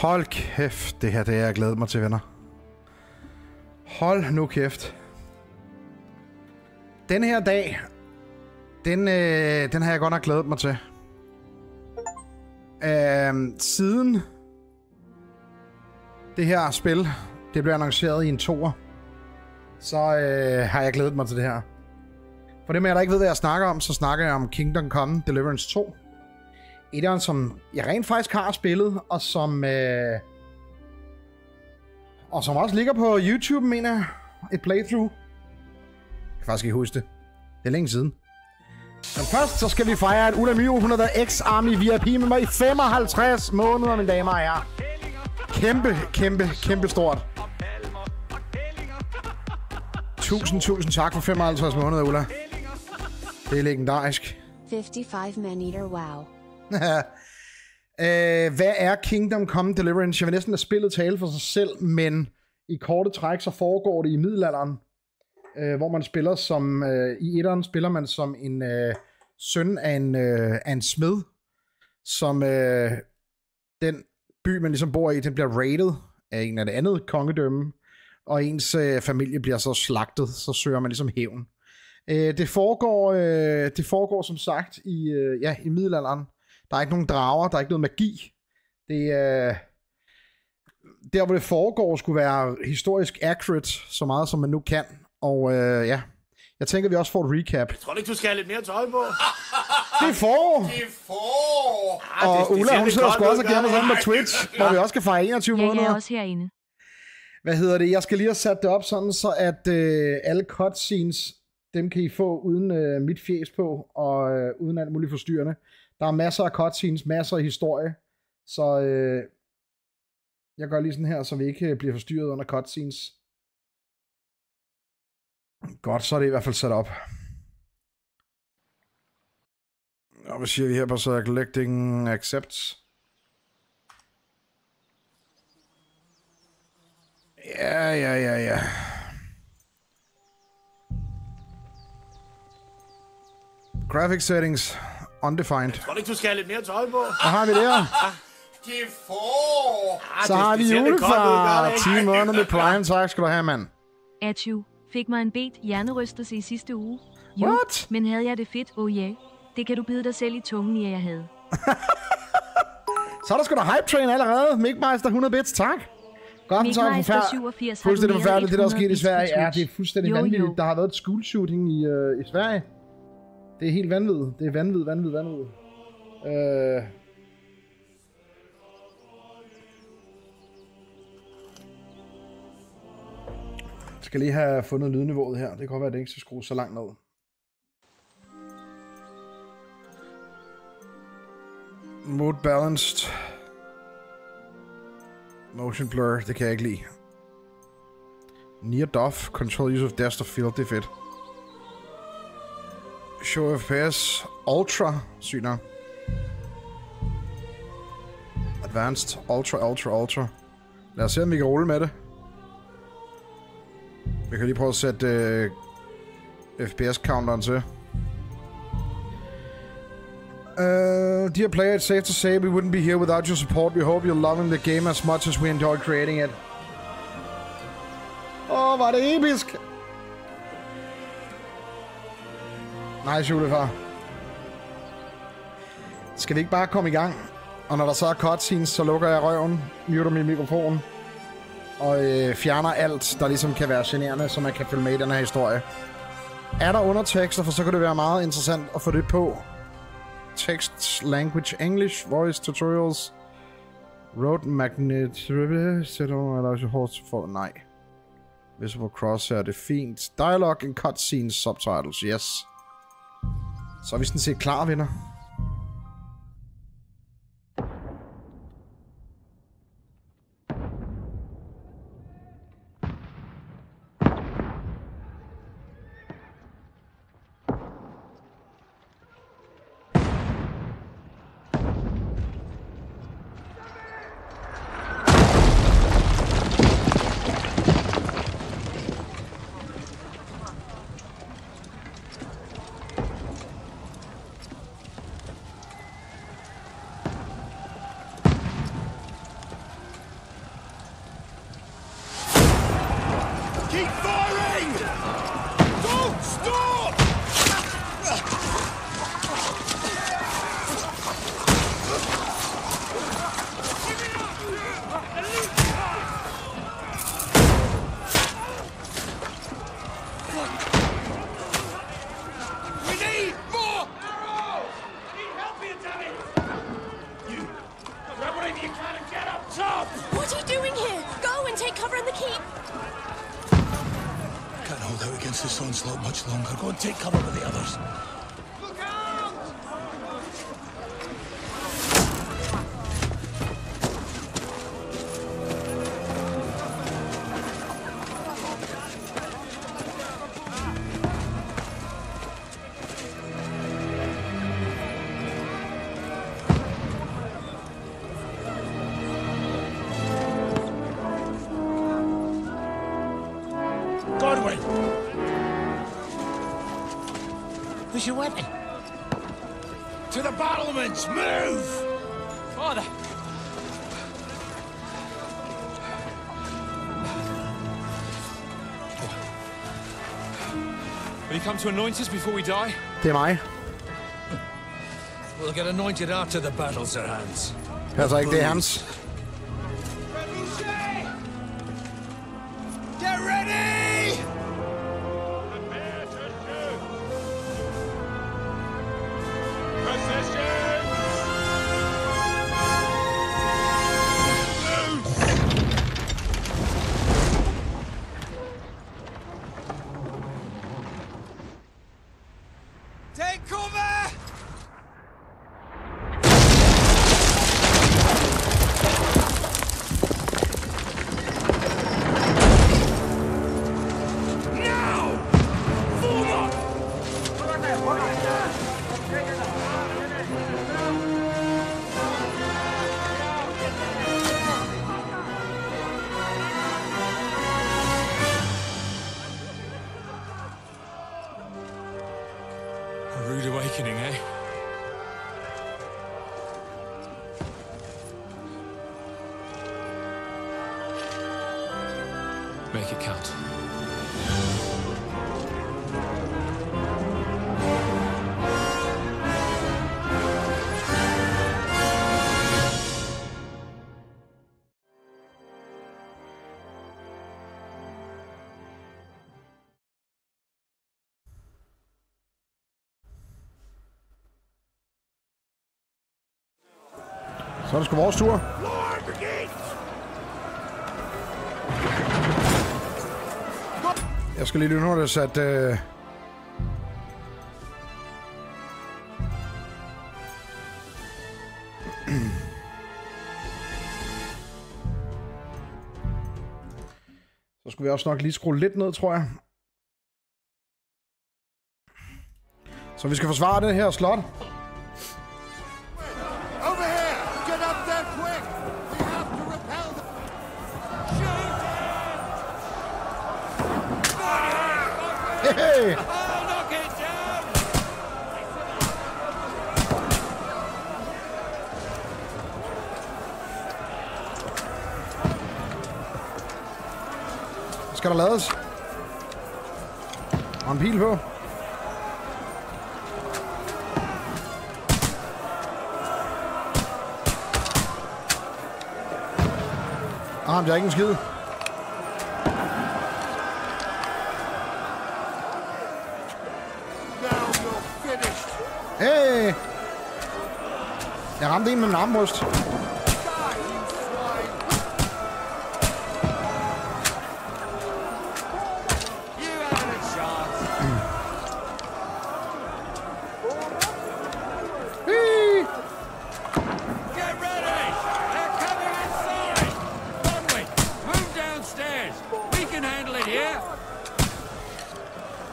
Hold kæft, det her det har jeg glædet mig til, venner. Hold nu kæft. Den her dag, den har jeg godt nok glædet mig til. Siden det her spil, det blev annonceret i en toer, så har jeg glædet mig til det her. For dem af jer, der ikke ved, hvad jeg snakker om, så snakker jeg om Kingdom Come Deliverance 2. Etteren, som jeg rent faktisk har spillet, og som også ligger på YouTube, mener jeg. Et playthrough. Jeg kan faktisk ikke huske det. Det er længe siden. Men først, så skal vi fejre, at Ulla Mio, hun har været X-Army VIP med mig i 55 måneder, mine damer og herrer. Kæmpe stort. Tusind tak for 55 måneder, Ulla. Det er legendarisk. 55 man-eater, wow. Hvad er Kingdom Come Deliverance? Jeg vil næsten have spillet tale for sig selv, men i korte træk så foregår det i middelalderen, hvor man spiller som, i etteren spiller man som en søn af en smed, som den by, man ligesom bor i, den bliver raided af en af det andet kongedømme, og ens familie bliver så slagtet, så søger man ligesom hævn. Det foregår som sagt i middelalderen. Der er ikke nogen drager, der er ikke noget magi. Det der hvor det foregår skulle være historisk accurate, så meget som man nu kan. Og jeg tænker vi også får et recap. Jeg tror ikke du skal have lidt mere tøj på. Det er forår. Og Ulla, hun sidder sgu også og giver mig sammen på Twitch, hvor vi også kan fejre 21 måneder. Jeg er også herinde. Hvad hedder det? Jeg skal lige have sat det op sådan, så at alle cutscenes, dem kan I få uden mit fjes på, og uden alt muligt forstyrrende. Der er masser af cutscenes, masser af historie, så jeg gør lige sådan her, så vi ikke bliver forstyrret under cutscenes. Godt, så er det i hvert fald sat op. Og hvad siger vi her på så collecting accepts? Ja. Graphic settings undefined. Jeg tror ikke du skal have lidt mere tøj på. Hvad har vi der? Det er forår. Så har vi julefar. 10 måneder med Prime. Tak skal du have, mand. Atju, fik mig en bet hjernerystelse i sidste uge. Jo, What? men havde jeg det fedt? Oh yeah. Det kan du bide dig selv i tungen, jeg havde. Så er der sgu da hype train allerede. Migmeister 100 bits, tak. Godt, så Migmeister 87 har fuldstændig doneret forfærdeligt, det der er sket i 100 Sverige. Ja, bits det er fuldstændig vanvittigt. Der har været et school shooting i Sverige. Det er helt vanvittigt. Det er vanvittigt. Jeg skal lige have fundet lydniveauet her. Det kan godt være, at det ikke skal skrue så langt ned. Mode balanced. Motion blur, det kan jeg ikke lide. Near doff, control use of depth of field, det er fedt. Show FPS, ultra, sygt nok. Advanced, ultra. Lad os se, om vi kan rulle med det. Vi kan lige prøve at sætte FPS-counteren til. Dear player, it's safe to say we wouldn't be here without your support. We hope you're loving the game as much as we enjoy creating it. Var det episk! Nice, julefar. Skal vi ikke bare komme i gang? Og når der så er cutscenes, så lukker jeg røven, muter min mikrofon, og fjerner alt, der ligesom kan være generende, så man kan følge med i den her historie. Er der undertekster, for så kan det være meget interessant at få det på. Text, language, English, voice, tutorials, road magnet, nej. Visible crosshair, det er fint. Dialogue and cutscenes, subtitles, yes. Så er vi sådan set klar, venner. Keep firing! Don't stop! We need more arrows! Need help here, damn it! You grab whatever you can and get up top! What are you doing here? Go and take cover in the keep. Can't hold out against this onslaught much longer. Go and take cover with the others. Look out! Godwin! Where's your weapon? To the battlements! Move! Father! Will you come to anoint us before we die? Det er mig. We'll get anointed after the battles are hands. Altså ikke, det er hans. Get ready! Take cover! Now! Form up! A rude awakening, eh? Make it count. Så er det sgu vores tur. Lord, brigade! Jeg skal lige lytte at så skulle vi også nok lige skrue lidt ned, tror jeg. Så vi skal forsvare det her slot. Over here! Get up there quick! We have to repel them! Shoot! Hey! Knock it down! Skal der lades? Og en pil på. Jeg har ikke en skid. Hey! Jeg ramte en med min armbryst.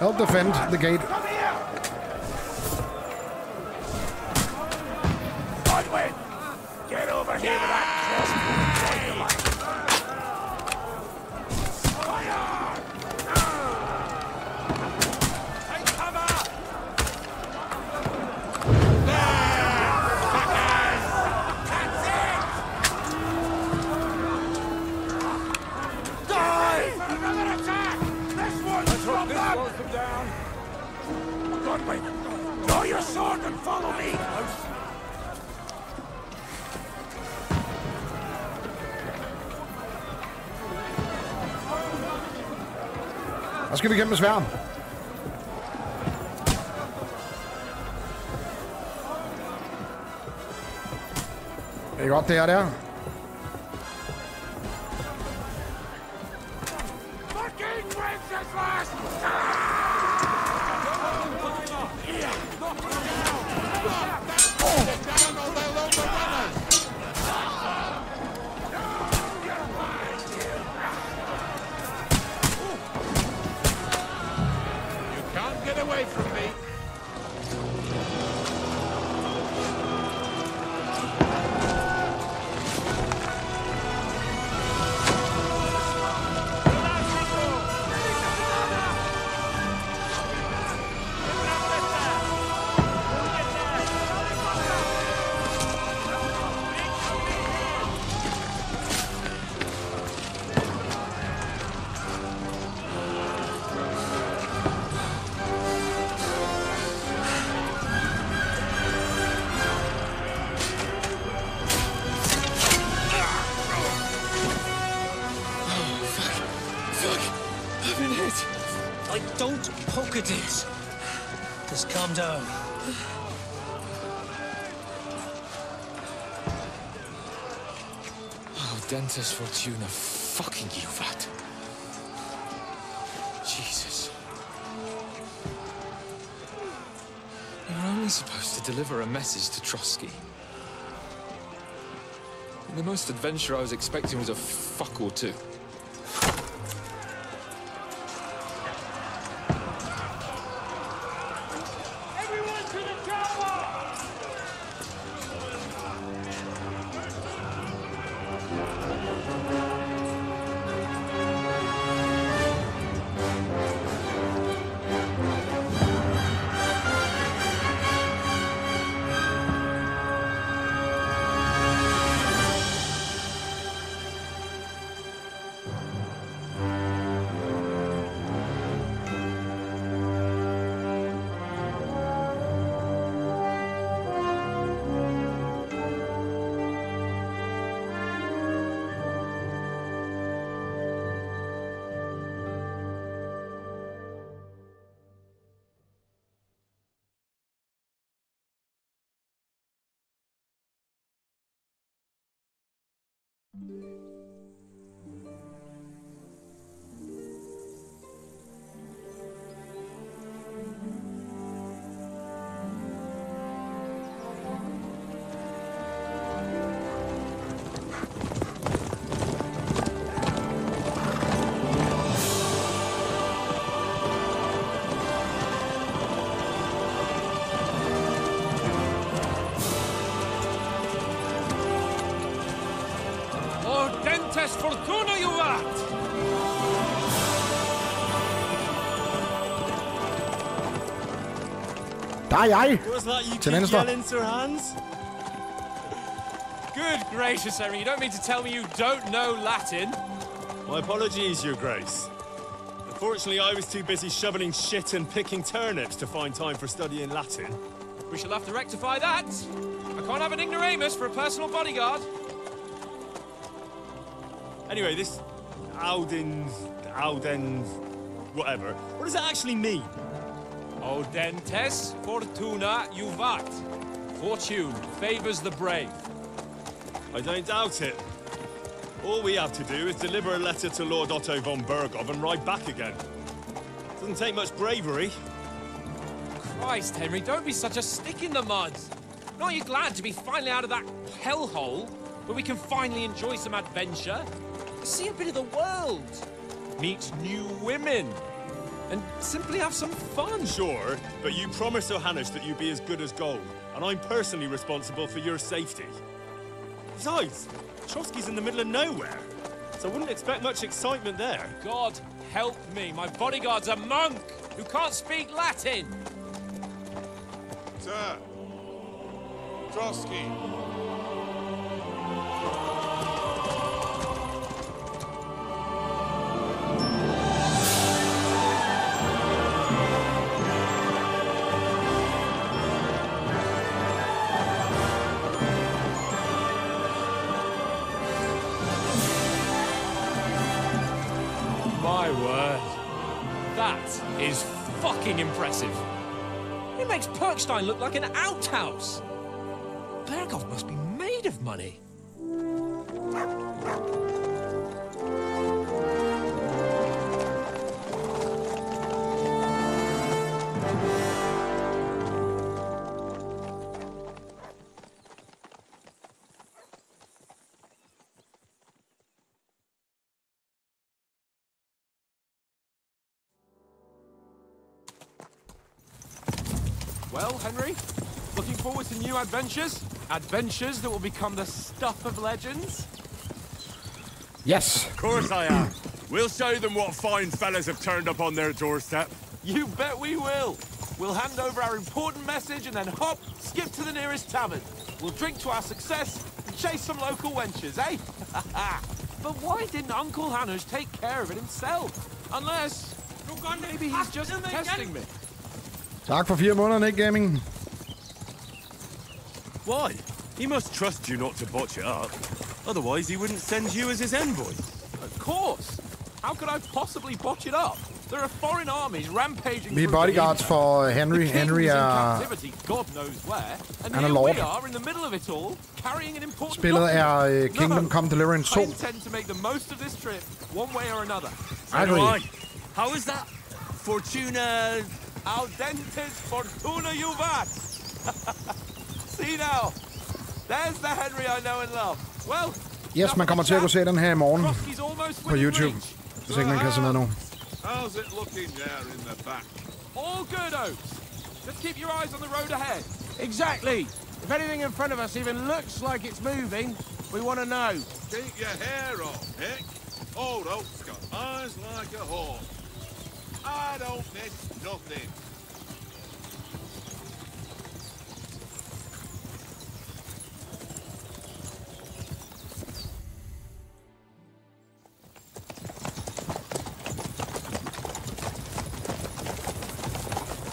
Help defend the gate. Godwin! Get over here with that fire! Take cover! There! Fuckers! That's it! Die! Another attack! on me! Draw your sword and follow me! Og skal vi igennem med sværd. Det er godt, det her der. Fucking princess! Get away from me! Don't poke at it. Just calm down. Oh, Dentes Fortuna, fucking you, that. Jesus. You're only supposed to deliver a message to Trotsky. And the most adventure I was expecting was a fuck or two. Fortuna, you vat! Der er jeg. What's that you Til keep venstre. yelling, Sir Hans? Good gracious, Henry, you don't mean to tell me you don't know Latin? My apologies, Your Grace. Unfortunately, I was too busy shoveling shit and picking turnips to find time for studying Latin. We shall have to rectify that. I can't have an ignoramus for a personal bodyguard. Anyway, this Audens, whatever. What does it actually mean? Audentes fortuna juvat. Fortune favors the brave. I don't doubt it. All we have to do is deliver a letter to Lord Otto von Bergov and ride back again. Doesn't take much bravery. Christ, Henry, don't be such a stick in the mud. Aren't you glad to be finally out of that hellhole where we can finally enjoy some adventure? See a bit of the world, meet new women, and simply have some fun. Sure, but you promised Sir Hanush that you'd be as good as gold, and I'm personally responsible for your safety. Besides, Trotsky's in the middle of nowhere, so I wouldn't expect much excitement there. God help me, my bodyguard's a monk who can't speak Latin. Sir, Trotsky. My word. That is fucking impressive. It makes Perkstein look like an outhouse. Berghoff must be made of money. Well, Henry, looking forward to new adventures? Adventures that will become the stuff of legends? Yes. Of course I am. We'll show them what fine fellas have turned up on their doorstep. You bet we will. We'll hand over our important message and then hop, skip to the nearest tavern. We'll drink to our success and chase some local wenches, eh? But why didn't Uncle Hanush take care of it himself? Unless, maybe he's just testing me. Tak for 4 måneder, Nick Gaming. Why? He must trust you not to botch it up. Otherwise, he wouldn't send you as his envoy. Of course. How could I possibly botch it up? There are foreign armies rampaging. Vi er bodyguards for Henry. Henry er... God knows where. And Han er here lord. we are in the middle of it all, carrying an important Spillet er Kingdom Come Deliverance 2. I intend to make the most of this trip, one way or another. I agree. How is that? Fortuna... Audentes fortuna juvat. See now. There's the Henry I know and love. Well, yes, man kommer til at kunne se den her i morgen på YouTube, hvis ikke man kan se med nu. How's it looking there in the back? All good, Oaks. Just keep your eyes on the road ahead. Exactly. If anything in front of us even looks like it's moving, we want to know. Keep your hair off, Hick. Old Oak's got eyes like a hawk. I don't miss nothing.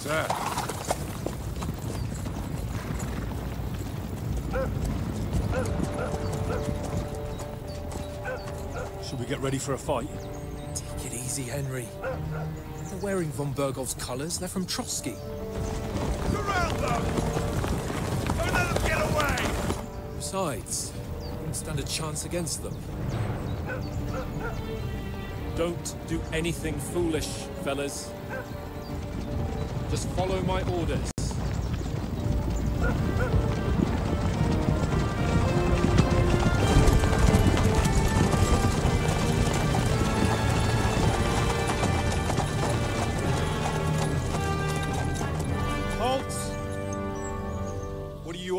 Sir. Should we get ready for a fight? Take it easy, Henry. They're wearing von Berghoff's colours. They're from Trotsky. Surround them! Don't let them get away! Besides, I wouldn't stand a chance against them. Don't do anything foolish, fellas. Just follow my orders.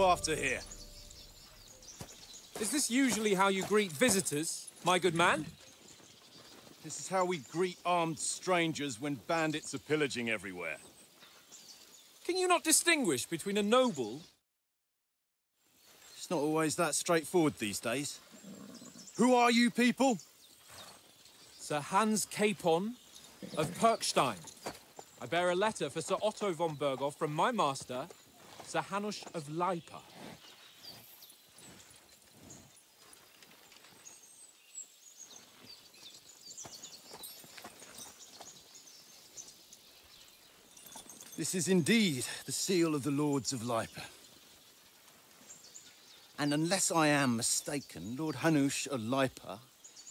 After here. Is this usually how you greet visitors, my good man? This is how we greet armed strangers when bandits are pillaging everywhere. Can you not distinguish between a noble? It's not always that straightforward these days. Who are you people? Sir Hans Capon of Perkstein. I bear a letter for Sir Otto von Berghoff from my master, Sir Hanush of Leipa. This is indeed the seal of the Lords of Leipa. And unless I am mistaken, Lord Hanush of Leipa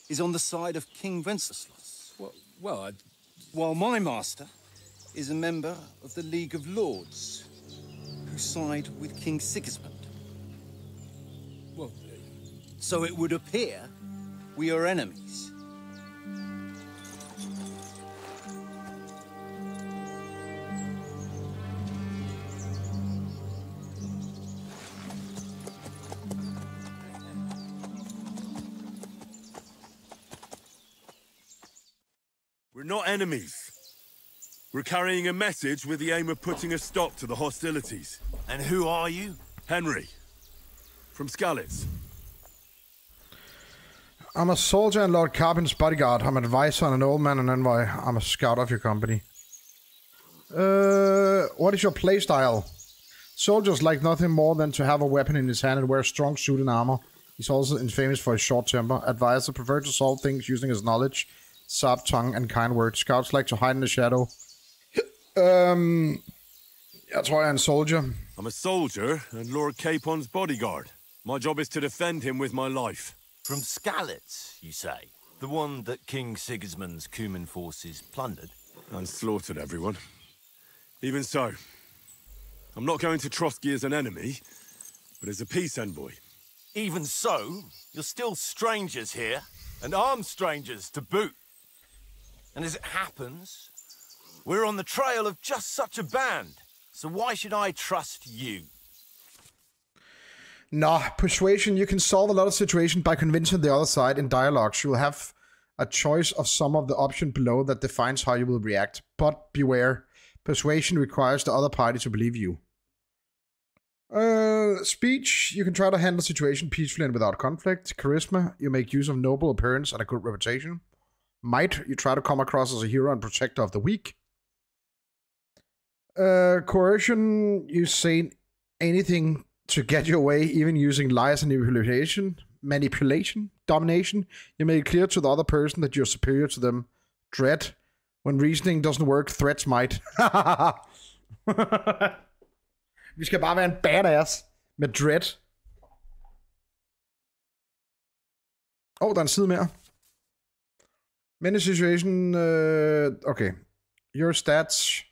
is on the side of King Wenceslas. While my master is a member of the League of Lords, who side with King Sigismund. So it would appear we are enemies. We're not enemies. We're carrying a message with the aim of putting a stop to the hostilities. And who are you? Henry. From Skalitz. I'm a soldier and Lord Carpen's bodyguard. I'm an advisor and an old man and envoy. I'm a scout of your company. What is your playstyle? Soldiers like nothing more than to have a weapon in his hand and wear a strong suit and armor. He's also infamous for his short temper. Advisor prefer to solve things using his knowledge. soft tongue, and kind words. Scouts like to hide in the shadow. Jeg tror, jeg er en soldier. I'm a soldier and Lord Capon's bodyguard. My job is to defend him with my life. From Skalitz, you say? The one that King Sigismund's Cuman forces plundered? And slaughtered everyone. Even so, I'm not going to Trotsky as an enemy, but as a peace envoy. Even so, you're still strangers here, and armed strangers to boot. And as it happens, we're on the trail of just such a band. So why should I trust you? No, persuasion. You can solve a lot of situations by convincing the other side in dialogues. You'll have a choice of some of the options below that defines how you will react. But beware, persuasion requires the other party to believe you. Speech. You can try to handle the situation peacefully and without conflict. Charisma. You make use of noble appearance and a good reputation. Might. You try to come across as a hero and protector of the weak. Coercion. You say anything to get your way, even using lies and manipulation, domination. You make it clear to the other person that you're superior to them. Dread. When reasoning doesn't work, threats might. Vi skal bare være en badass med dread. Der er en side mere. Many situation. Okay. Your stats.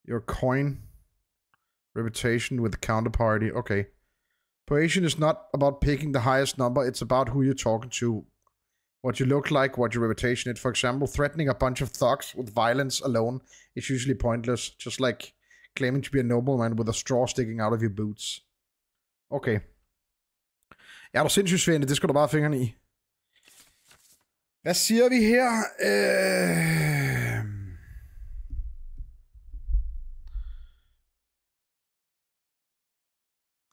Your coin. Reputation with the counterparty. Okay. Persuasion is not about picking the highest number. It's about who you're talking to. What you look like, what your reputation is. For example, threatening a bunch of thugs with violence alone is usually pointless. Just like claiming to be a nobleman with a straw sticking out of your boots. Okay. Ja, du sindssygt svende. Det skal du bare have fingrene i. Hvad siger vi her?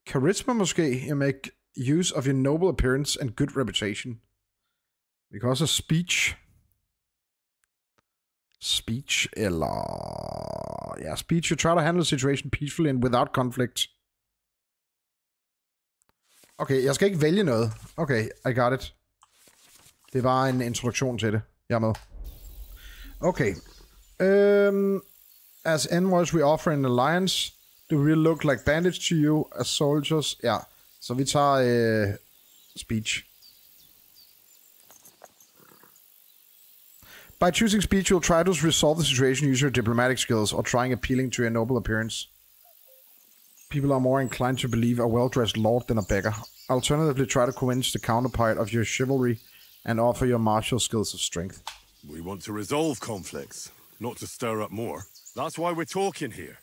Charisma måske. You make use of your noble appearance and good reputation. Vi kan også have speech. Speech eller... Ja, speech. You try to handle the situation peacefully and without conflict. Okay, jeg skal ikke vælge noget. Okay, I got it. Det var en introduktion til det. Jeg er med. Okay. As envoys we offer an alliance. Do we look like bandits to you as soldiers? Ja, så vi tager speech. By choosing speech, you'll try to resolve the situation using your diplomatic skills or trying appealing to your noble appearance. People are more inclined to believe a well-dressed lord than a beggar. Alternatively, try to convince the counterpart of your chivalry and offer your martial skills of strength. We want to resolve conflicts, not to stir up more. That's why we're talking here.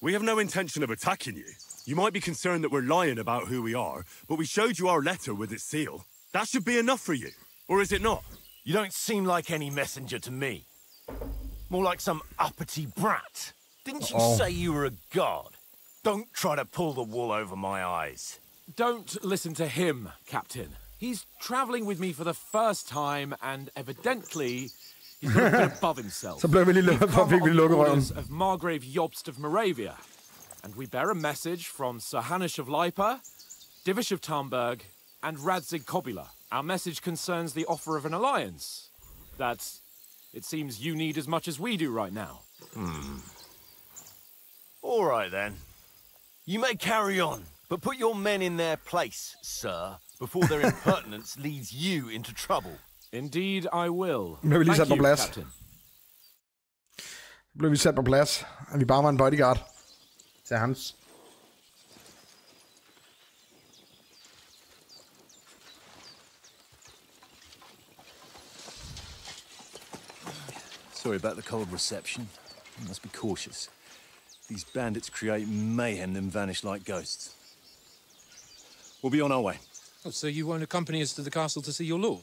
We have no intention of attacking you. You might be concerned that we're lying about who we are, but we showed you our letter with its seal. That should be enough for you. Or is it not? You don't seem like any messenger to me. More like some uppity brat. Didn't you say you were a god? Don't try to pull the wool over my eyes. Don't listen to him, Captain. He's travelling with me for the first time, and evidently he's got a bit above himself. Så blev vi lige lukket of Margrave Jobst of Moravia, and we bear a message from Sir Hanush of Leipa, Divish of Tarnberg, and Radzig Kobula. Our message concerns the offer of an alliance that it seems you need as much as we do right now. All right, then. You may carry on, but put your men in their place, sir, before their impertinence leads you into trouble. Indeed, I will. Nu bliver vi lige sat på plads. Captain. Nu bliver vi sat på plads, og vi bare var en bodyguard til hans. Sorry about the cold reception. You must be cautious. These bandits create mayhem, then vanish like ghosts. We'll be on our way. Oh, so you won't accompany us to the castle to see your lord?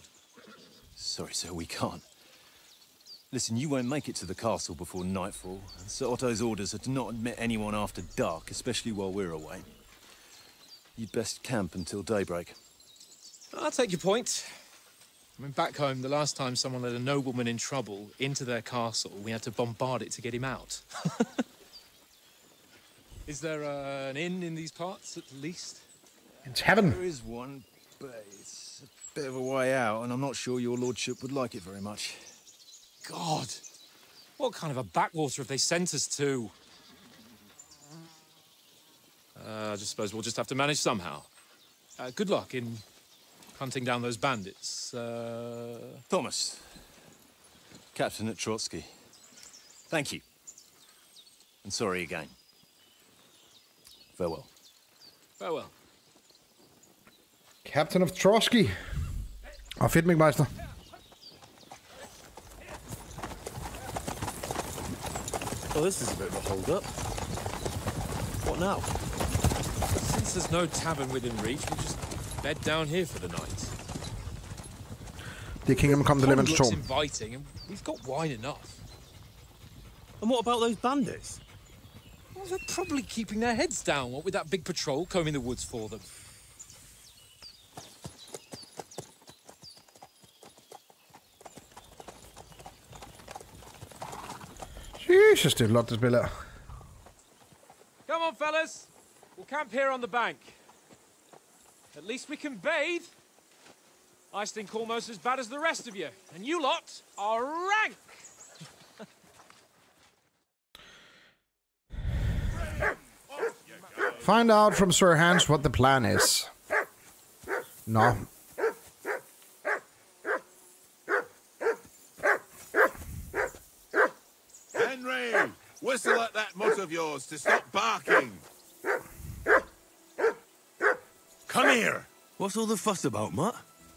Sorry, sir, we can't. Listen, you won't make it to the castle before nightfall. And Sir Otto's orders are to not admit anyone after dark, especially while we're away. You'd best camp until daybreak. I'll take your point. I mean, back home, the last time someone let a nobleman in trouble into their castle, we had to bombard it to get him out. Is there an inn in these parts, at least? It's heaven. There is one, but it's a bit of a way out, and I'm not sure your lordship would like it very much. God, what kind of a backwater have they sent us to? I just suppose we'll just have to manage somehow. Good luck in hunting down those bandits. Thomas, Captain at Trotsky. Thank you. And sorry again. Farewell. Farewell. Captain of Trotsky. Og fedt, Mægmeister. Well, this is a bit of a hold-up. What now? Since there's no tavern within reach, we'll just bed down here for the night. The Kingdom Come Deliverance 2. Looks inviting, and we've got wine enough. And what about those bandits? Well, they're probably keeping their heads down, what with that big patrol combing the woods for them. Jesus, det er flot, det spil her. Come on, fellas. We'll camp here on the bank. At least we can bathe. I stink almost as bad as the rest of you, and you lot are rank. Find out from Sir Hans what the plan is. No. Henry, whistle at that mutt of yours to stop barking. Come here! What's all the fuss about, Mutt?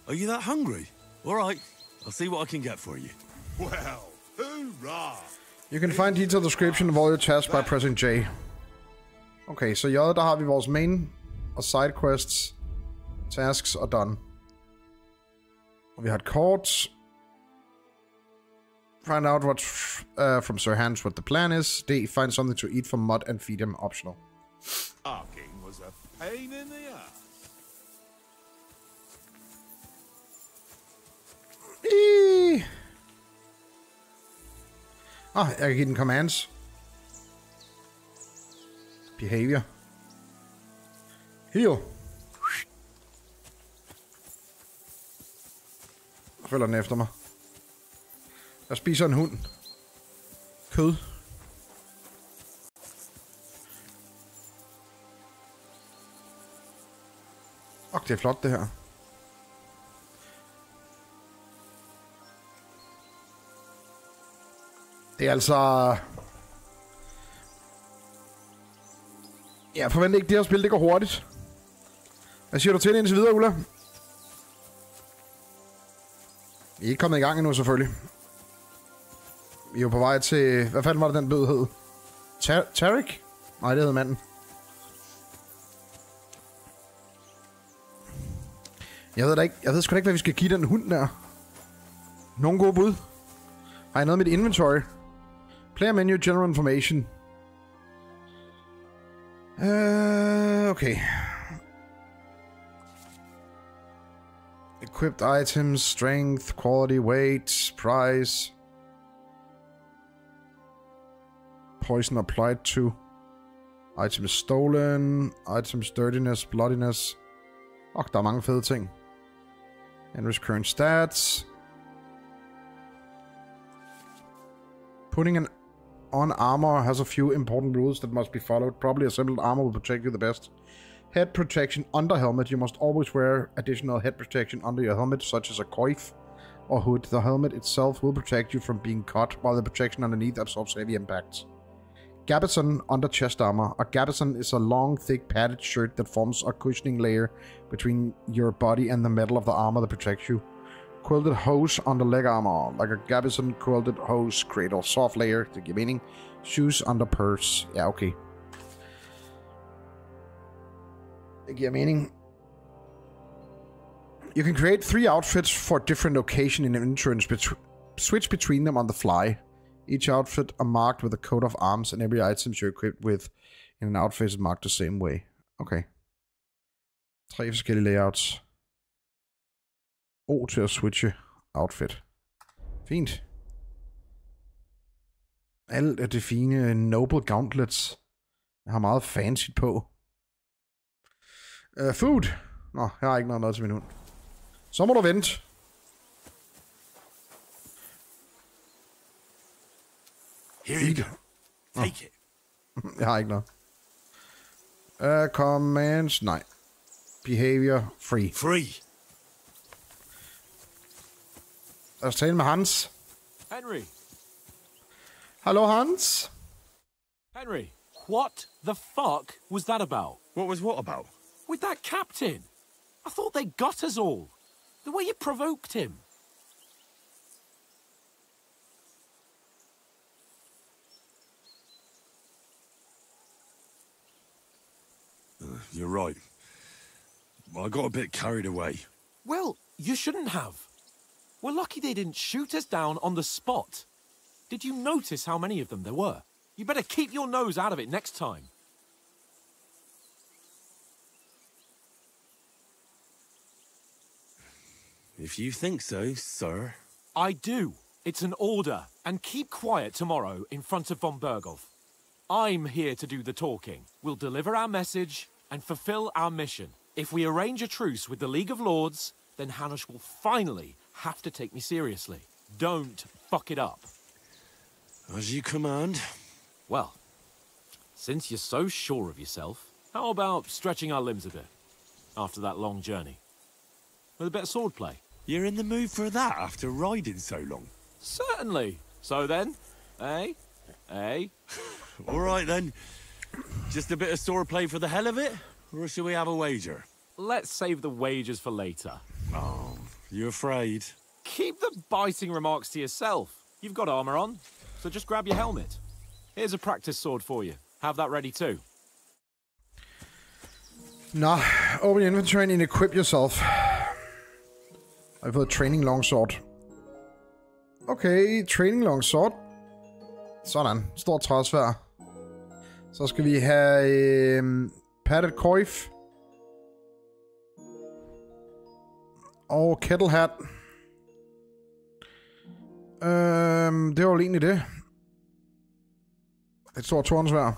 Are you that hungry? All right, I'll see what I can get for you. Well, hoorah! You can find detailed description of all your tasks by pressing J. Okay, så J, der har vi vores main og side quests, tasks og done. Og vi har et kort. Find out what from Sir Hans what the plan is. D, find something to eat from Mud and feed him, optional. Barking was a pain in the ass. Jeg kan give den commands. Behavior. Heal. Følger den efter mig. Jeg spiser en hund. Kød. Det er flot, det her. Det er altså... Jeg forventer ikke, det her spil, det går hurtigt. Hvad siger du til det indtil videre, Ulla? Vi er ikke kommet i gang endnu, selvfølgelig. Vi er jo på vej til... Hvad fanden var det, den bød hed? Tarik? Nej, det hed manden. Jeg ved da ikke... Jeg ved sgu da ikke, hvad vi skal give den hund der. Nogle gode bud. Har jeg noget med mit inventory? Player menu, general information. Okay. Equipped items, strength, quality, weight, price. Poison applied to. Items stolen. Items dirtiness, bloodiness. Der er mange fede ting. Henry's current stats. Putting on armor has a few important rules that must be followed. Probably assembled armor will protect you the best. Head protection under helmet. You must always wear additional head protection under your helmet, such as a coif or hood. The helmet itself will protect you from being cut, while the protection underneath absorbs heavy impacts. Gabardine under chest armor. A gabardine is a long, thick, padded shirt that forms a cushioning layer between your body and the metal of the armor that protects you. Quilted hose under leg armor. Like a gabardine, quilted hose create a soft layer. Det giver mening. Shoes under purse. Ja, okay. Det giver mening. You can create 3 outfits for different occasion in inventory and switch between them on the fly. Each outfit are marked with a coat of arms, and every item you're equipped with in an outfit is marked the same way. Okay. 3 forskellige layouts. O til at switche outfit. Fint. Alt af det fine noble gauntlets. Jeg har meget fancy på. Food. Nå, jeg har ikke noget mad til min hund. Så må du vente. Here you go. Take it. Jeg har ikke noget. Commands, nej. Behavior, free. Free. Lad os tale med Hans. Henry. Hallo, Hans. Henry, what the fuck was that about? What was what about? With that captain. I thought they got us all. The way you provoked him. You're right. I got a bit carried away. Well, you shouldn't have. We're lucky they didn't shoot us down on the spot. Did you notice how many of them there were? You better keep your nose out of it next time. If you think so, sir. I do. It's an order. And keep quiet tomorrow in front of von Berghoff. I'm here to do the talking. We'll deliver our message and fulfill our mission. If we arrange a truce with the League of Lords, then Hanush will finally have to take me seriously. Don't fuck it up. As you command. Well, since you're so sure of yourself, how about stretching our limbs a bit after that long journey? With a bit of swordplay. You're in the mood for that after riding so long? Certainly. So then, eh? All right then. Just a bit of swordplay for the hell of it? Or shall we have a wager? Let's save the wagers for later. Oh, you afraid? Keep the biting remarks to yourself. You've got armor on, so just grab your helmet. Here's a practice sword for you. Have that ready too. Nå, open your inventory and equip yourself. I've fået training longsword. Okay, training longsword. Sådan, stort træsværd. Så skal vi have padded coif. Og kettle hat. Det var jo egentlig det. Et stort tornsværd.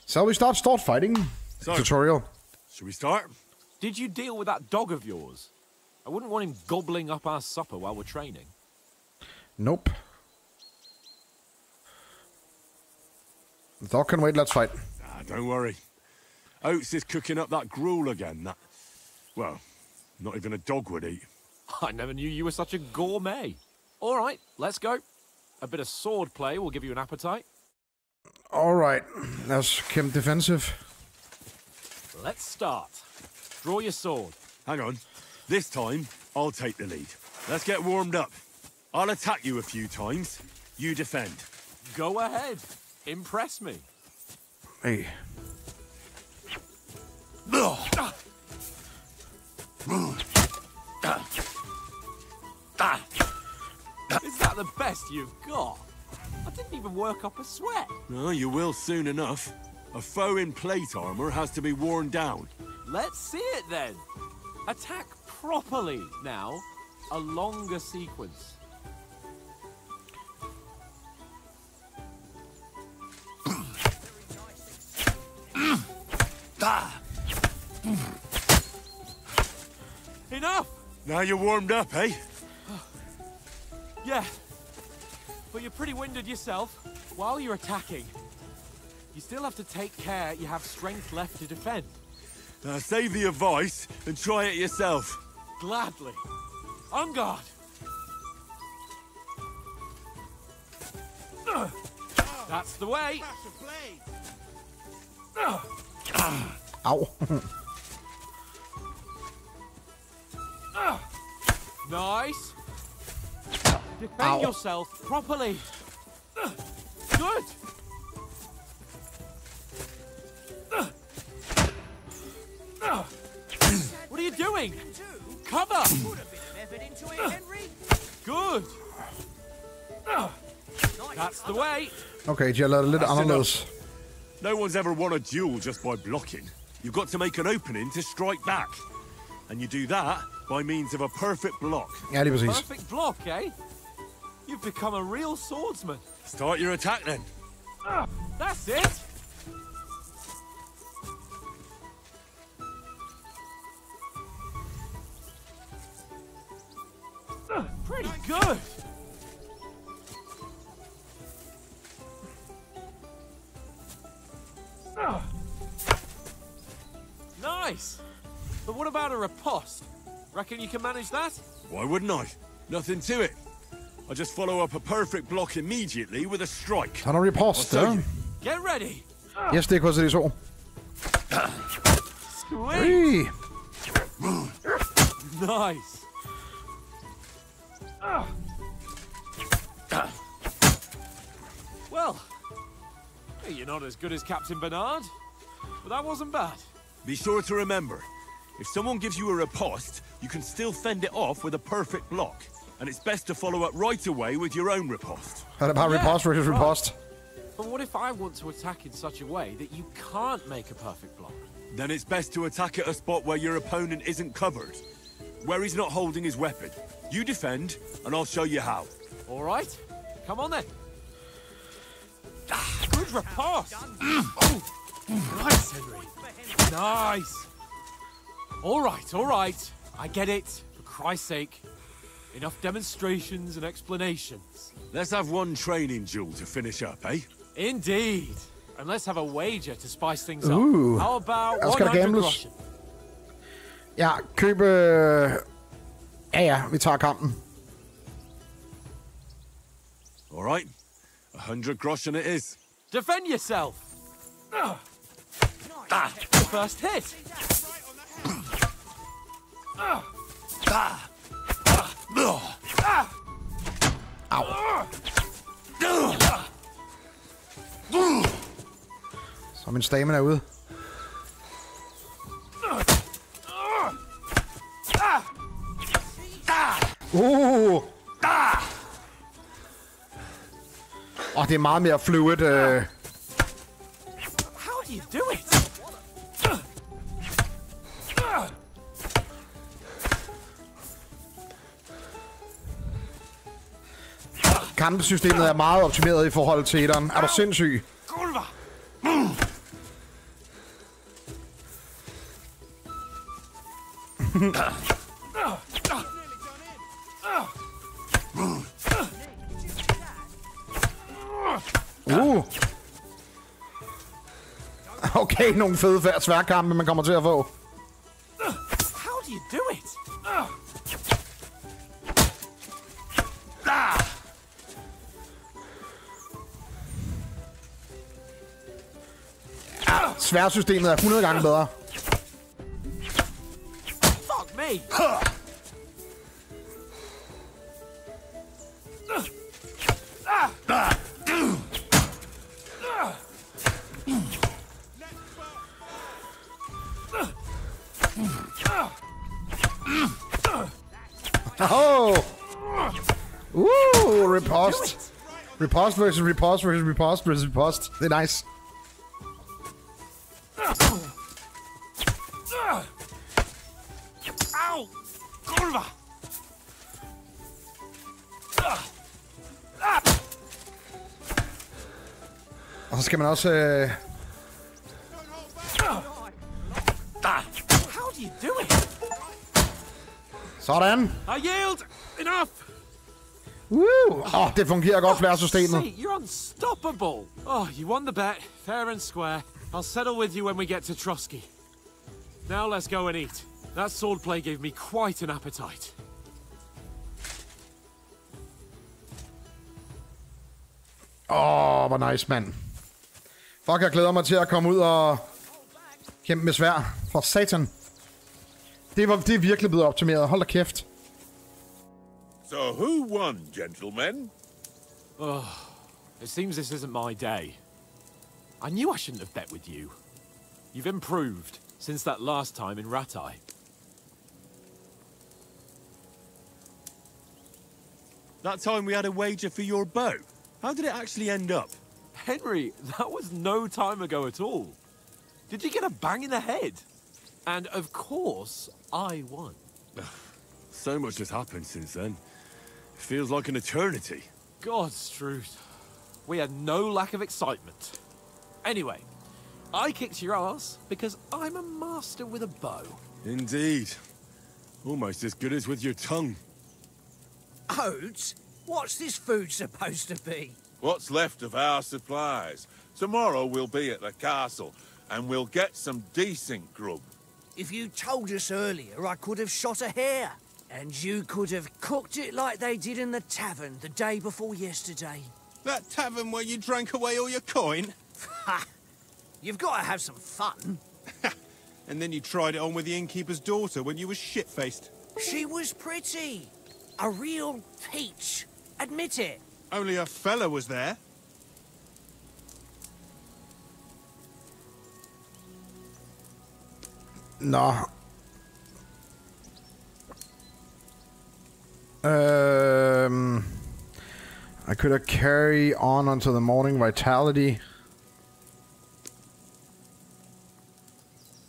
Shall we start fighting? So, tutorial. Should we start? Did you deal with that dog of yours? I wouldn't want him gobbling up our supper while we're training. Nope. The dog can wait, let's fight. Don't worry. Oates is cooking up that gruel again, that... Well, not even a dog would eat. I never knew you were such a gourmet. All right, let's go. A bit of sword play will give you an appetite. All right, let's keep defensive. Let's start. Draw your sword. Hang on. This time, I'll take the lead. Let's get warmed up. I'll attack you a few times. You defend. Go ahead. Impress me. Hey. Is that the best you've got? I didn't even work up a sweat. No, you will soon enough. A foe in plate armor has to be worn down. Let's see it then. Attack properly now. A longer sequence. Enough! Now you're warmed up, eh? Yeah. But you're pretty winded yourself. While you're attacking, you still have to take care you have strength left to defend. Now save the advice and try it yourself. Gladly. On guard. That's the way. Ow. Nice. Defend Ow. yourself properly. Good. What are you doing? Cover. Good. That's the way. Okay, de har lavet det lidt anderledes. No one's ever won a duel just by blocking. You've got to make an opening to strike back. And you do that by means of a perfect block. Ja, lige præcis. Perfect block, eh? You've become a real swordsman. Start your attack then. That's it! Pretty good! Nice! But what about a riposte? Reckon you can manage that? Why wouldn't I? Nothing to it. I just follow up a perfect block immediately with a strike. Han har riposte. Get ready! Yes, det er også det så. Sweet! Nice! Well, you're not as good as Captain Bernard, but that wasn't bad. Be sure to remember, if someone gives you a riposte, you can still fend it off with a perfect block. And it's best to follow up right away with your own riposte. Er det bare riposte versus riposte? But what if I want to attack in such a way that you can't make a perfect block? Then it's best to attack at a spot where your opponent isn't covered. Where he's not holding his weapon. You defend, and I'll show you how. All right. Come on then. Good riposte. Oh, nice, Henry. Nice. All right. I get it. For Christ's sake. Enough demonstrations and explanations. Let's have one training duel to finish up, eh? Indeed. And let's have a wager to spice things up. How about Skal der 100 gambles? groschen? Ja, køb... Ja, vi tager kampen. All right. 100 groschen it is. Defend yourself. The first hit. Så min stamina er ude. Det er meget mere fluid. How do you do it? Kampsystemet er meget optimeret i forhold til etteren. Er du sindssyg? Okay, nogle fede sværkampe, man kommer til at få. How do you do it? Sværsystemet er 100 gange bedre. Fuck me. Oh! Riposte. Riposte versus riposte versus riposte versus riposte. Det er nice. Au! Kurva! Og så skal man også... How do you do it? Sådan. I yield! Enough! Det fungerer godt, flærsystemet. See, you're unstoppable! Oh, you won the bet. Fair and square. I'll settle with you when we get to Trotsky. Now let's go and eat. That swordplay gave me quite an appetite. Hvor nice, mand. Fuck, jeg glæder mig til at komme ud og kæmpe med svær. For satan. Det er virkelig blevet optimeret. Hold da kæft. So who won, gentlemen? It seems this isn't my day. I knew I shouldn't have bet with you. You've improved since that last time in Ratai. That time we had a wager for your bow. How did it actually end up? Henry, that was no time ago at all. Did you get a bang in the head? And of course, I won. So much has happened since then. It feels like an eternity. God's truth. We had no lack of excitement. Anyway, I kicked your ass because I'm a master with a bow. Indeed. Almost as good as with your tongue. Oats? What's this food supposed to be? What's left of our supplies. Tomorrow we'll be at the castle, and we'll get some decent grub. If you told us earlier, I could have shot a hare. And you could have cooked it like they did in the tavern the day before yesterday. That tavern where you drank away all your coin? Ha! You've got to have some fun. And then you tried it on with the innkeeper's daughter when you were shit-faced. She was pretty. A real peach. Admit it. Only a fella was there. Nå. I could have carry on until the morning vitality.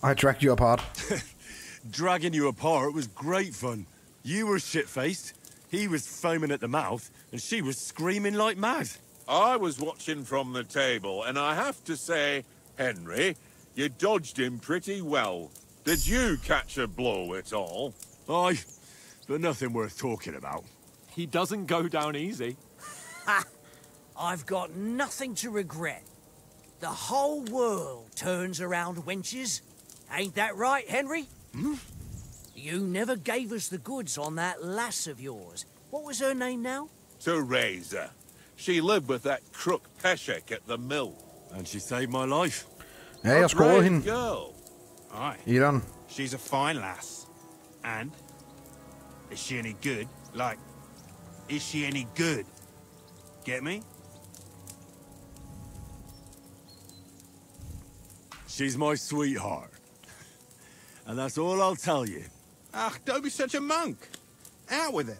I dragged you apart. Dragging you apart was great fun. You were shit-faced, he was foaming at the mouth, and she was screaming like mad. I was watching from the table, and I have to say, Henry, you dodged him pretty well. Did you catch a blow at all? Aye, but nothing worth talking about. He doesn't go down easy. Ha! I've got nothing to regret. The whole world turns around wenches. Ain't that right, Henry? Hmm? You never gave us the goods on that lass of yours. What was her name now? Teresa. She lived with that crook Peshek at the mill. And she saved my life. Ja, jeg scorede hende. Girl. Aye. Ethan. She's a fine lass. And? Is she any good? Like, is she any good? Get me? She's my sweetheart. And that's all I'll tell you. Ach, don't be such a monk. Out with it.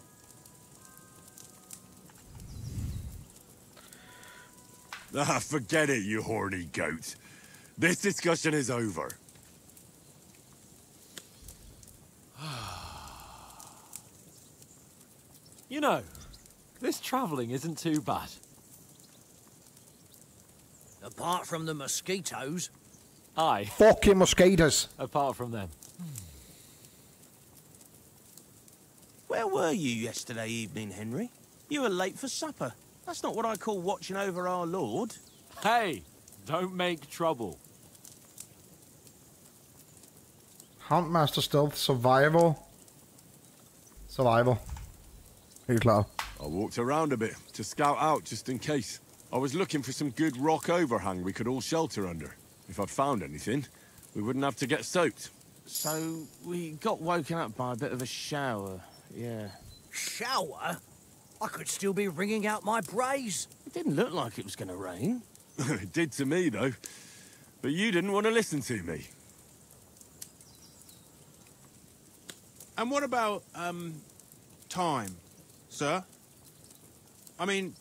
Ah, forget it, you horny goat. This discussion is over. You know, this travelling isn't too bad. Apart from the mosquitoes. Aye. Fucking mosquitoes. Apart from them. Where were you yesterday evening, Henry? You were late for supper. That's not what I call watching over our Lord. Hey, don't make trouble. Houndmaster Stealth Survival. Survival. Helt klart. I walked around a bit to scout out just in case. I was looking for some good rock overhang we could all shelter under. If I'd found anything, we wouldn't have to get soaked. So we got woken up by a bit of a shower, yeah. Shower? I could still be wringing out my brace. It didn't look like it was going to rain. It did to me, though. But you didn't want to listen to me. And what about, time, sir? I mean,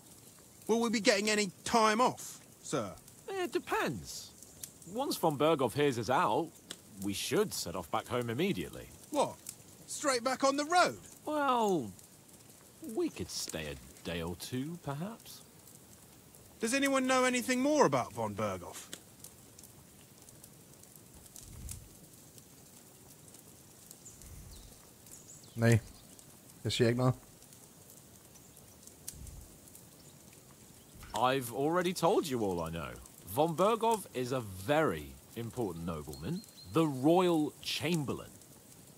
will we be getting any time off, sir? It depends. Once von Berghoff hears us out, we should set off back home immediately. What? Straight back on the road? Well, we could stay a day or two, perhaps. Does anyone know anything more about von Berghoff? Nej. Jeg siger ikke noget. I've already told you all I know. Von Berghoff is a very important nobleman, the royal chamberlain.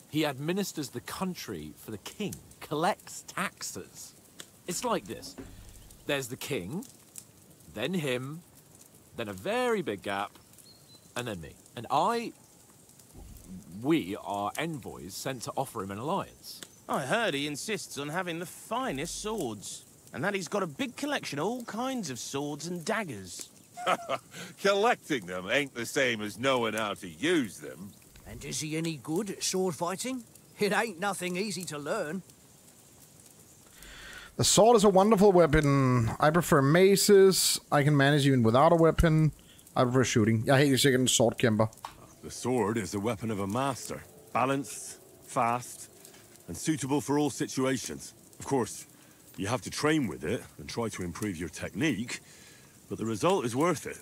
He administers the country for the king, collects taxes. It's like this. There's the king, then him, then a very big gap, and then me. And we are envoys sent to offer him an alliance. I heard he insists on having the finest swords, and that he's got a big collection of all kinds of swords and daggers. Collecting them ain't the same as knowing how to use them. And is he any good at sword fighting? It ain't nothing easy to learn. The sword is a wonderful weapon. I prefer maces. I can manage even without a weapon. I prefer shooting. Jeg er helt sikkert en swordkæmper. The sword is the weapon of a master. Balanced, fast, and suitable for all situations. Of course, You have to train with it and try to improve your technique, but the result is worth it.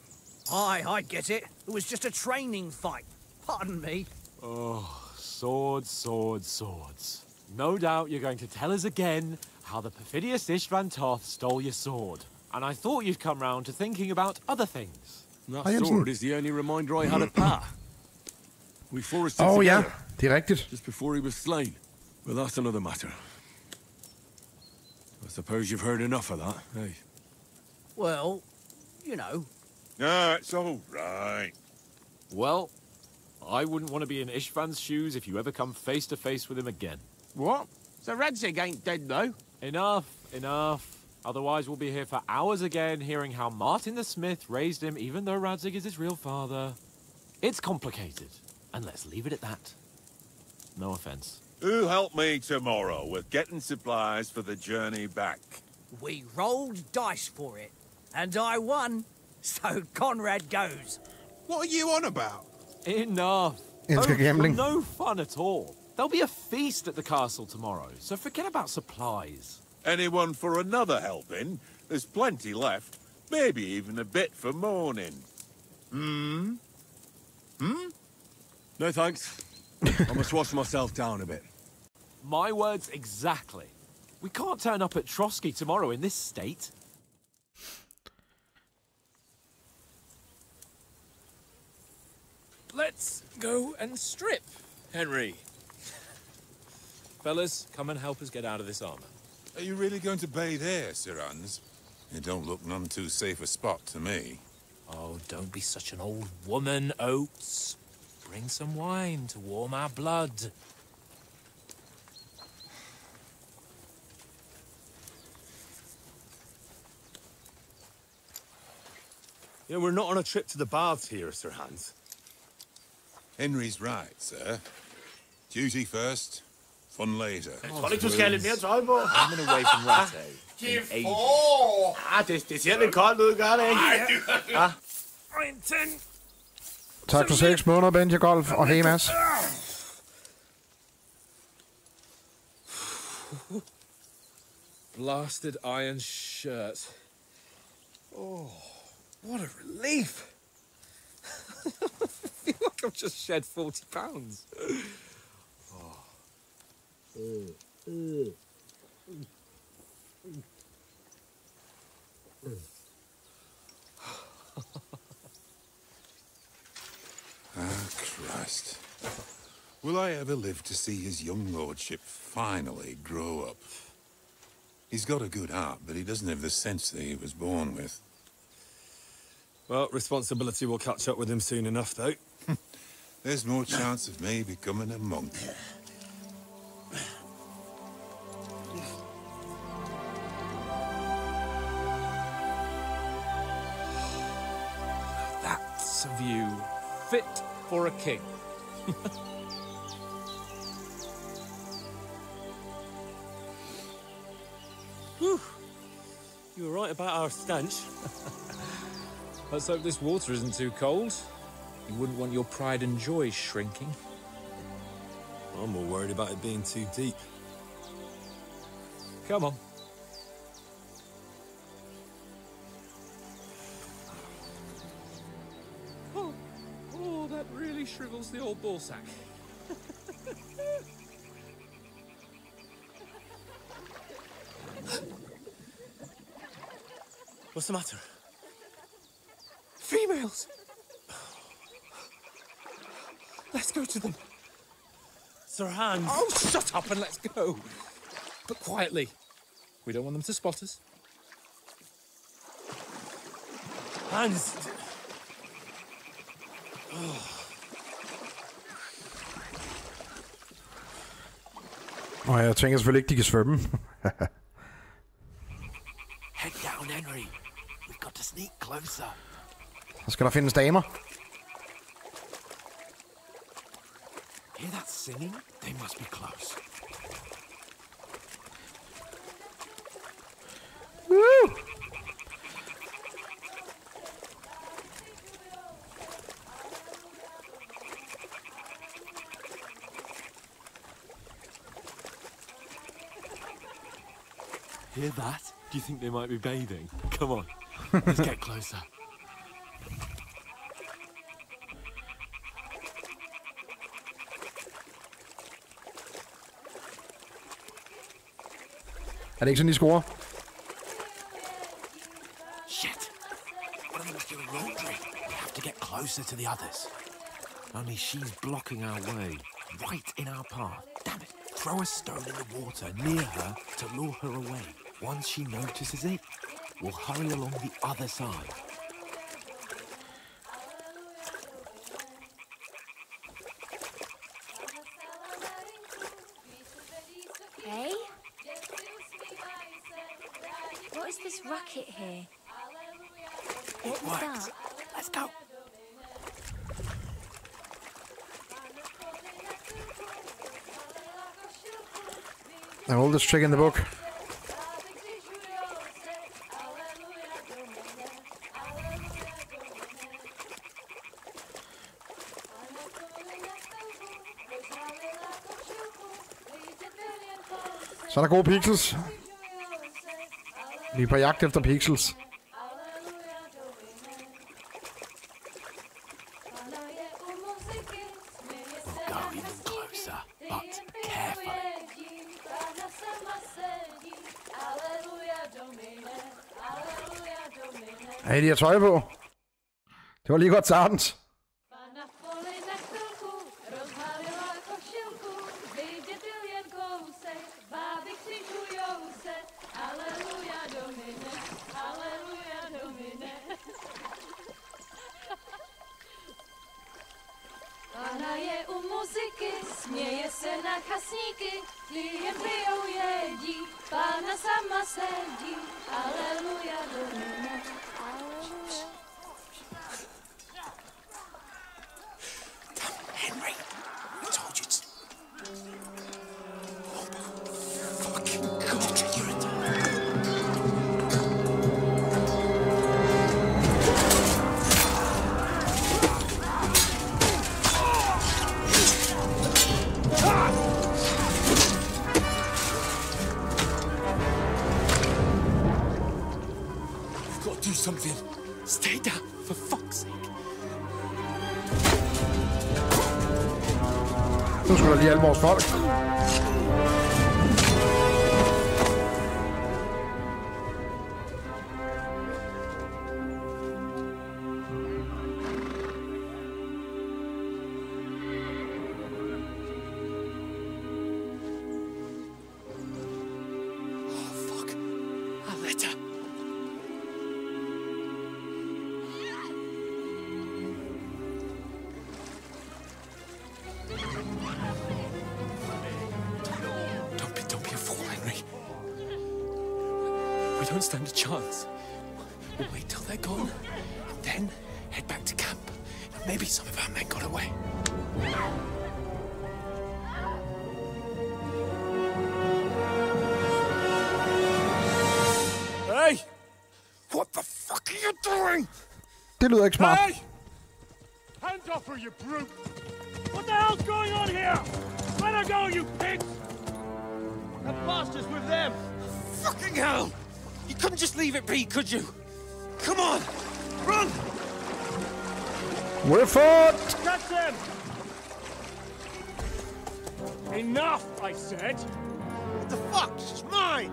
Aye, I get it. It was just a training fight. Pardon me. Oh, swords, swords, swords. No doubt you're going to tell us again how the perfidious Istvan Toth stole your sword. And I thought you'd come round to thinking about other things. That sword is the only reminder I had of Pa. We forested Oh ja, together det er rigtigt. just before he was slain. But that's another matter. I suppose you've heard enough of that, eh? Well, you know. No, it's all right. Well, I wouldn't want to be in Istvan's shoes if you ever come face to face with him again. What? So Radzig ain't dead, though? Enough, enough. Otherwise we'll be here for hours again hearing how Martin the Smith raised him even though Radzig is his real father. It's complicated, and let's leave it at that. No offense. Who'll help me tomorrow with getting supplies for the journey back? We rolled dice for it, and I won. So Conrad goes. What are you on about? Enough. Elsker gambling. No fun at all. There'll be a feast at the castle tomorrow, so forget about supplies. Anyone for another helping? There's plenty left. Maybe even a bit for morning. Hmm? No thanks. I must wash myself down a bit. My words exactly. We can't turn up at Trotsky tomorrow in this state. Let's go and strip, Henry. Fellas, come and help us get out of this armor. Are you really going to bathe here, Sir Hans? It don't look none too safe a spot to me. Oh, don't be such an old woman, Oates. Bring some wine to warm our blood. Yeah, we're not on a trip to the baths here, Sir Hans. Henry's right, sir. Duty first, fun later. Får ikke, du skal have lidt mere tøj på? I'm in away from Ratte. Det ser lidt koldt ud, gør det ikke? Tak for 6 måneder, Benja Golf, og hey Mads. Blasted iron shirt. Oh, what a relief. I feel like I've just shed 40 pounds. Christ. Will I ever live to see his young lordship finally grow up? He's got a good heart, but he doesn't have the sense that he was born with. Well, responsibility will catch up with him soon enough, though. There's more chance of me becoming a monk. That's a view fit for a king. Whew. You were right about our stench. Let's hope this water isn't too cold. You wouldn't want your pride and joy shrinking. I'm more worried about it being too deep. Come on. Oh, that really shrivels the old ballsack. What's the matter? Females! Let's go to them. Sir Hans. Oh, shut up and let's go. But quietly. We don't want them to spot us. Hans. Og jeg tænker selvfølgelig ikke, de kan svømme. Head down, Henry. We've got to sneak closer. Så skal der findes damer. Hear that singing? They must be close. Woo! Hear that? Do you think they might be bathing? Come on, let's get closer. Er det ikke sådan, de scorer? Shit! One of them's doing laundry. We have to get closer to the others. Only she's blocking our way, right in our path. Damn it! Throw a stone in the water near her to lure her away. Once she notices it, we'll hurry along the other side. Hey? What is this racket here? What was that? Let's go. The oldest trick in the book. Så er der gode pixels. Vi er på jagt efter pixels. We'll go even closer, but carefully. Hey, de har tøj på. Det var lige godt sagtens. Pana je u muzyky, směje se na chasníky, klient pijou jedí, Pana sama sedí, aleluja, domine, aleluja. Henry, I told you to... Oh, fucking God, you're a... Do something. Stay down, for fuck's sake. Nu skal der lige alle vores folk. Don't stand a chance. We'll wait till they're gone, and then head back to camp. Maybe some of our men got away. Hey! What the fuck are you doing? Det lyder ikke smart. Hey! Hands off her, you brute! What the hell's going on here? Let her go, you pigs! The bastards with them! Fucking hell! You couldn't just leave it be, could you? Come on! Run! We're fought! Catch them! Enough, I said! What the fuck? It's mine!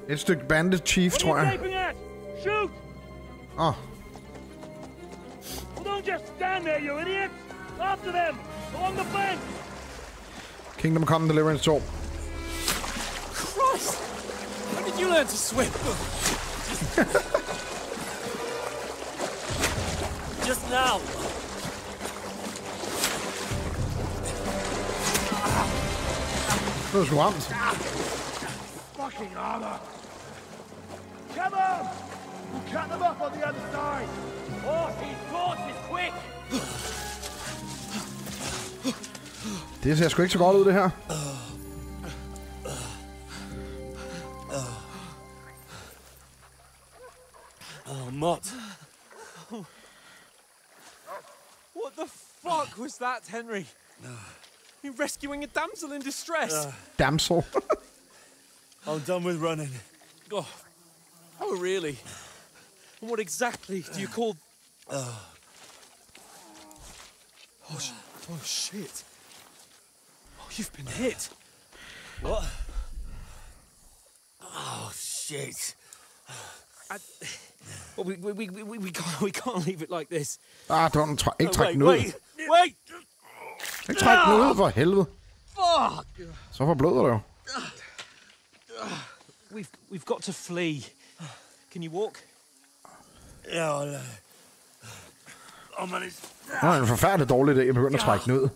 Et stykke bandit chief, tror jeg. Shoot! Åh. Well, don't just stand there, you idiot! After them! Along the bank! Kingdom Come Deliverance 2. Christ! When did you learn to swim? Just now! Det var sgu ramt. Fucking armor! Come on! We'll cut them up on the other side! Horses, horses, quick! Det ser sgu ikke så godt ud, det her. Oh, Mott. What the fuck was that, Henry? You rescuing a damsel in distress? Damsel. I'm done with running. Oh, really? And what exactly do you call... Oh, shit. Oh, you've been hit. What? Oh, shit. Well, we can't leave it like this. Ikke træk den ud. Wait! Ikke træk den ud, for helvede. Fuck! Så forbløder det jo. We've got to flee. Can you walk? Yeah, I'm on his... Det er en forfærdelig dårlig idé at begynde at trække den ud.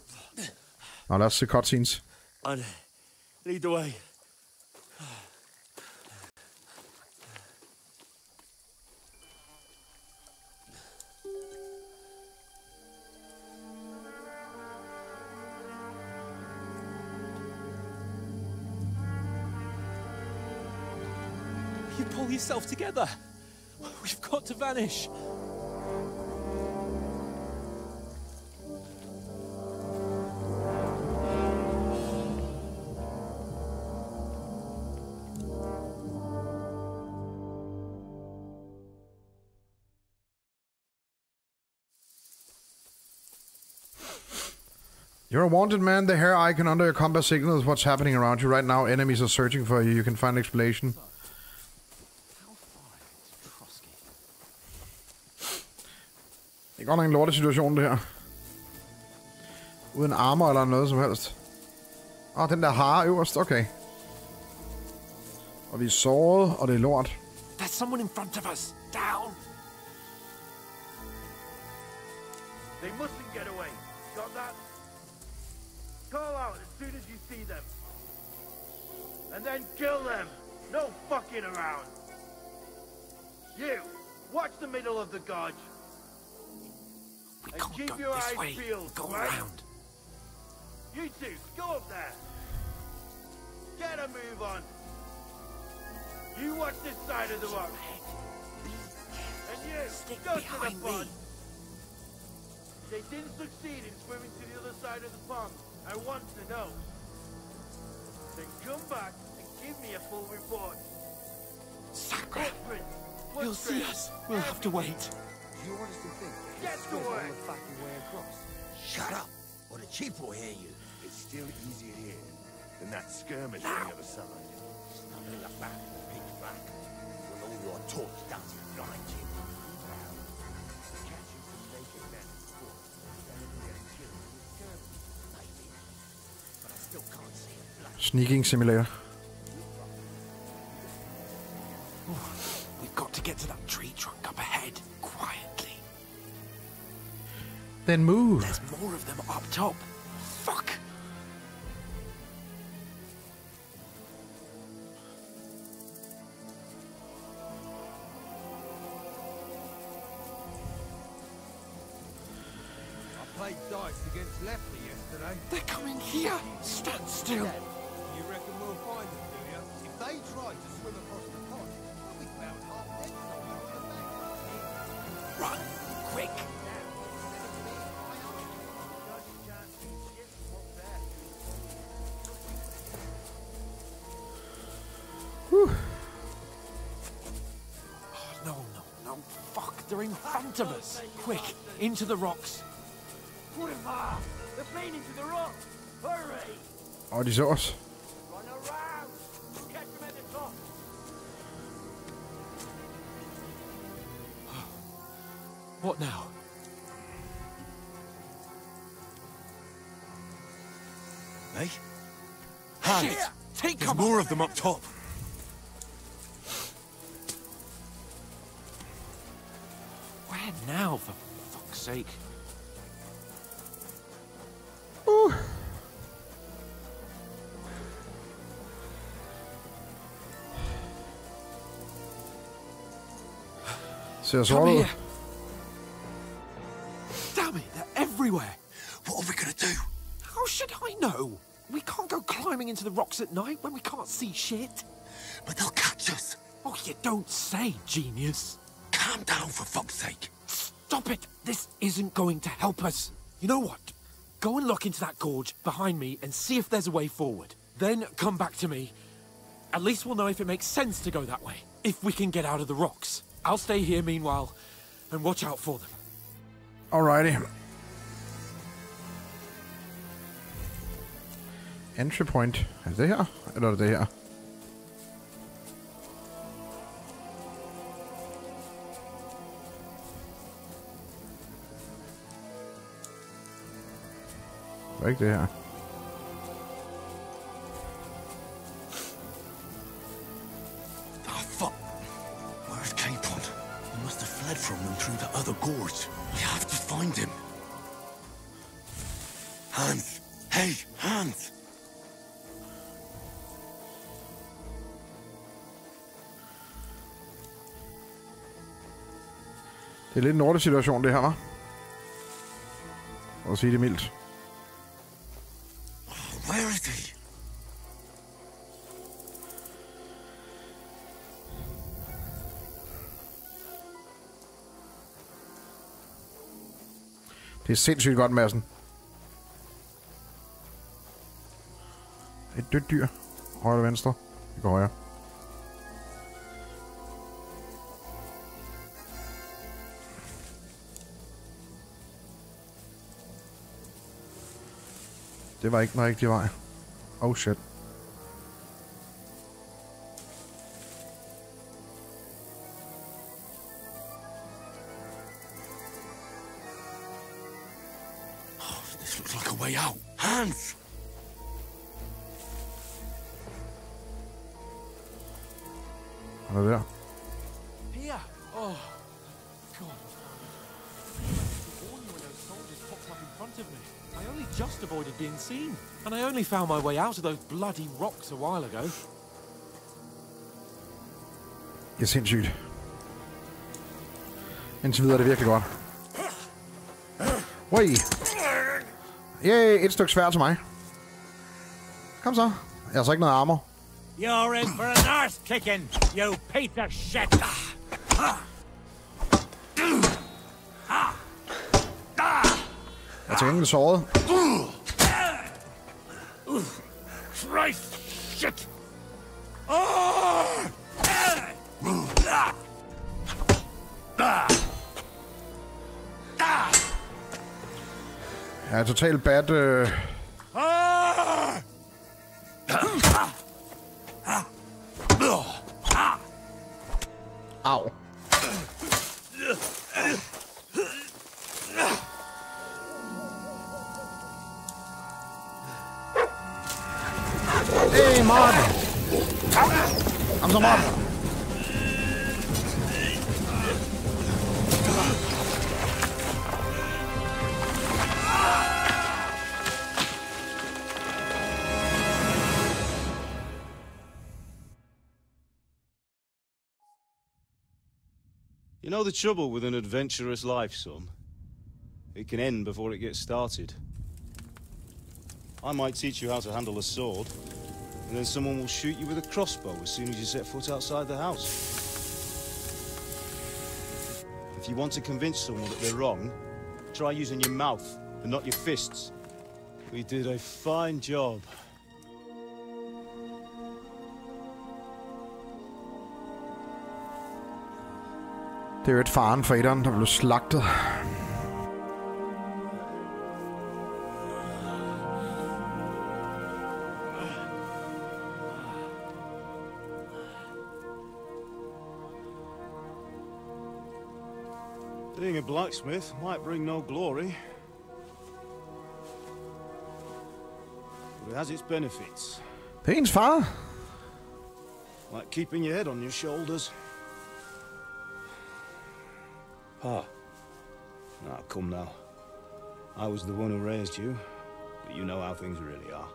Nå, lad os se cutscenes. Lead the way. You pull yourself together. We've got to vanish. You're a wanted man. The hair icon under your compass signals what's happening around you right now. Enemies are searching for you. You can find explanation. Det er godt nok en lortesituation, det her. Uden armor eller noget som helst. Den der hare øverst, okay. Og vi er såret, og det er lort. There's someone in front of us. Down. They mustn't get away. Got that? Call out as soon as you see them. And then kill them. No fucking around. You, watch the middle of the gorge. And keep your eyes peeled, right? Around. You two, go up there. Get a move on. You watch this side of the rock. And you, go to the pond. They didn't succeed in swimming to the other side of the pond. I want to know. Then come back and give me a full report. Sacre! You'll see us. We'll have to wait. Do you honestly think Get to work! the fucking way across? Shut up, or the chief will hear you. It's still easier here than that skirmish on the other side. Nothing like that, pitch black. When all your talk does is blind you. Catching some naked men in sport. Getting killed in the skirmish. Maybe. But I still can't see a black. Sneaking simulator. We've got to get to that tree trunk up ahead, quietly. Then move. There's more of them up top. Fuck. I played dice against Leipa yesterday. They're coming here. Stand still. You reckon we'll find them, do you? If they try to swim across the pond, we'll be found half dead somewhere on the bank. Run, quick. Whew. Oh, no. Fuck, they're in front of us. Quick, into the rocks. Put him off! They're playing into the rock! Hurry! De så os. Run around! Catch him at the top! What now? Hey? Shit! Take There's cover! more of them up top. Where now, for fuck's sake? Ser sort ud. Damn it, they're everywhere. What are we gonna do? How should I No! We can't go climbing into the rocks at night when we can't see shit. But they'll catch us. Oh, you don't say, genius. Calm down, for fuck's sake. Stop it! This isn't going to help us. You know what? Go and look into that gorge behind me and see if there's a way forward. Then come back to me. At least we'll know if it makes sense to go that way. If we can get out of the rocks. I'll stay here meanwhile and watch out for them. Alrighty. Entry point. Er det her? Eller er det her? Det er ikke det her. Oh, fuck. Where's Capon? He must have fled from them through the other gorge. We have to find him. Hans! Hey, Hans! Det er lidt en nordisk situation, det her, hva'? Og at sige det mildt. Where is he? Det er sindssygt godt, Madsen. Et dødt dyr. Højre eller venstre? Vi går højre. Det var ikke den rigtige vej. Oh shit. This looks like a way out. Hans! Han er der. Here! Oh, God. All you those soldiers popped up in front of me. I only just avoided being seen. And I only found my way out of those bloody rocks a while ago. Det er sindssygt. Indtil videre er det virkelig godt. Oi! Yay, et stykke sværd til mig. Kom så. Jeg har så ikke noget armor. You're in for an arse kicking, you piece of shit! Jeg er til gengæld såret. Christ! Shit! Jeg er totalt bad. Au. Hey, mod! Kom så, mod! You know the trouble with an adventurous life, son? It can end before it gets started. I might teach you how to handle a sword, and then someone will shoot you with a crossbow as soon as you set foot outside the house. If you want to convince someone that they're wrong, try using your mouth and not your fists. We did a fine job. Det er jo et faren for etteren, der blev slagtet. Being a blacksmith might bring no glory, but it has its benefits. Det er ens far. Like keeping your head on your shoulders. Ah. Now, come now. I was the one who raised you, but you know how things really are.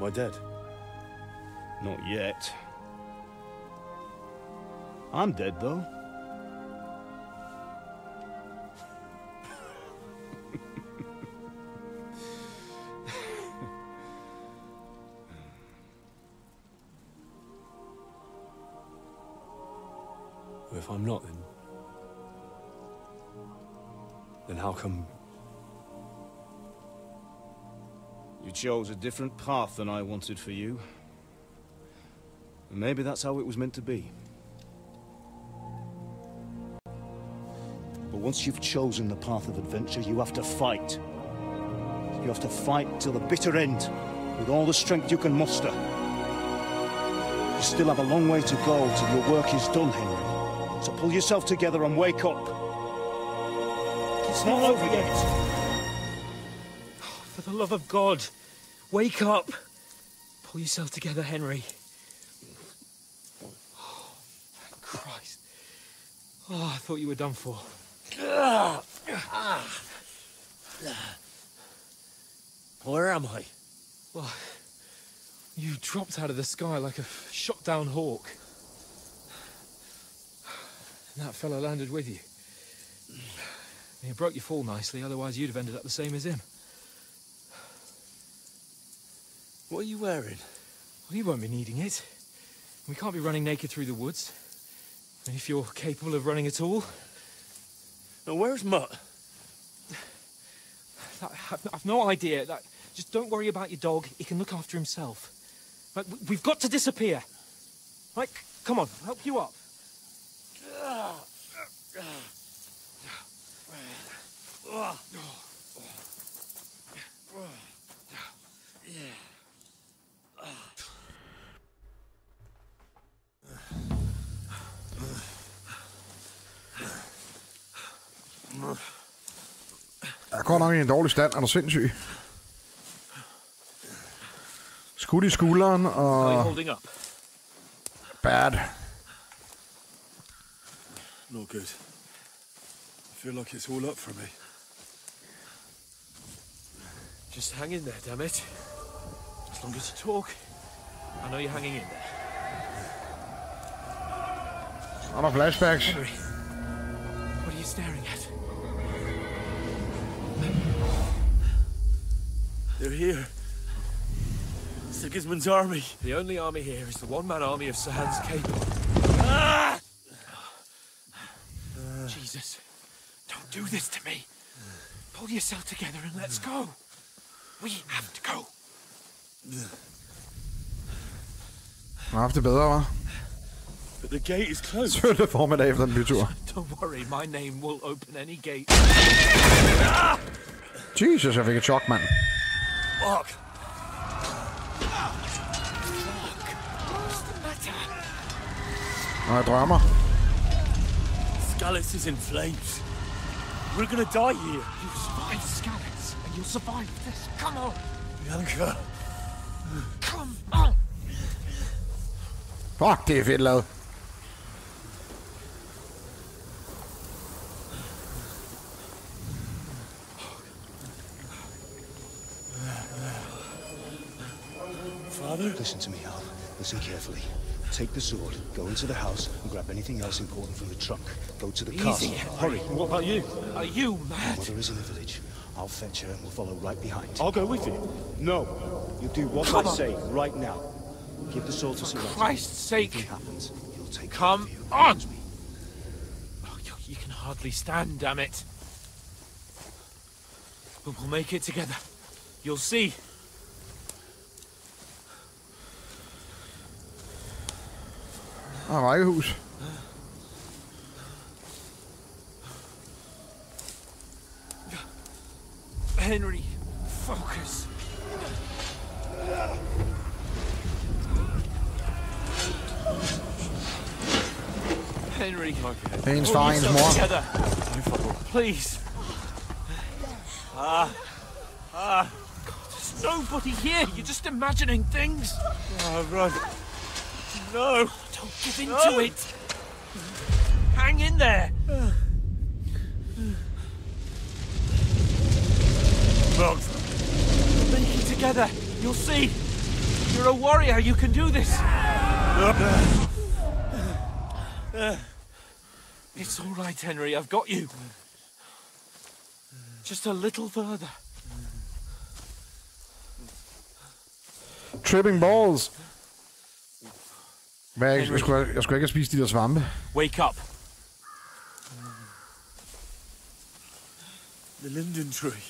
Am I dead? Not yet. I'm dead, though. Well, if I'm not, then how come... You chose a different path than I wanted for you. And maybe that's how it was meant to be. But once you've chosen the path of adventure, you have to fight. You have to fight till the bitter end, with all the strength you can muster. You still have a long way to go till your work is done, Henry. So pull yourself together and wake up. It's not over yet. For the love of God, wake up. Pull yourself together, Henry. Oh, thank Christ. Oh, I thought you were done for. Where am I? Well, you dropped out of the sky like a shot-down hawk. And that fella landed with you. He broke your fall nicely, otherwise you'd have ended up the same as him. What are you wearing? Well, you won't be needing it. We can't be running naked through the woods. And if you're capable of running at all... Now, where's Mutt? I've no idea. Just don't worry about your dog. He can look after himself. Right, we've got to disappear. Right, come on, I'll help you up. Jeg går nok i en dårlig stand. Er du sindssyg? Skud i skulderen og... Bad. Not good. I feel like it's all up for me. Just hang in there, damn it. As long as you talk, I know you're hanging in there. On a flashbacks. Henry, what are you staring at? They're here. Sigismund's army. The only army here is the one-man army of Sir Hans Cable. Ah! Jesus, don't do this to me. Pull yourself together and let's go. We have to go. Jeg har haft det bedre, hva'? But the gate is closed. Søndag formiddag efter den bytur. Don't worry, my name will open any gate. Jesus, jeg fik et chok, mand. Fuck. Og jeg drømmer. Skalitz is in flames. We're gonna die here. You survived Skalitz, and you'll survive this. Come on. Bianca. Come on. Fuck, det er fedt lavet. Father? Listen to me, Al. Listen carefully. Take the sword, go into the house, and grab anything else important from the trunk. Go to the castle. Hurry. What about you? Are you mad? Mother is in the village. I'll fetch her and we'll follow right behind. I'll go with you. No. You do what I say right now. Give the sword to Sir For Christ's sake. If happens, he'll take Come on. Oh, you can hardly stand, damn it. But we'll make it together. You'll see. Rækkehus. Henry, focus. Henry, Hendes far, hendes mor. Together. Please. God, there's nobody here. You're just imagining things. Oh, run. No. Don't give in to it. Hang in there. Bugs. We'll make it together. You'll see. You're a warrior. You can do this. It's all right, Henry. I've got you. Just a little further. Tripping balls. Hvad, jeg skulle ikke have spist de der svampe. Wake up. The linden tree.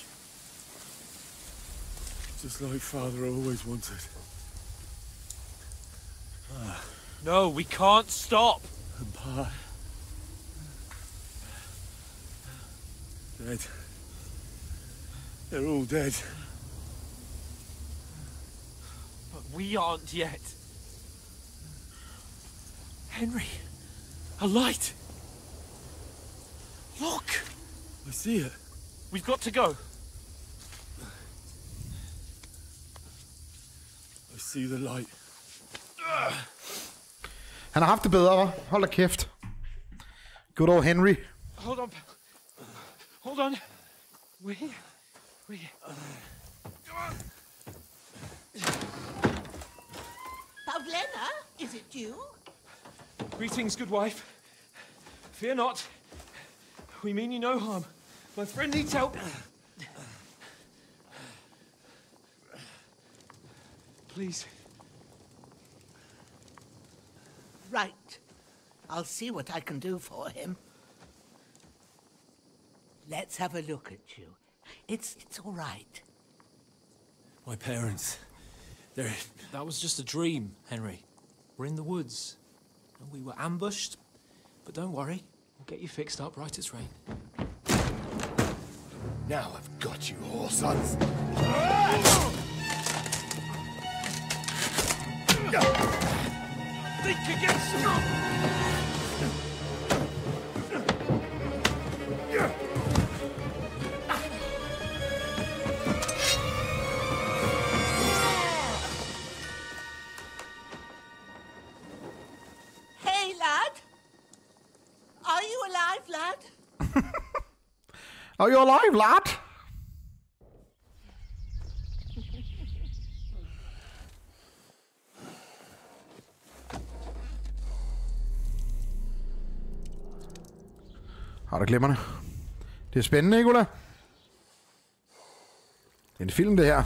Just like Father always wanted. No, we can't stop. And Pa. Dead. They're all dead. But we aren't yet. Henry, a light. Look. I see it. We've got to go. I see the light. Han har haft det bedre, hva'? Hold da kæft. Good old Henry. Hold on. Hold on. We're here. We're here. Pavlena, is it you? Greetings, good wife. Fear not. We mean you no harm. My friend needs help. Please. Right. I'll see what I can do for him. Let's have a look at you. It's all right. My parents. That was just a dream, Henry. We're in the woods. We were ambushed. But don't worry. We'll get you fixed up right as rain. Now I've got you, whore sons. Think again, strong! Hey, lad. Are you alive, lad? Are you alive, lad? Har du glemmerne? Det er spændende, ikke, Ulla? Det er en film, det her.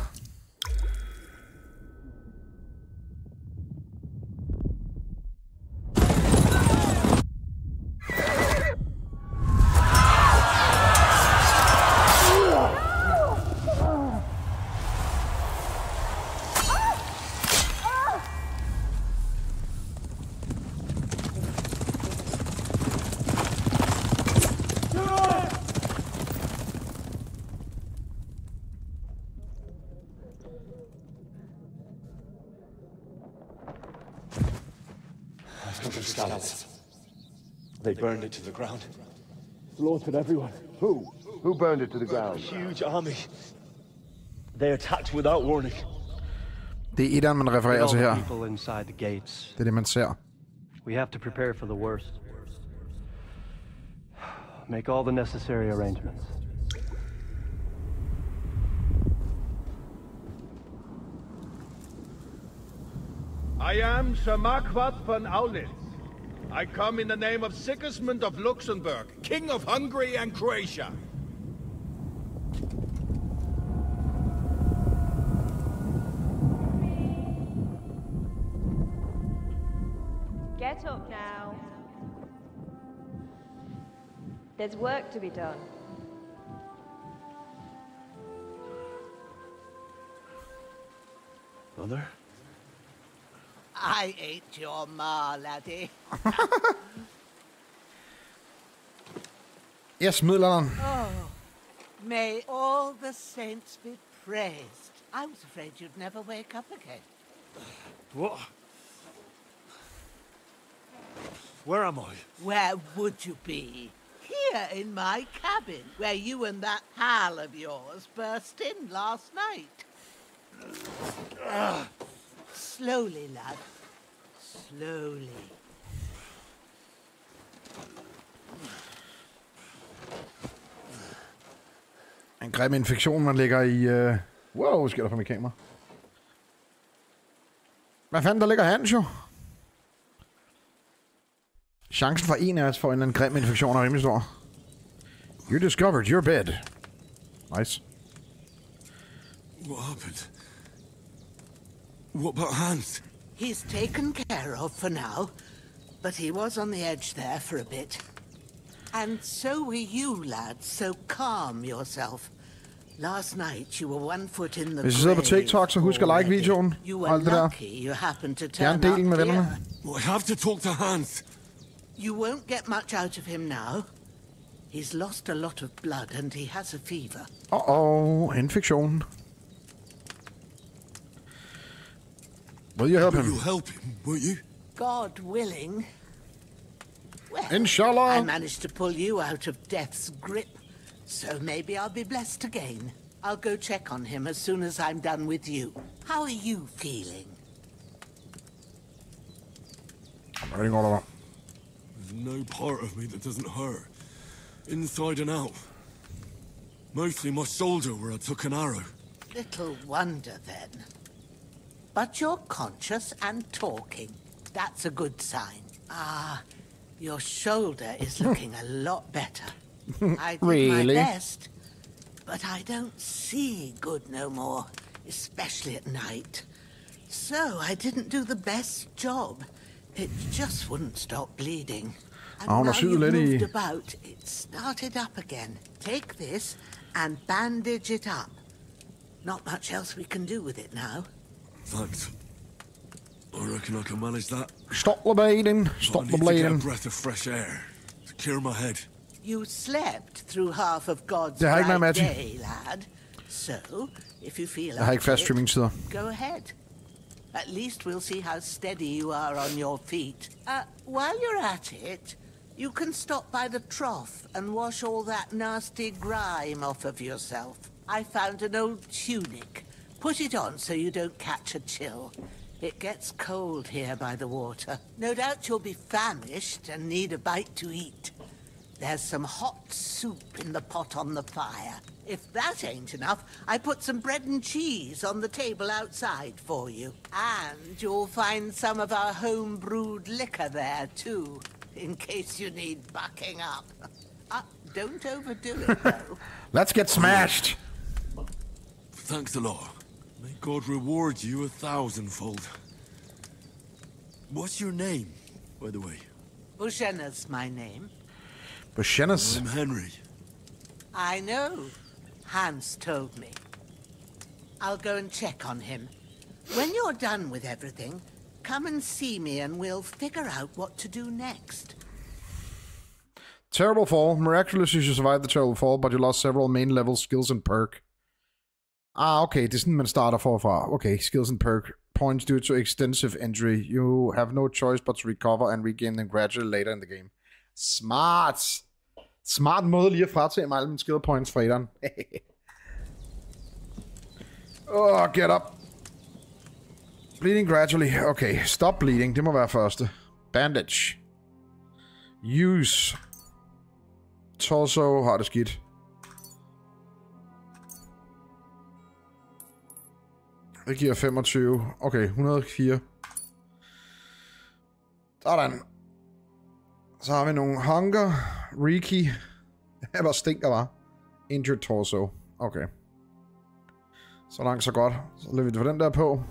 They burned it to the ground. Slaughtered everyone. Who? Who burned it to the ground? A huge army. They attacked without warning. Det er etteren, man refererer til her. People inside the gates. Det er det, man ser. We have to prepare for the worst. Make all the necessary arrangements. I am Sir Marquardt von Aulitz. I come in the name of Sigismund of Luxembourg, King of Hungary and Croatia. Get up now. There's work to be done. Mother? I ate your ma, laddie. Yes, middelalderen. Oh, may all the saints be praised. I was afraid you'd never wake up again. What? Where am I? Where would you be? Here in my cabin, where you and that pal of yours burst in last night. Slowly, lad. Slowly. En grim infektion, man ligger i... Wow, sker der fra mit kamera? Hvad fanden, der ligger Hans jo? Chancen for en af os for en grim infektion er rimelig stor. You discovered your bed. Nice. What happened? What about Hans? He's taken care of for now, but he was on the edge there for a bit. And so were you, lads, so calm yourself. Last night you were 1 foot in the Hvis I sidder på TikTok, så husk at like videoen. You Og alt det were der. lucky you happened to turn Gerne del up med vennerne. here. Well, I have to talk to Hans. You won't get much out of him now. He's lost a lot of blood and he has a fever. Infektion. Will you help him? You'll help him, won't you? God willing. Well, Inshallah. I managed to pull you out of death's grip, so maybe I'll be blessed again. I'll go check on him as soon as I'm done with you. How are you feeling? I'm writing all over. There's no part of me that doesn't hurt. Inside and out. Mostly my shoulder where I took an arrow. Little wonder then. But you're conscious and talking. That's a good sign. Ah, your shoulder is looking a lot better. I did Really? my best, but I don't see good no more, especially at night. So I didn't do the best job. It just wouldn't stop bleeding. And now you've moved about, it started up again. Take this and bandage it up. Not much else we can do with it now. Thanks. I reckon I can manage that. Stop the bleeding. Stop the I need to bleeding. get a breath of fresh air to clear my head. You slept through half of God's Det har ikke bright noget day, lad. So, if you feel Jeg har ikke fast streaming-tider. go ahead. At least we'll see how steady you are on your feet. While you're at it, you can stop by the trough and wash all that nasty grime off of yourself. I found an old tunic. Put it on so you don't catch a chill. It gets cold here by the water. No doubt you'll be famished and need a bite to eat. There's some hot soup in the pot on the fire. If that ain't enough, I put some bread and cheese on the table outside for you. And you'll find some of our home-brewed liquor there, too, in case you need bucking up. Don't overdo it, though. Let's get smashed. Thanks a lot. May God reward you 1,000-fold. What's your name, by the way? Bushena's my name. Bushena's? I'm Henry. I know. Hans told me. I'll go and check on him. When you're done with everything, come and see me and we'll figure out what to do next. Terrible fall. Miraculously you survived the terrible fall, but you lost several main level skills and perk. Okay, det er sådan, man starter forfra. Okay, skills and perk. Points due to extensive injury. You have no choice but to recover and regain them gradually later in the game. Smart! Smart måde lige at fratage mig alle mine skill points fra etteren. Get up. Bleeding gradually. Okay, stop bleeding. Det må være første. Bandage. Use. Torso har det skidt. Det giver 25. Okay, 104. Sådan. Så har vi nogle hunger. Reiki. Det var stinker, var. Injured torso. Okay. Så langt, så godt. Så lader vi det for den der på.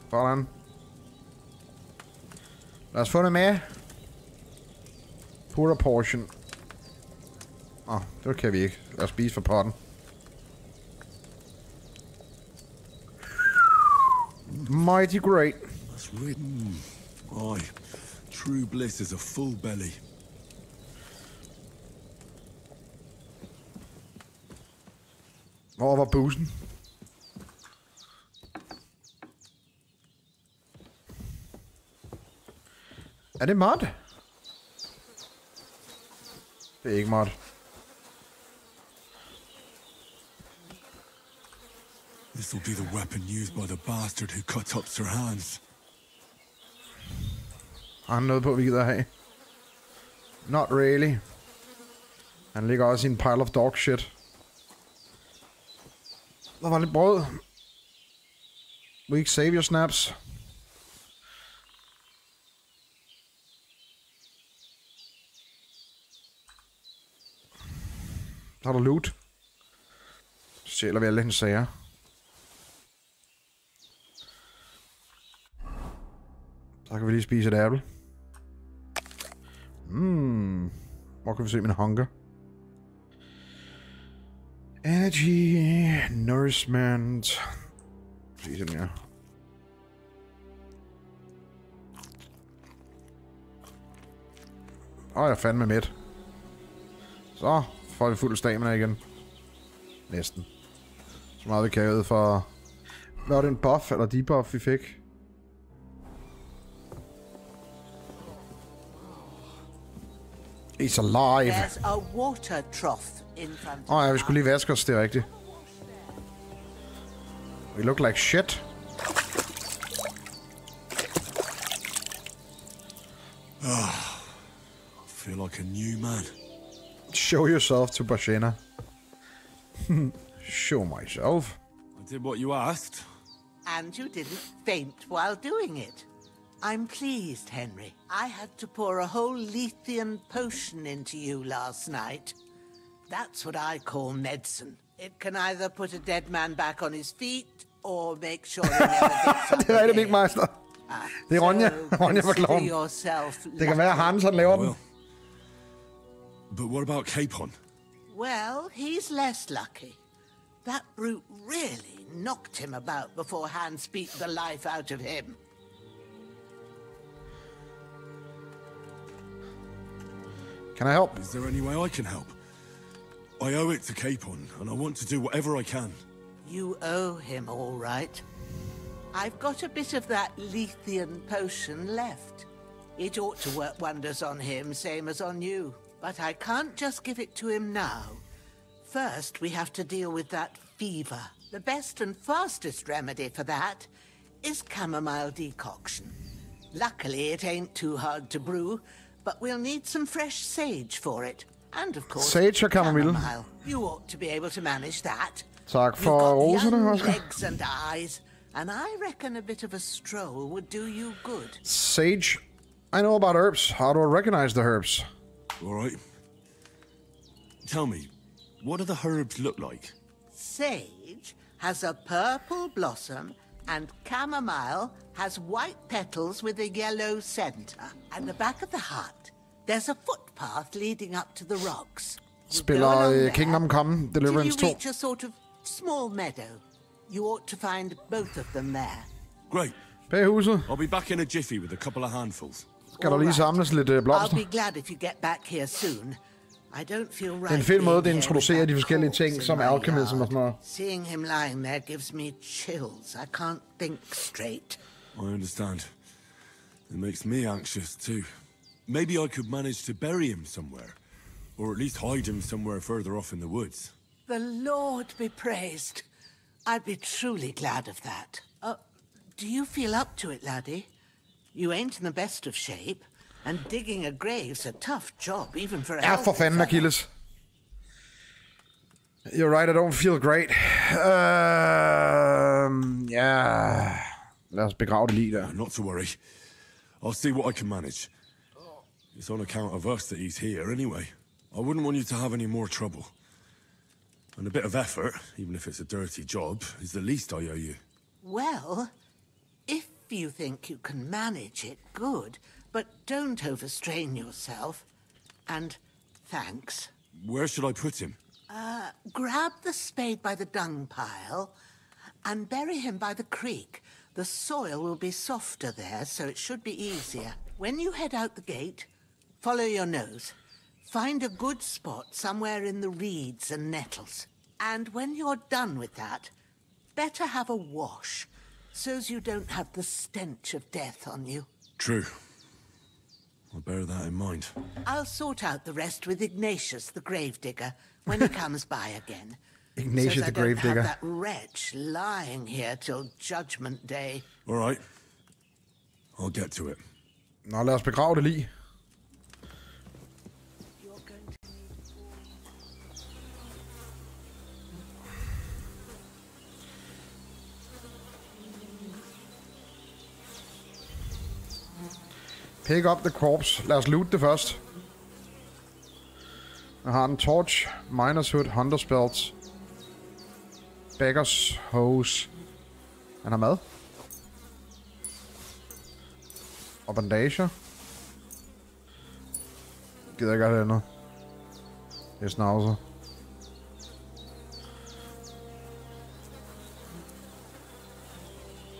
Sådan. Lad os få det med. Put a portion. Det kan vi ikke. Lad os spise for potten. Mighty great. That's written. Aye. True bliss is a full belly. Hvor var bussen? Er det mod? Det er ikke mod. This will be the weapon used by the bastard who cut up Sir Hans. Har han noget på, vi gider have? Not really. Han ligger også i en pile of dog shit. Der var lidt brød. Weak savior snaps. Så har du loot. Så stjæler vi alle hendes sager. Så kan vi lige spise et æble. Hvor kan vi se min hunger? Energy, nourishment. Se sådan her. Jeg er fandme mæt. Så får vi fuld stamina igen. Næsten. Så meget vi kan ud for... Hvad var det, en buff eller debuff vi fik? It's alive. There's a water trough in front of Ja, vi skulle lige vaske os, det er rigtigt. We look like shit. I feel like a new man. Show yourself to Bashena. Show myself. I did what you asked. And you didn't faint while doing it. I'm pleased, Henry. I had to pour a whole Lethean potion into you last night. That's what I call medicine. It can either put a dead man back on his feet, or make sure he never gets up Det er rigtigt, Meister. Det er Ronja. Ronja for kloven. Det kan være, at Hans han laver den. But what about Capon? Well, he's less lucky. That brute really knocked him about before Hans beat the life out of him. Can I help? Is there any way I can help? I owe it to Capon, and I want to do whatever I can. You owe him, all right. I've got a bit of that Lethean potion left. It ought to work wonders on him, same as on you. But I can't just give it to him now. First, we have to deal with that fever. The best and fastest remedy for that is chamomile decoction. Luckily, it ain't too hard to brew, but we'll need some fresh sage for it. And of course, sage og chamomile. You ought to be able to manage that. Tak for roserne, Oscar. Legs and eyes, and I reckon a bit of a stroll would do you good. Sage. I know about herbs. How do I recognize the herbs? All right. Tell me, what do the herbs look like? Sage has a purple blossom, and chamomile has white petals with a yellow center. At the back of the hut, there's a footpath leading up to the rocks. Spiller Kingdom Come Deliverance 2. You reach a sort of small meadow. You ought to find both of them there. Great. Huset. I'll be back in a jiffy with a couple of handfuls. Skal der lige samles lidt blomster? I'll be glad if you get back here soon. I don't feel right. Det er en fed måde, det introducerer de forskellige ting, som alchemism og sådan noget. Seeing him lying there gives me chills. I can't think straight. I understand. It makes me anxious too. Maybe I could manage to bury him somewhere. Or at least hide him somewhere further off in the woods. The Lord be praised. I'd be truly glad of that. Do you feel up to it, laddie? You ain't in the best of shape, and digging a grave's a tough job, even for a Ja, for fanden, Achilles. You're right, I don't feel great. Ja. Lad os begrave det lige der. Not to worry. I'll see what I can manage. It's on account of us that he's here anyway. I wouldn't want you to have any more trouble. And a bit of effort, even if it's a dirty job, is the least I owe you. Well, if you think you can manage it, good. But don't overstrain yourself. And thanks. Where should I put him? Grab the spade by the dung pile and bury him by the creek. The soil will be softer there, so it should be easier. When you head out the gate, follow your nose. Find a good spot somewhere in the reeds and nettles. And when you're done with that, better have a wash, so's you don't have the stench of death on you. True. I'll bear that in mind. I'll sort out the rest with Ignatius, the gravedigger, when he comes by again. Ignatius, the gravedigger. That wretch lying here till Judgment Day. All right. I'll get to it. Nå, lad os begrave det lige. Pick up the corpse. Lad os loot det først. Jeg har en torch, miner's hood, hunter's belt, beggar's hose. Han har mad. Og bandager. Gider ikke have det andet. Det er snavser.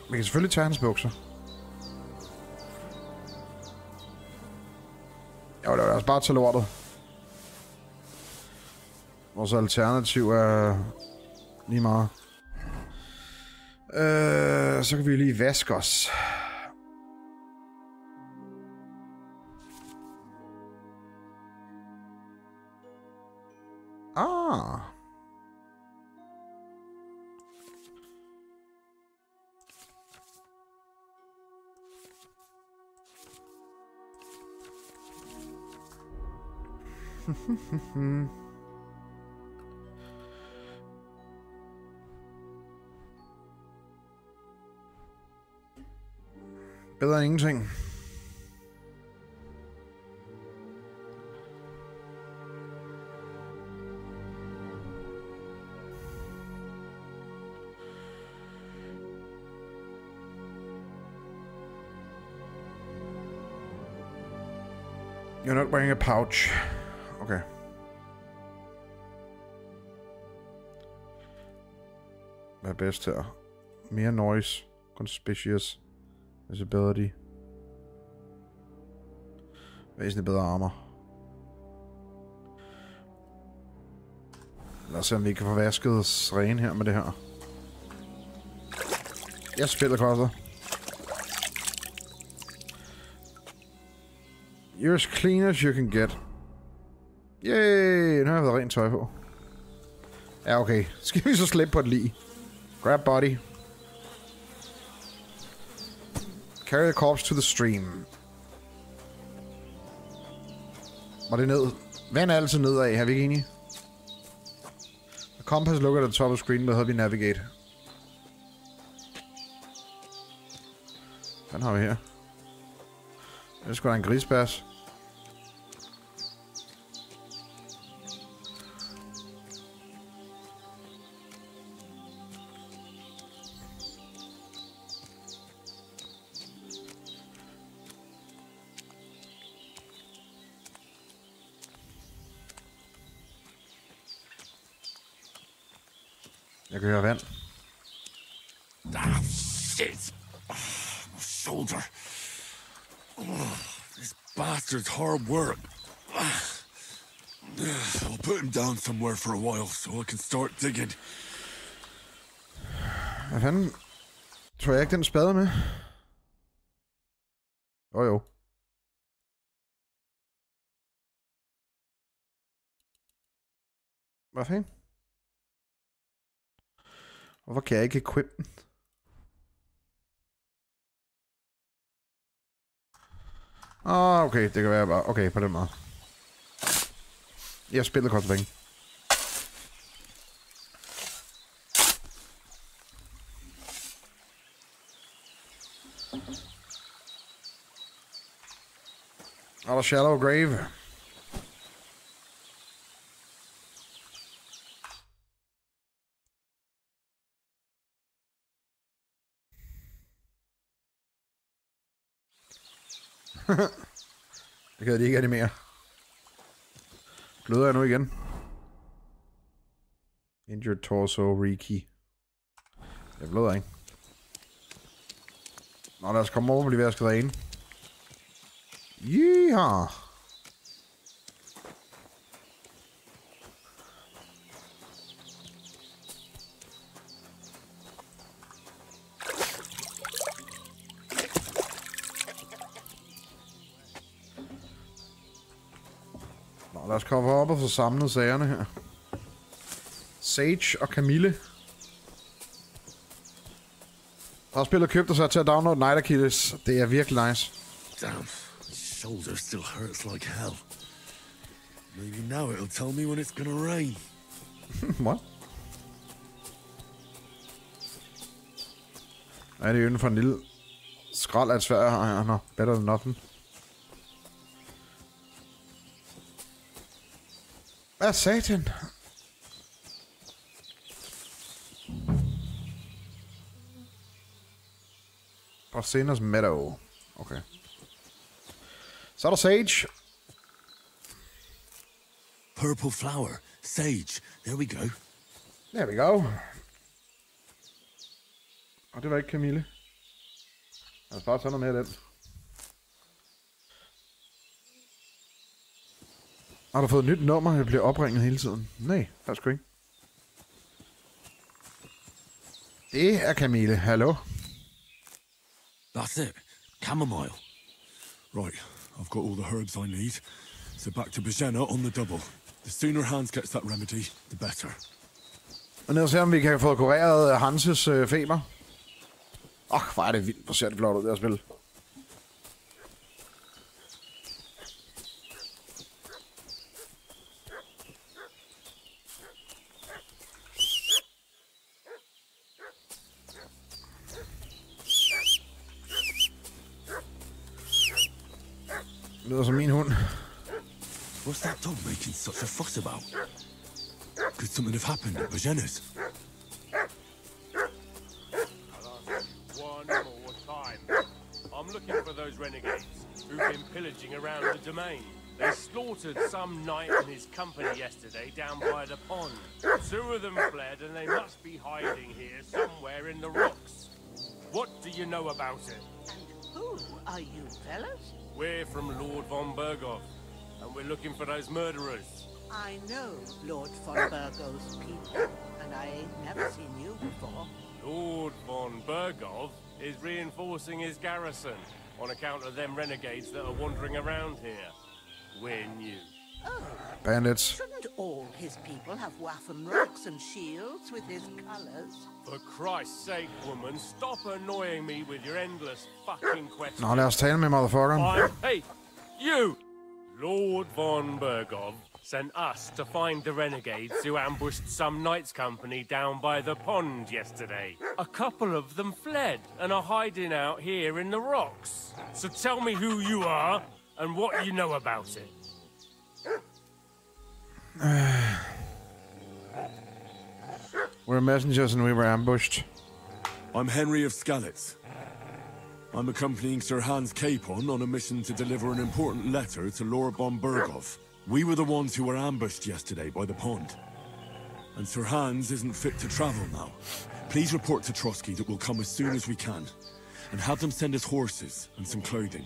Vi kan selvfølgelig tage hans bukser. Jo, det er også bare til lortet. Vores alternativ er lige meget. Så kan vi lige vaske os. Ah. Bedre end ingenting. You're not wearing a pouch. Okay. Hvad er bedst her? Mere noise. Conspicuous. Visibility. Væsentligt bedre armor. Lad os se, om vi kan få vasket os ren her med det her. Jeg spiller koster. You're as clean as you can get. Yay! Nu har jeg været rent tøj på. Ja, okay. Skal vi så slippe på et lig? Grab body. Carry the corpse to the stream. Var det ned? Vand er altid nedad, er vi ikke enige? The compass look at the top of screen, but how we navigate. Hvad har vi her? Det er sgu da en grisbærs. Jeg kan høre vand. Ah, shit. My shoulder. This bastard's hard work. I'll put him down somewhere for a while so I can start digging. Hvad fanden? Tror jeg ikke den spade med? Jo. Hvad fanden? Hvorfor kan jeg ikke equip den? Okay, det kan være bare... Okay, på den måde. Jeg spiller koster penge. Og der shallow grave. Det kan de ikke animere. Bløder jeg nu igen? Injured torso, Riki. Jeg bløder ikke. Nå, lad os komme over og blive vasket derinde. Yeehaw! Lad os komme op og få samlet sagerne her. Sage og Camille. Jeg har spillet købt og sat til at downloade Night Achilles. Det er virkelig nice. Damn, my shoulder still hurts like hell. Maybe now it'll tell me when it's gonna rain. What? Er det inden for en lille skrald af et sværd her? Nå, better than nothing. Hvad satan? Barcenas Meadow. Okay. Så er der Sage. Purple flower. Sage. There we go. There we go. Og det var ikke Camille. Jeg har bare taget noget mere af den. Har du fået et nyt nummer? Jeg bliver opringet hele tiden. Nej, det er sgu ikke. Det er Camille. Hallo? That's it. Chamomile. Right, I've got all the herbs I need. So back to Bajena on the double. The sooner Hans gets that remedy, the better. Og ned og se, om vi kan få kureret Hanses feber. Hvor er det vildt, hvor ser det flot ud, det her spil. Det lyder som min hund. What's that dog making such a fuss about? Could something have happened at Bajena's? One more time. I'm looking for those renegades who've been pillaging around the domain. They slaughtered some knight and his company yesterday down by the pond. 2 of them fled and they must be hiding here somewhere in the rocks. What do you know about it? And who are you, fellas? We're from Lord von Berghoff, and we're looking for those murderers. I know Lord von Berghoff's people, and I ain't never seen you before. Lord von Berghoff is reinforcing his garrison on account of them renegades that are wandering around here. We're new. Oh, bandits. Shouldn't all his people have Waffen-Rucks and shields with his colors? For Christ's sake, woman, stop annoying me with your endless fucking questions. Nå, lad os tale med motherfuckeren. Hey, you! Lord von Berghoff sent us to find the renegades who ambushed some knights' company down by the pond yesterday. A couple of them fled and are hiding out here in the rocks. So tell me who you are and what you know about it. We're messengers and we were ambushed. I'm Henry of Skalitz. I'm accompanying Sir Hans Capon on a mission to deliver an important letter to Lord von Berghoff. We were the ones who were ambushed yesterday by the pond. And Sir Hans isn't fit to travel now. Please report to Trotsky that we'll come as soon as we can. And have them send us horses and some clothing.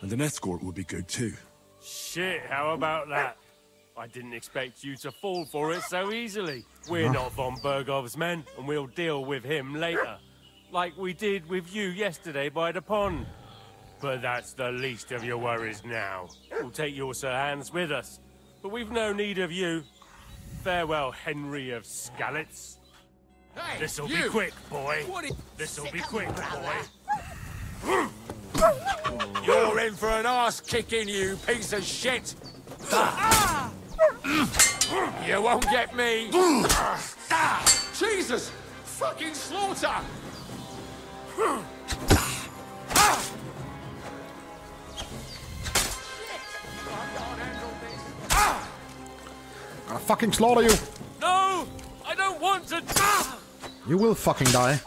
And an escort would be good too. Shit, how about that? I didn't expect you to fall for it so easily. We're not von Berghoff's men, and we'll deal with him later. Like we did with you yesterday by the pond. But that's the least of your worries now. We'll take your Sir Hans with us. But we've no need of you. Farewell, Henry of Skalitz. Hey, This'll be quick, boy. This'll be quick, boy. You're in for an arse kicking, you piece of shit! You won't get me! Jesus! Fucking slaughter! I'll fucking slaughter you! No! I don't want to die! You will fucking die.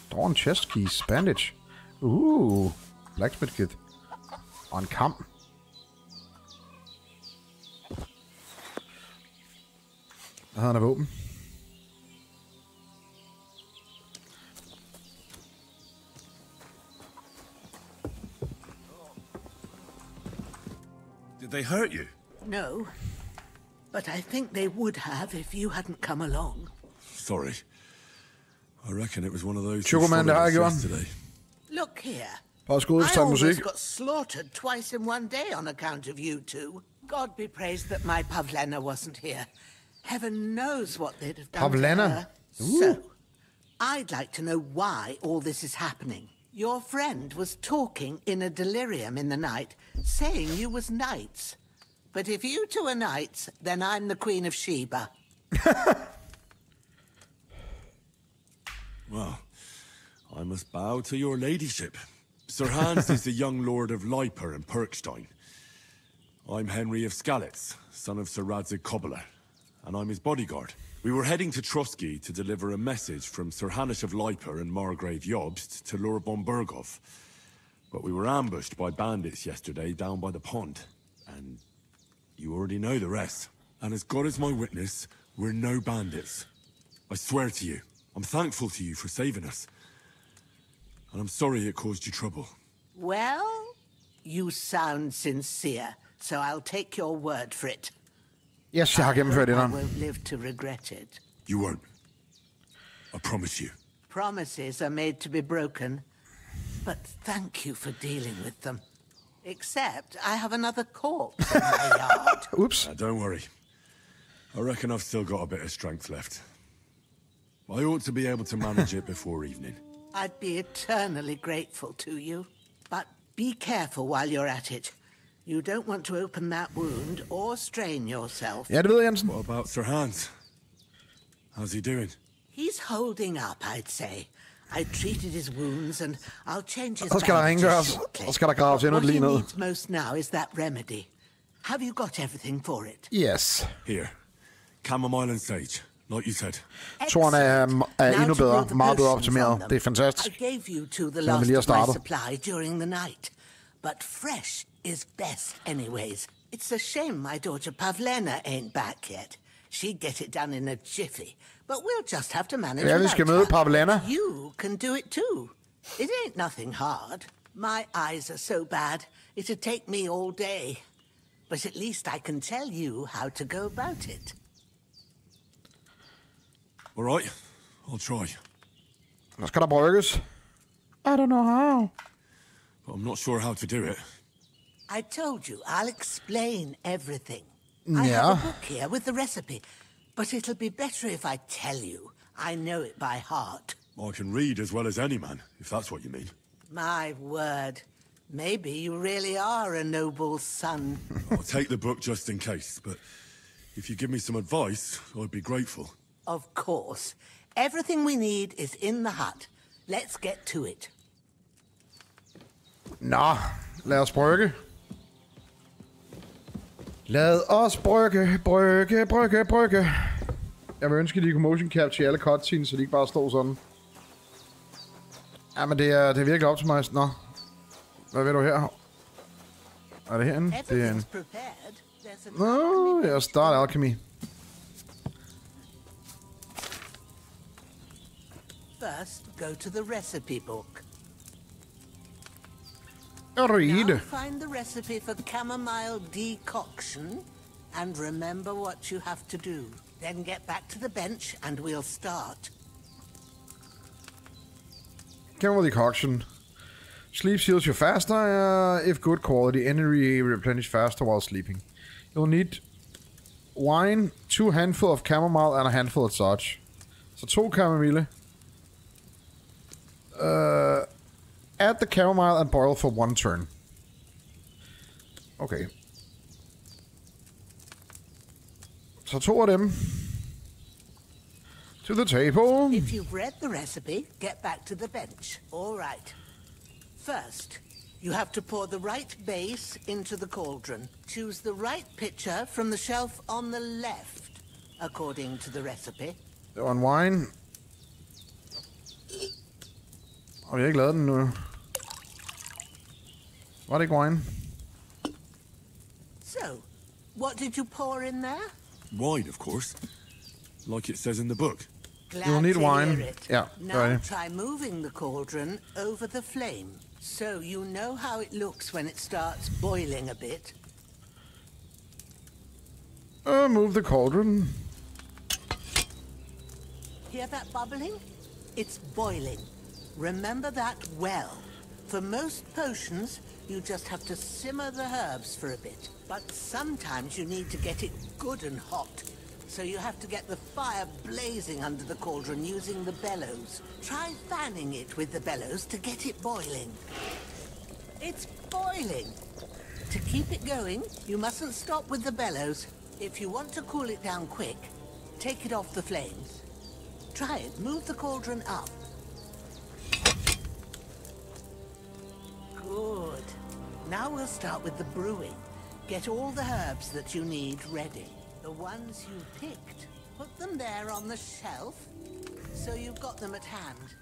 Drawn chest keys, bandage. Blacksmith kit. Og en kam. Hvad havde han af våben? Did they hurt you? No. But I think they would have if you hadn't come along. Sorry. I reckon it was one of those Chocoman, det har jeg gjort. Look here. Bare skud I til almost musik. got slaughtered twice in one day on account of you two. God be praised that my Pavlena wasn't here. Heaven knows what they'd have done Pavlena? to her. So, I'd like to know why all this is happening. Your friend was talking in a delirium in the night, saying you was knights. But if you two are knights, then I'm the Queen of Sheba. Well, I must bow to your ladyship. Sir Hans is the young lord of Leipa and Perkstein. I'm Henry of Skalitz, son of Sir Radzig Kobyla, and I'm his bodyguard. We were heading to Trotsky to deliver a message from Sir Hanush of Leipa and Margrave Jobst to Lord von Berghoff. But we were ambushed by bandits yesterday down by the pond, and you already know the rest. And as God is my witness, we're no bandits. I swear to you, I'm thankful to you for saving us. And I'm sorry it caused you trouble. Well, you sound sincere, so I'll take your word for it. Yes, jeg har gennemført det. I won't live to regret it. You won't. I promise you. Promises are made to be broken, but thank you for dealing with them. Except I have another corpse in my yard. Oops. Don't worry. I reckon I've still got a bit of strength left. I ought to be able to manage it before evening. I'd be eternally grateful to you. But be careful while you're at it. You don't want to open that wound or strain yourself. Ja, det ved jeg, Jensen. What about Sir Hans? How's he doing? He's holding up, I'd say. I treated his wounds and I'll change his Så skal der rengøres, og skal der graves endnu lige ned. What he needs most now is that remedy. Have you got everything for it? Yes. Here. Chamomile and sage, like you said. Toren er endnu bedre, meget bedre optimeret. Det er fantastisk. I gave you to the Selvom vi last lige har of my startet. supply during the night. But fresh is best anyways. It's a shame my daughter Pavlena ain't back yet. She'd get it done in a jiffy. But we'll just have to manage Ja, vi skal møde Pavlena. You can do it too. It ain't nothing hard. My eyes are so bad, it'd take me all day. But at least I can tell you how to go about it. All right, I'll try. Hvad skal der brygges? I don't know how. But I'm not sure how to do it. I told you, I'll explain everything. I have a book here with the recipe, but it'll be better if I tell you. I know it by heart. I can read as well as any man, if that's what you mean. My word. Maybe you really are a noble son. I'll take the book just in case, but if you give me some advice, I'd be grateful. Of course. Everything we need is in the hut. Let's get to it. Nå, lad os brygge. Lad os brygge. Jeg vil ønske, at de kunne motion capture alle cutscenes, så de ikke bare står sådan. Ja, men det er virkelig optimized. Nå. Hvad vil du her? Er det herinde? Det er herinde. Nå, jeg starter alchemy. First, go to the recipe book. Read. Now find the recipe for chamomile decoction and remember what you have to do. Then get back to the bench and we'll start. Chamomile decoction. Sleep heals you faster, if good quality. Energy replenish faster while sleeping. You'll need wine, 2 handful of chamomile and a handful of such. Så 2 chamomile. Add the chamomile and boil for 1 turn. Okay. Så 2 af dem. To the table. If you've read the recipe, get back to the bench. All right. First, you have to pour the right base into the cauldron. Choose the right pitcher from the shelf on the left, according to the recipe. Det var en wine. Og vi har ikke lavet den nu. Var det ikke wine? So, what did you pour in there? Wine, of course. Like it says in the book. Glad You'll need to wine. hear it. Yeah, Now right. try moving the cauldron over the flame, so you know how it looks when it starts boiling a bit. Move the cauldron. Hear that bubbling? It's boiling. Remember that well. For most potions, you just have to simmer the herbs for a bit. But sometimes you need to get it good and hot. So you have to get the fire blazing under the cauldron using the bellows. Try fanning it with the bellows to get it boiling. It's boiling. To keep it going, you mustn't stop with the bellows. If you want to cool it down quick, take it off the flames. Try it. Move the cauldron up. Good. Now we'll start with the brewing. Get all the herbs that you need ready. The ones you picked, put them there on the shelf, so you've got them at hand.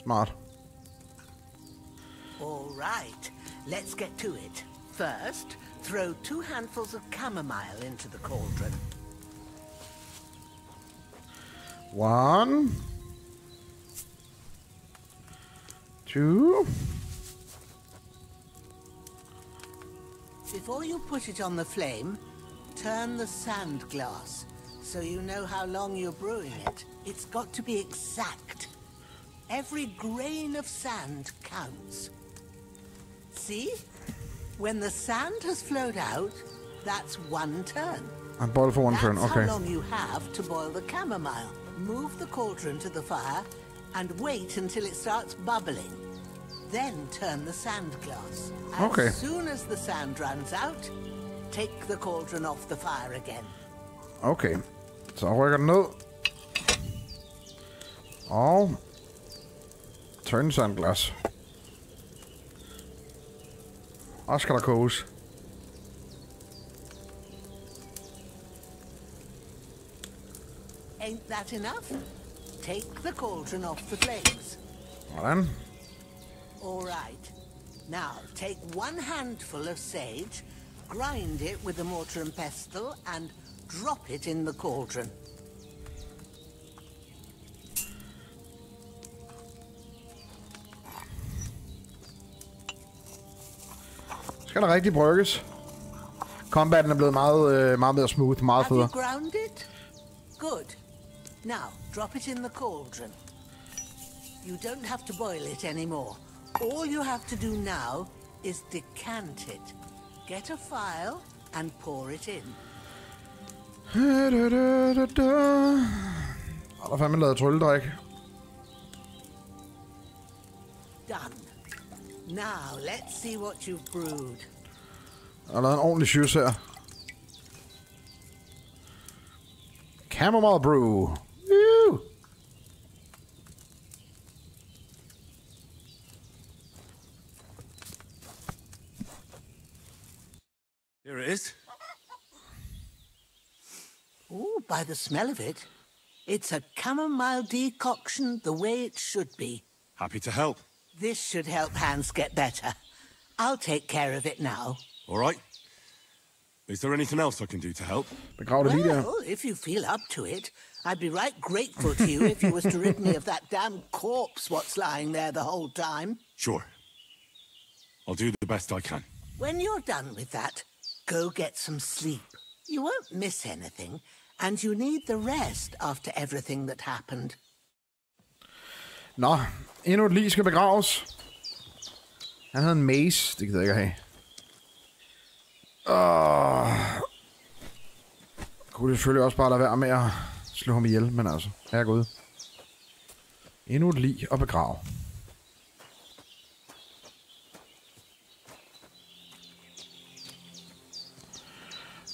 Smart. All right, let's get to it. First, throw 2 handfuls of chamomile into the cauldron. 1, 2. Before you put it on the flame, turn the sand glass so you know how long you're brewing it. It's got to be exact. Every grain of sand counts. See? When the sand has flowed out, that's 1 turn. I boil for 1 turn, That's okay. how long you have to boil the chamomile. Move the cauldron to the fire and wait until it starts bubbling. Then turn the sand glass. Okay. As soon as the sand runs out, take the cauldron off the fire again. Okay. Så rykker den ned. Og tørn sandglas. Og skal der koges. Ain't that enough? Take the cauldron off the flames. Sådan. All right. Now, take 1 handful of sage, grind it with a mortar and pestle, and drop it in the cauldron. Skal der rigtig brygges. Combaten er blevet meget mere smooth, meget Have you federe. ground it? Good. Now, drop it in the cauldron. You don't have to boil it anymore. All you have to do now is decant it. Get a file and pour it in. Og der er fandme lavet trylledrik. Done. Now, let's see what you've brewed. Der er lavet en ordentlig shoes her. Chamomile brew. Woo! Here it is. Ooh, by the smell of it, it's a chamomile decoction the way it should be. Happy to help. This should help Hans get better. I'll take care of it now. All right. Is there anything else I can do to help? Begrav det lige der. Well, if you feel up to it, I'd be right grateful to you if you was to rid me of that damn corpse what's lying there the whole time. Sure. I'll do the best I can. When you're done with that, go get some sleep. You won't miss anything, and you need the rest after everything that happened. Nå, endnu et lig skal begraves. Han havde en mace, det gider jeg ikke have. Kunne det selvfølgelig også bare lade være med at slå ham ihjel, men altså, herregud. Endnu et lig at begrave.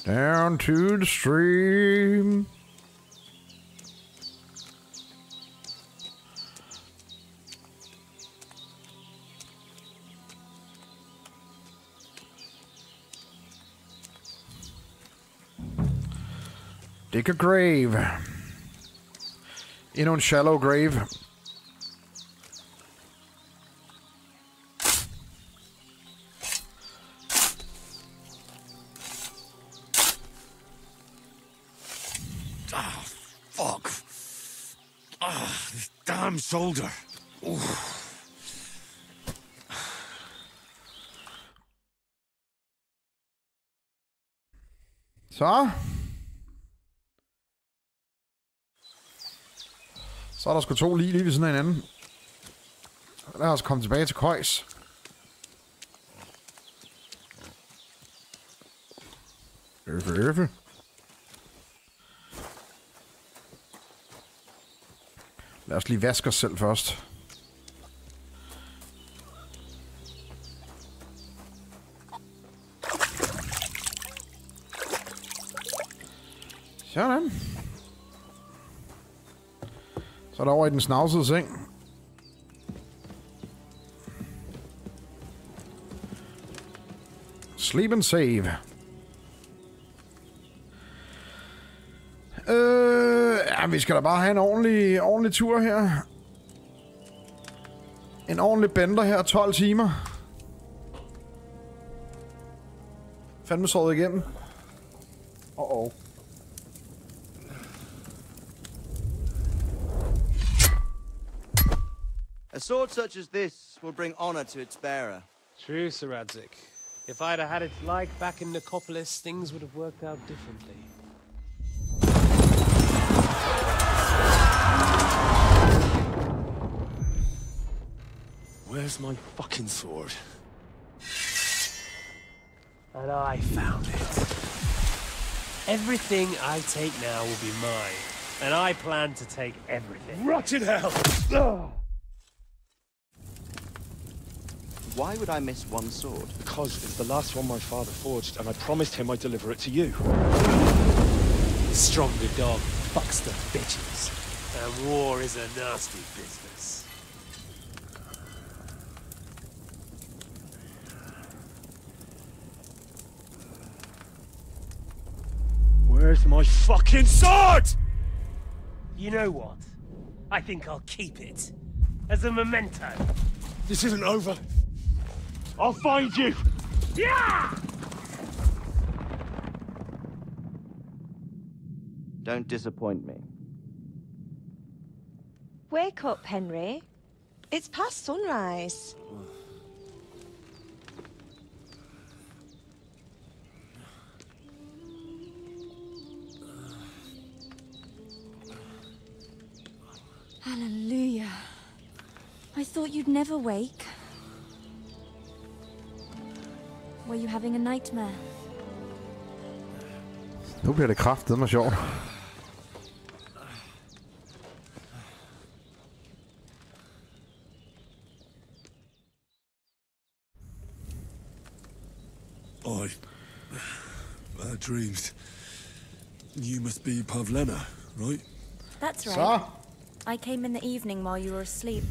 Down to the stream. Dig a grave. Endnu en shallow grave. Fuck. This damn shoulder. Så. Så er der sgu 2 lige ved siden af hinanden. Lad os komme tilbage til køjs. Øffe. Lad os lige vaske os selv først. Så er der over i den snavsede seng. Sleep and save. Ja, vi skal da bare have en ordentlig tur her. En ordentlig bender her, 12 timer. Fandme sovet igennem. A sword such as this will bring honor to its bearer. True, Sir Radzik. If I'd have had it like back in Nicopolis, things would have worked out differently. Where's my fucking sword? And I found it. Everything I take now will be mine. And I plan to take everything. Rotten hell! Ugh. Why would I miss one sword? Because it's the last one my father forged, and I promised him I'd deliver it to you. Stronger dog fucks the bitches. And war is a nasty business. Where's my fucking sword? You know what? I think I'll keep it. As a memento. This isn't over. I'll find you! Yeah! Don't disappoint me. Wake up, Henry. It's past sunrise. Hallelujah. I thought you'd never wake. Were you having a nightmare? Nu bliver det kraftedeme sjovt. Bad dreams. You must be Pavlena, right? That's right. Så. I came in the evening while you were asleep.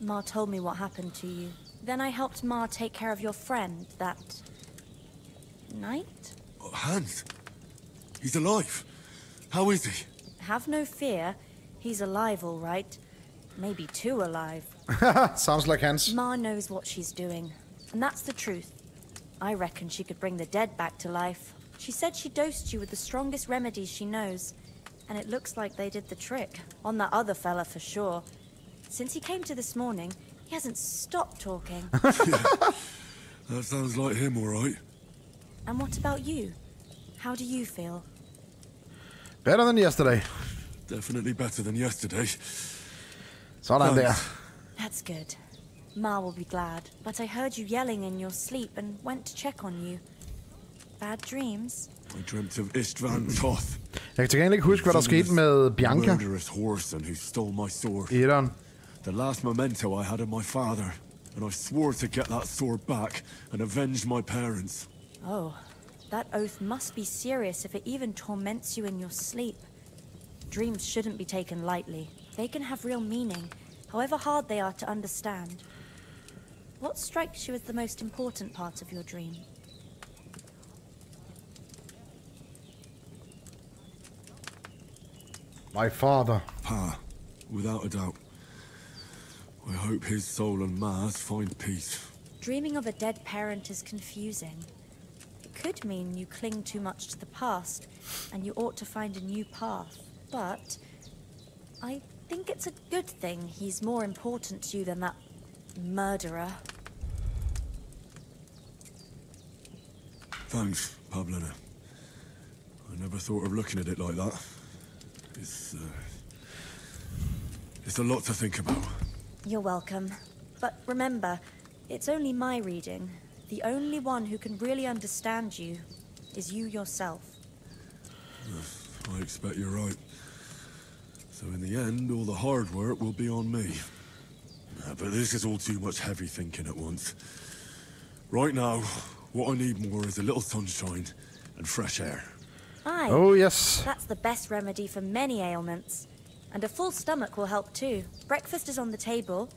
Ma told me what happened to you. Then I helped Ma take care of your friend that night. Hans? He's alive. How is he? Have no fear. He's alive, all right. Maybe too alive. Sounds like Hans. Ma knows what she's doing. And that's the truth. I reckon she could bring the dead back to life. She said she dosed you with the strongest remedies she knows. And it looks like they did the trick. On that other fella for sure. Since he came to this morning, he hasn't stopped talking. That sounds like him, all right. And what about you? How do you feel? Better than yesterday. Definitely better than yesterday. Sådan der. That's good. Ma will be glad. But I heard you yelling in your sleep and went to check on you. Bad dreams? I dreamt of Istvan Toth. Jeg kan til gengæld ikke huske, hvad der skete med Bianca. Murderous horseman who stole my sword. Etteren. The last memento I had of my father. And I swore to get that sword back and avenge my parents. Oh, that oath must be serious if it even torments you in your sleep. Dreams shouldn't be taken lightly. They can have real meaning, however hard they are to understand. What strikes you as the most important part of your dream? My father. Pa, without a doubt. I hope his soul and Ma's find peace. Dreaming of a dead parent is confusing. It could mean you cling too much to the past, and you ought to find a new path. But I think it's a good thing he's more important to you than that murderer. Thanks, Pavlena. I never thought of looking at it like that. It's a lot to think about. You're welcome. But remember, it's only my reading. The only one who can really understand you is you yourself. I expect you're right. So in the end, all the hard work will be on me. But this is all too much heavy thinking at once. Right now, what I need more is a little sunshine and fresh air. Aye. Oh, yes. That's the best remedy for many ailments. And a full stomach will help too. Breakfast is on the table,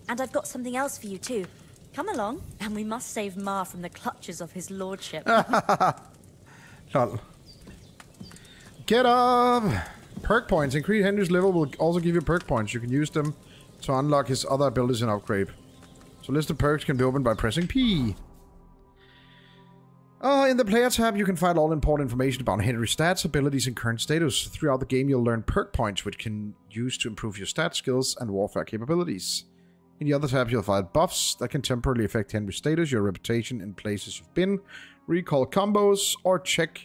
and I've got something else for you too. Come along, and we must save Ma from the clutches of his lordship. Lol. Get up! Perk points. Increase Henry's level will also give you perk points. You can use them to unlock his other abilities and upgrade. So list of perks can be opened by pressing P. In the player tab, you can find all important information about Henry's stats, abilities, and current status. Throughout the game, you'll learn perk points, which can use to improve your stats, skills, and warfare capabilities. In the other tabs, you'll find buffs that can temporarily affect Henry's status, your reputation in places you've been, recall combos, or check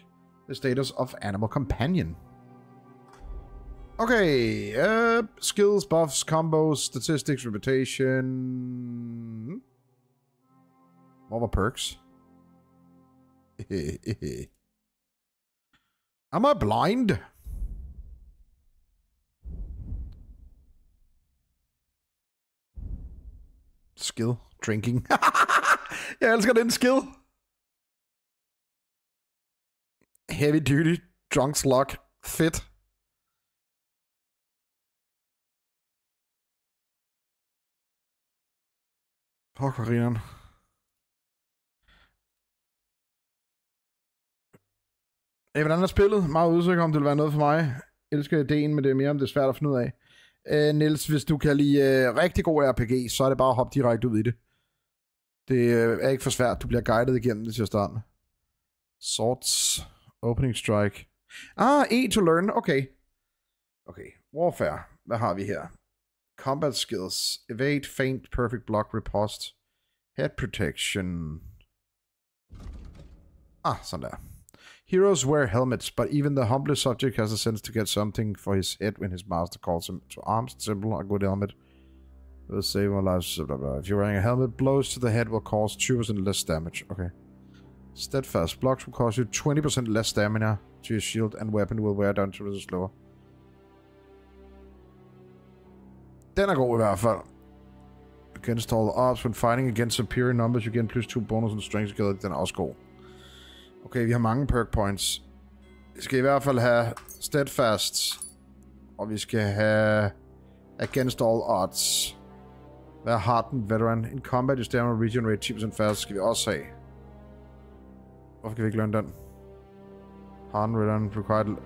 the status of animal companion. Okay, skills, buffs, combos, statistics, reputation. What were perks? Am I blind? Skill. Drinking. Jeg elsker den skill. Heavy duty. Drunk's luck. Fit. Fuck, Rian. Hvordan er spillet? Meget usikker om det vil være noget for mig. Jeg elsker ideen, men det er mere om det er svært at finde ud af. Niels, hvis du kan lide rigtig god RPG, så er det bare at hoppe direkte ud i det. Det er ikke for svært. Du bliver guidet igennem det til at starte med. Swords. Opening strike. E to learn. Okay. Okay. Warfare. Hvad har vi her? Combat skills. Evade, feint, perfect block, riposte. Head protection. Sådan der. Heroes wear helmets, but even the humblest subject has a sense to get something for his head when his master calls him to arms. Simple, a good helmet will save more lives. Blah, blah, blah. If you're wearing a helmet, blows to the head will cause 2% less damage. Okay. Steadfast blocks will cause you 20% less stamina to your shield, and weapon will wear down 2% slower. Den er god i hvert fald. Against all odds, when fighting against superior numbers, you get +2 bonus on strength skill. Den er også god. Okay, vi har mange perk points. Vi skal i hvert fald have Steadfast. Og vi skal have Against All Odds. Hvad har den? Veteran. In combat, you stamina regenerate 10% fast. Skal vi også have. Hvorfor kan vi ikke lønne den? Harden Veteran required...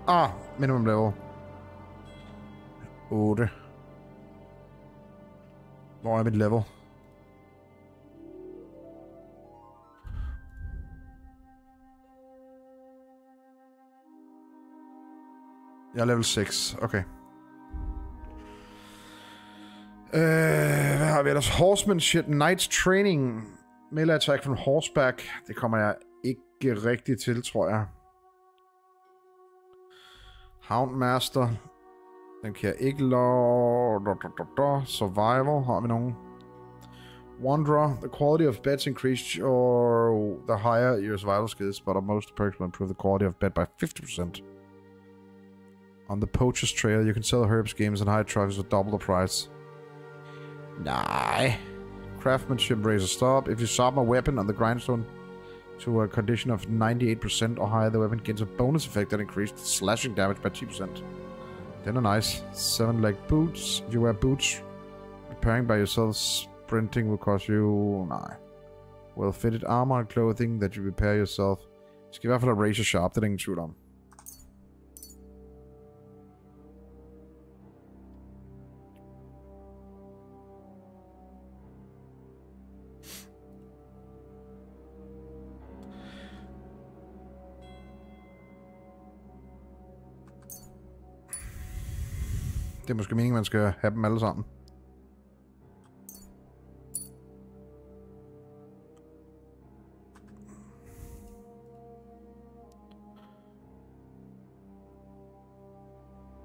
minimum level. 8. Hvor er mit level? Jeg er level 6. Okay. Hvad har vi ellers? Horsemanship, Knight's Training. Melee attack from horseback. Det kommer jeg ikke rigtig til, tror jeg. Houndmaster. Den kan jeg ikke Survival. Har vi nogen? Wanderer. The quality of beds increased or the higher your survival skills, but most perks will improve the quality of bed by 50%. On the Poacher's Trail, you can sell herbs, games, and hide trophies with double the price. Nej. Craftsmanship, razor stop. If you sharpen a weapon on the grindstone to a condition of 98% or higher, the weapon gains a bonus effect that increased slashing damage by 10%. Then are nice. 7-leg boots. If you wear boots, repairing by yourself, sprinting will cost you... Nej. Well-fitted armor and clothing that you repair yourself. Du skal i hvert fald have razor sharp, det er ingen tvivl om. Det er måske meningen, man skal have dem alle sammen.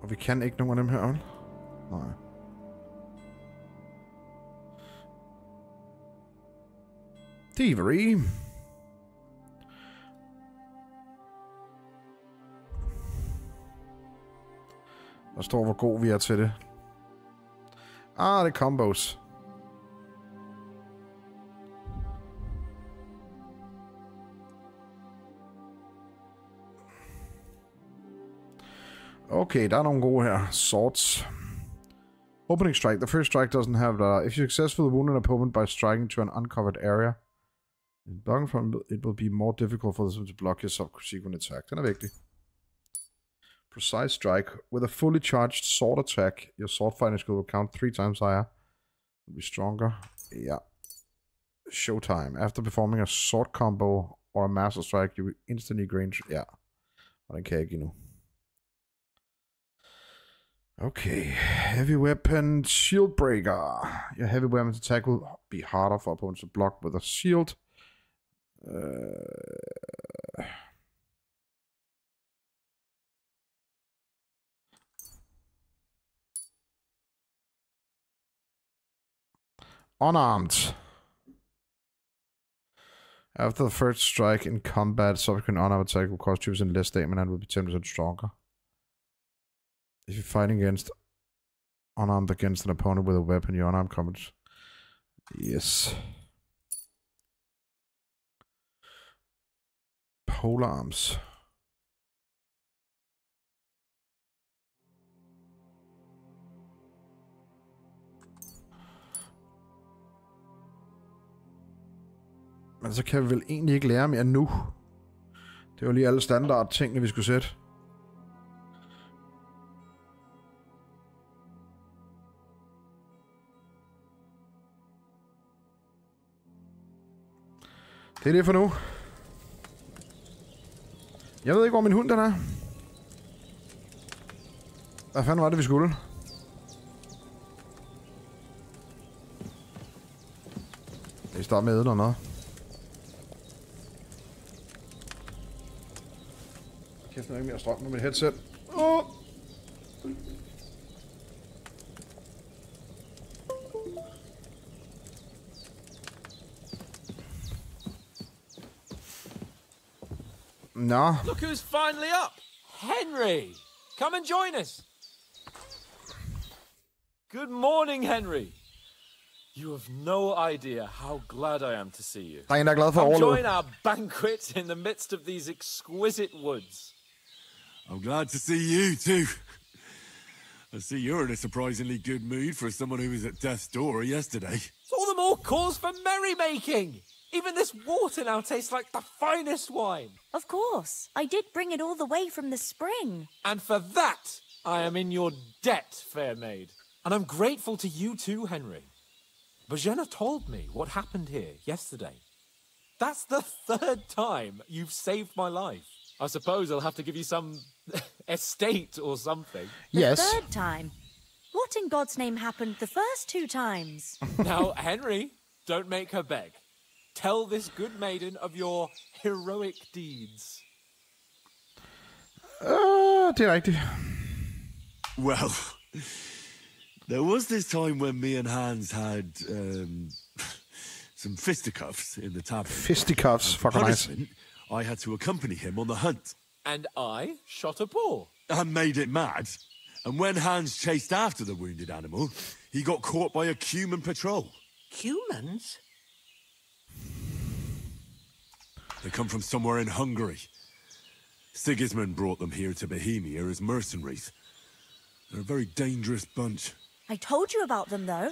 Og vi kan ikke nogen af dem her, vel? Nej. Thievery. Der står, hvor god vi er til det. Det er combos. Okay, der er nogle gode her. Swords. Opening strike. The first strike doesn't have if you successfully wound an opponent by striking to an uncovered area, blocking from it will be more difficult for them to block your subsequent attack. Den er vigtig. Precise strike. With a fully charged sword attack, your sword fighting skill will count 3 times higher. Will be stronger. Yeah. Showtime. After performing a sword combo or a master strike, you will instantly gain... Ja. Og den kan jeg ikke endnu. Okay. Heavy weapon, shield breaker. Your heavy weapon's attack will be harder for opponents to block with a shield. Unarmed. After the first strike in combat, subsequent unarmed attack will cost 2% less damage and will be 10% stronger. If you're fighting unarmed against an opponent with a weapon, your unarmed combat. Yes. Polar arms. Men så kan vi vel egentlig ikke lære mere nu. Det var lige alle standard tingene, vi skulle sætte. Det er det for nu. Jeg ved ikke, hvor min hund den er. Hvad fanden var det, vi skulle? Jeg starter med eller noget. Kæft, nu er ikke mere strøm med mit headset. No. Look who's finally up! Henry! Come and join us! Good morning, Henry! You have no idea how glad I am to see you. Der er en, der er glad for at Come overleve. join our banquet in the midst of these exquisite woods. I'm glad to see you too. I see you're in a surprisingly good mood for someone who was at death's door yesterday. It's all the more cause for merrymaking! Even this water now tastes like the finest wine. Of course. I did bring it all the way from the spring. And for that, I am in your debt, fair maid. And I'm grateful to you too, Henry. Bajena told me what happened here yesterday. That's the 3rd time you've saved my life. I suppose I'll have to give you some estate or something. The 3rd time? What in God's name happened the first 2 times? Now, Henry, don't make her beg. Tell this good maiden of your heroic deeds. Det er rigtigt. Well, there was this time when me and Hans had some fisticuffs in the tavern. Fisticuffs, fucking nice. I had to accompany him on the hunt. And I shot a boar. And made it mad. And when Hans chased after the wounded animal, he got caught by a Cuman patrol. Cumans? They come from somewhere in Hungary. Sigismund brought them here to Bohemia as mercenaries. They're a very dangerous bunch. I told you about them, though.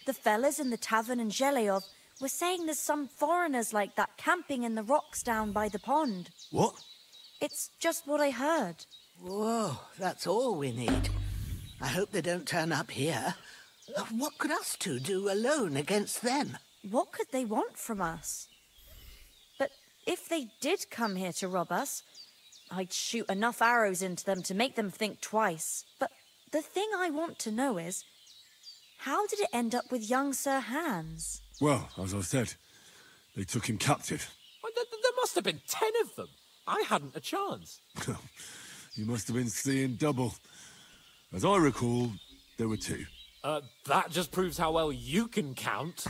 The fellas in the tavern in Zheleyov were saying there's some foreigners like that camping in the rocks down by the pond. What? It's just what I heard. Whoa, that's all we need. I hope they don't turn up here. What could us two do alone against them? What could they want from us? But if they did come here to rob us, I'd shoot enough arrows into them to make them think twice. But the thing I want to know is, how did it end up with young Sir Hans? Well, as I said, they took him captive. Well, there must have been 10 of them. I hadn't a chance. You must have been seeing double. As I recall, there were 2. That just proves how well you can count.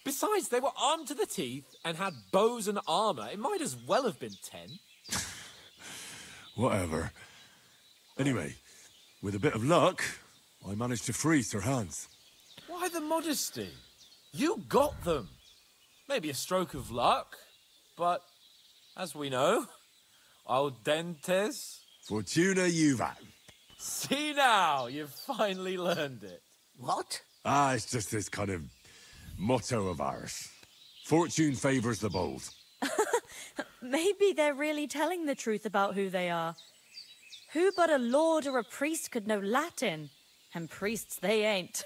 Besides, they were armed to the teeth and had bows and armor. It might as well have been 10. Whatever. Anyway, with a bit of luck, I managed to free Sir Hans. Why the modesty? You got them. Maybe a stroke of luck, but as we know, audentes Fortuna juvat. See now, you've finally learned it. What? Ah, it's just this kind of motto of ours. Fortune favors the bold. Maybe they're really telling the truth about who they are. Who but a lord or a priest could know Latin? And priests they ain't.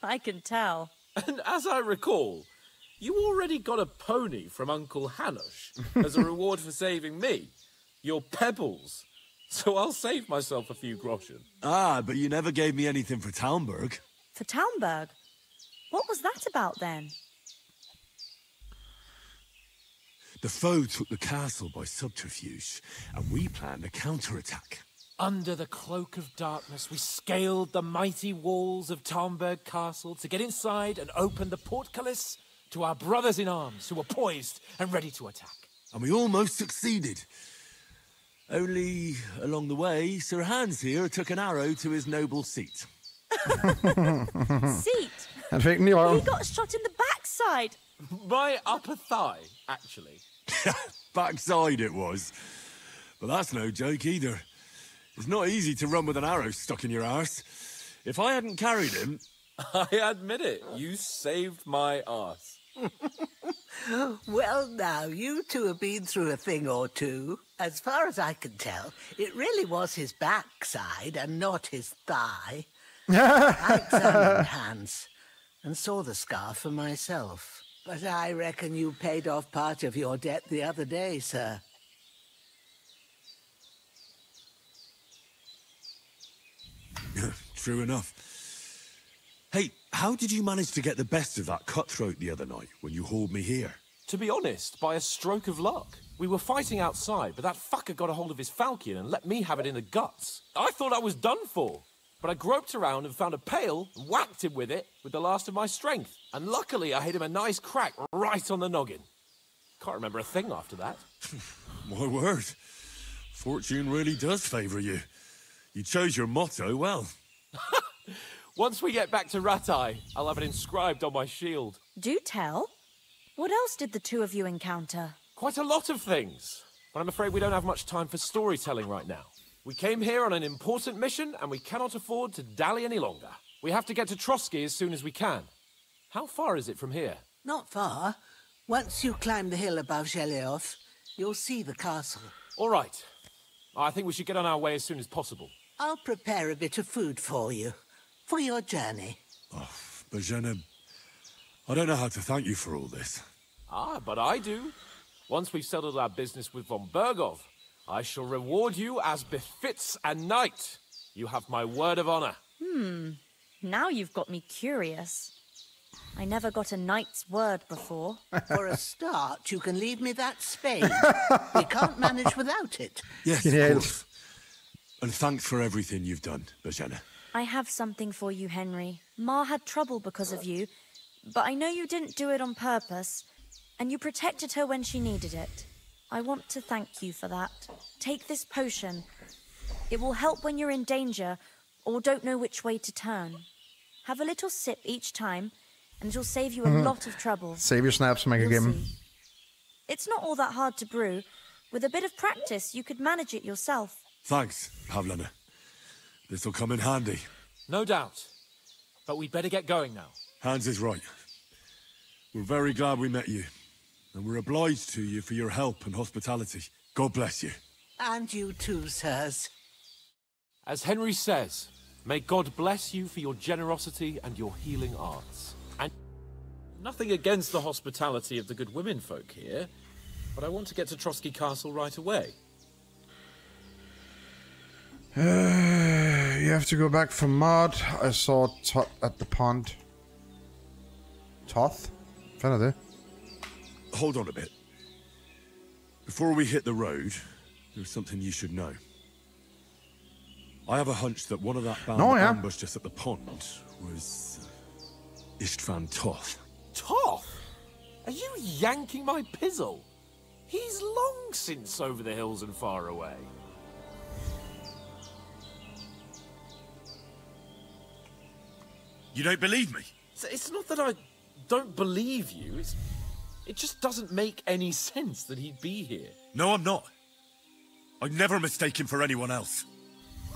I can tell. And as I recall, you already got a pony from Uncle Hanush as a reward for saving me. Your pebbles. So I'll save myself a few groschen. Ah, but you never gave me anything for Talmberg. For Talmberg? What was that about then? The foe took the castle by subterfuge, and we planned a counterattack. Under the cloak of darkness, we scaled the mighty walls of Talmberg Castle to get inside and open the portcullis to our brothers in arms who were poised and ready to attack. And we almost succeeded. Only, along the way, Sir Hans here took an arrow to his noble seat. Seat? Han fik den i røven. He got shot in the backside. My upper thigh, actually. Backside it was. But that's no joke either. It's not easy to run with an arrow stuck in your arse. If I hadn't carried him... I admit it, you saved my arse. Well, now, you two have been through a thing or two. As far as I can tell, it really was his backside and not his thigh. I examined Hans and saw the scar for myself. But I reckon you paid off part of your debt the other day, sir. True enough. Hey, how did you manage to get the best of that cutthroat the other night when you hauled me here? To be honest, by a stroke of luck. We were fighting outside, but that fucker got a hold of his falcon and let me have it in the guts. I thought I was done for. But I groped around and found a pail and whacked him with it with the last of my strength. And luckily I hit him a nice crack right on the noggin. Can't remember a thing after that. My word. Fortune really does favour you. You chose your motto well. Once we get back to Ratai, I'll have it inscribed on my shield. Do tell. What else did the two of you encounter? Quite a lot of things. But I'm afraid we don't have much time for storytelling right now. We came here on an important mission, and we cannot afford to dally any longer. We have to get to Trotsky as soon as we can. How far is it from here? Not far. Once you climb the hill above Zheleov, you'll see the castle. All right. I think we should get on our way as soon as possible. I'll prepare a bit of food for you, for your journey. Oh, Bozhena, I don't know how to thank you for all this. Ah, but I do. Once we've settled our business with von Bergov, I shall reward you as befits a knight. You have my word of honor. Now you've got me curious. I never got a knight's word before. For a start, you can leave me that spade. We can't manage without it. Yes, of course. And thanks for everything you've done, Bozhena. I have something for you, Henry. Ma had trouble because of you, but I know you didn't do it on purpose, and you protected her when she needed it. I want to thank you for that. Take this potion. It will help when you're in danger or don't know which way to turn. Have a little sip each time, and it'll save you a lot of trouble. Save your snaps, man kan gemme. It's not all that hard to brew. With a bit of practice, you could manage it yourself. Thanks, Pavlena. This'll come in handy. No doubt. But we'd better get going now. Hans is right. We're very glad we met you. And we're obliged to you for your help and hospitality. God bless you. And you too, sirs. As Henry says, may God bless you for your generosity and your healing arts. And nothing against the hospitality of the good women folk here, but I want to get to Trotsky Castle right away. You have to go back for mud. I saw Toth at the pond. Toth? Hvad er det? Hold on a bit. Before we hit the road, there's something you should know. I have a hunch that one of that band that ambushed us at the pond was Istvan Toth. Toth? Are you yanking my pizzle? He's long since over the hills and far away. You don't believe me? It's not that I don't believe you. It just doesn't make any sense that he'd be here. No, I'm not. I'd never mistake him for anyone else.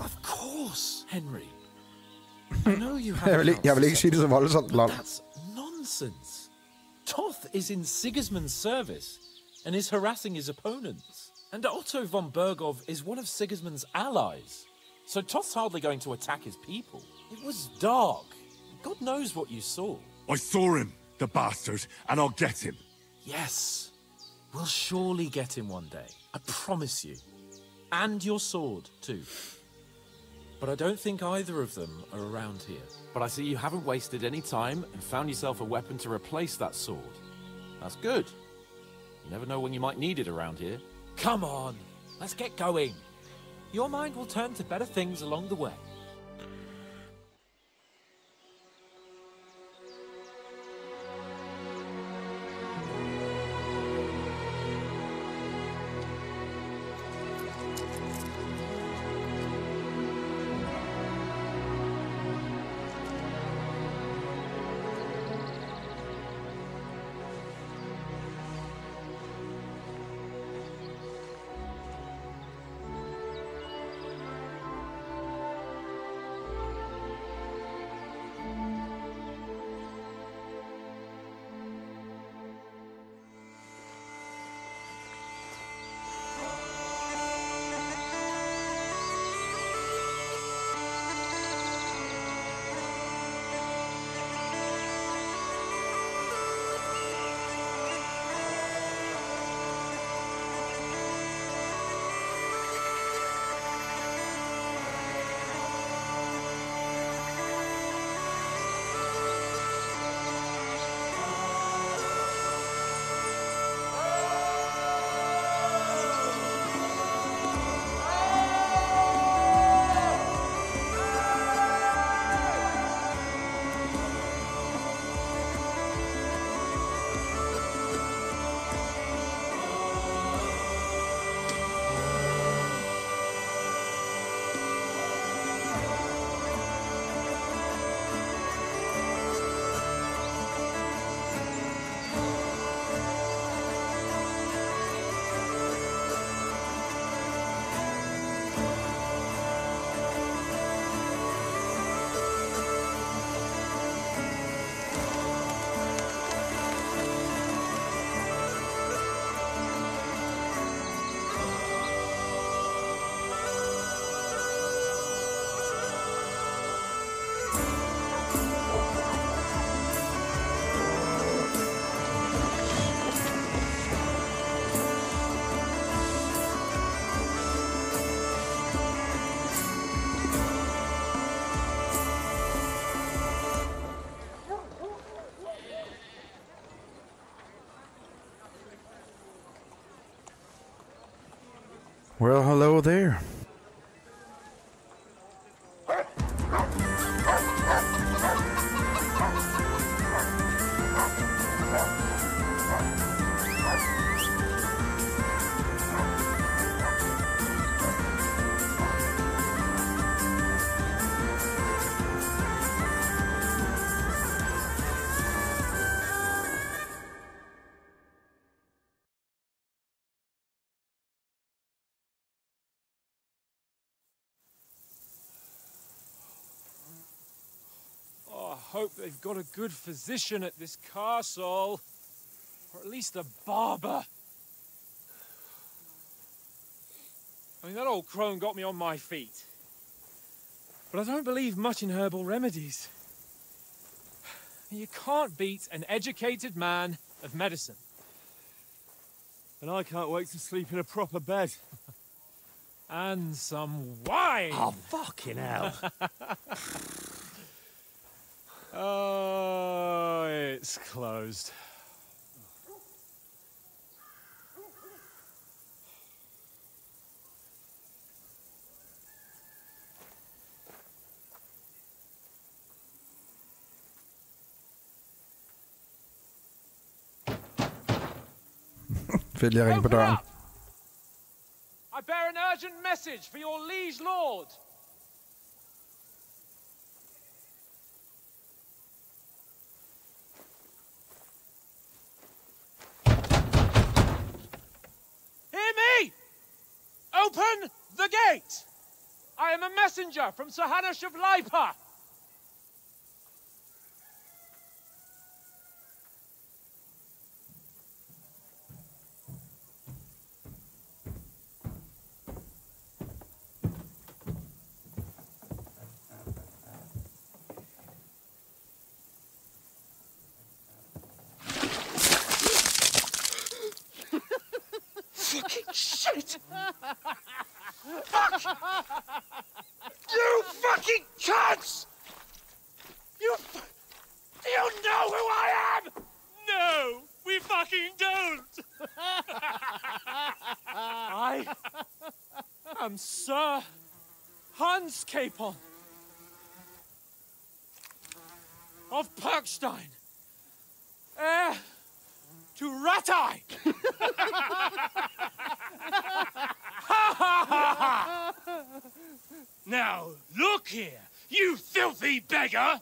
Of course, Henry. I know you have. Jeg vil ikke sige det så voldsomt, lol. That's nonsense. Toth is in Sigismund's service and is harassing his opponents. And Otto von Bergov is one of Sigismund's allies. So Toth's hardly going to attack his people. It was dark. God knows what you saw. I saw him, the bastard, and I'll get him. Yes. We'll surely get him one day. I promise you. And your sword, too. But I don't think either of them are around here. But I see you haven't wasted any time and found yourself a weapon to replace that sword. That's good. You never know when you might need it around here. Come on, let's get going. Your mind will turn to better things along the way. Well, hello there. I hope they've got a good physician at this castle. Or at least a barber. I mean, that old crone got me on my feet. But I don't believe much in herbal remedies. You can't beat an educated man of medicine. And I can't wait to sleep in a proper bed. And some wine! Oh, fucking hell. Oh, it's closed. Vælg at ringe på døren. I bear an urgent message for your liege lord. Hear me! Open the gate! I am a messenger from Sir Hanush of Leipa. chance! Do you know who I am? No, we fucking don't! I am Sir Hans Capon of Perkstein, heir to Ratai! Now, look here, you filthy beggar!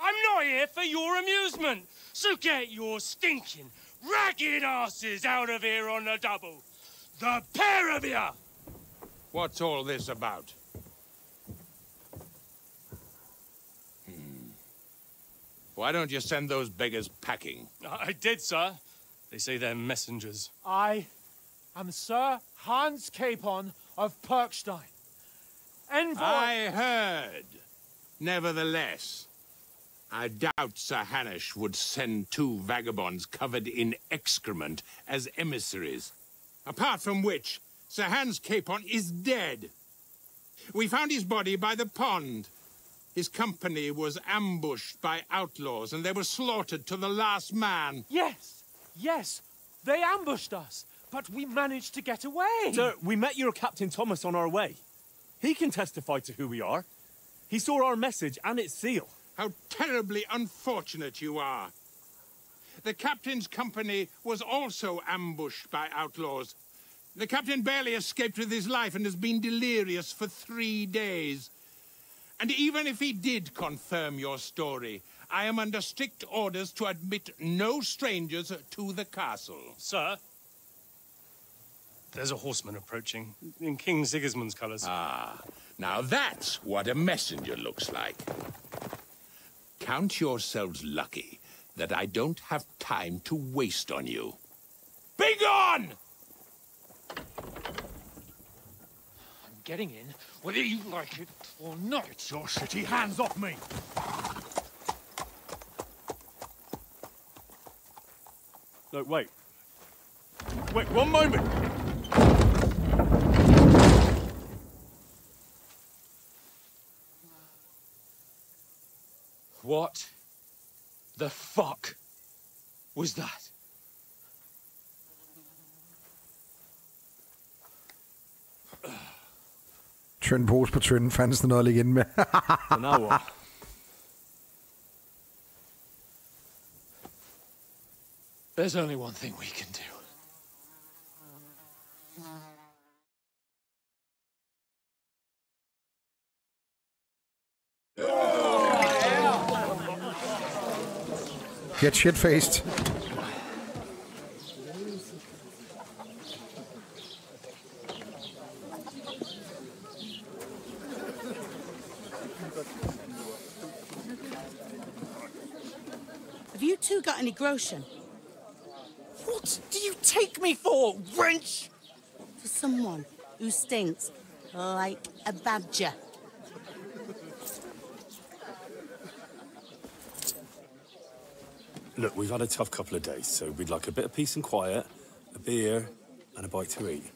I'm not here for your amusement, so get your stinking, ragged asses out of here on the double. The pair of you! What's all this about? Why don't you send those beggars packing? I did, sir. They say they're messengers. I am Sir Hans Capon of Perkstein. Envoy... I heard. Nevertheless, I doubt Sir Hanush would send two vagabonds covered in excrement as emissaries. Apart from which, Sir Hans Capon is dead. We found his body by the pond. His company was ambushed by outlaws, and they were slaughtered to the last man. Yes, yes, they ambushed us, but we managed to get away. Sir, we met your Captain Thomas on our way. He can testify to who we are. He saw our message and its seal. How terribly unfortunate you are. The captain's company was also ambushed by outlaws. The captain barely escaped with his life and has been delirious for 3 days. And even if he did confirm your story, I am under strict orders to admit no strangers to the castle. Sir, there's a horseman approaching in King Sigismund's colours. Ah, now that's what a messenger looks like. Count yourselves lucky that I don't have time to waste on you. Be gone! I'm getting in, whether you like it or not. Your shitty hands off me! No, wait. Wait, one moment! What the fuck was that? Tynd pose på tynden, fandt der noget at ligge inde med. So now what? There's only one thing we can do. Get shit-faced. Have you two got any groschen? What do you take me for, wench? For someone who stinks like a badger. Look, we've had a tough couple of days, so we'd like a bit of peace and quiet, a beer, and a bite to eat.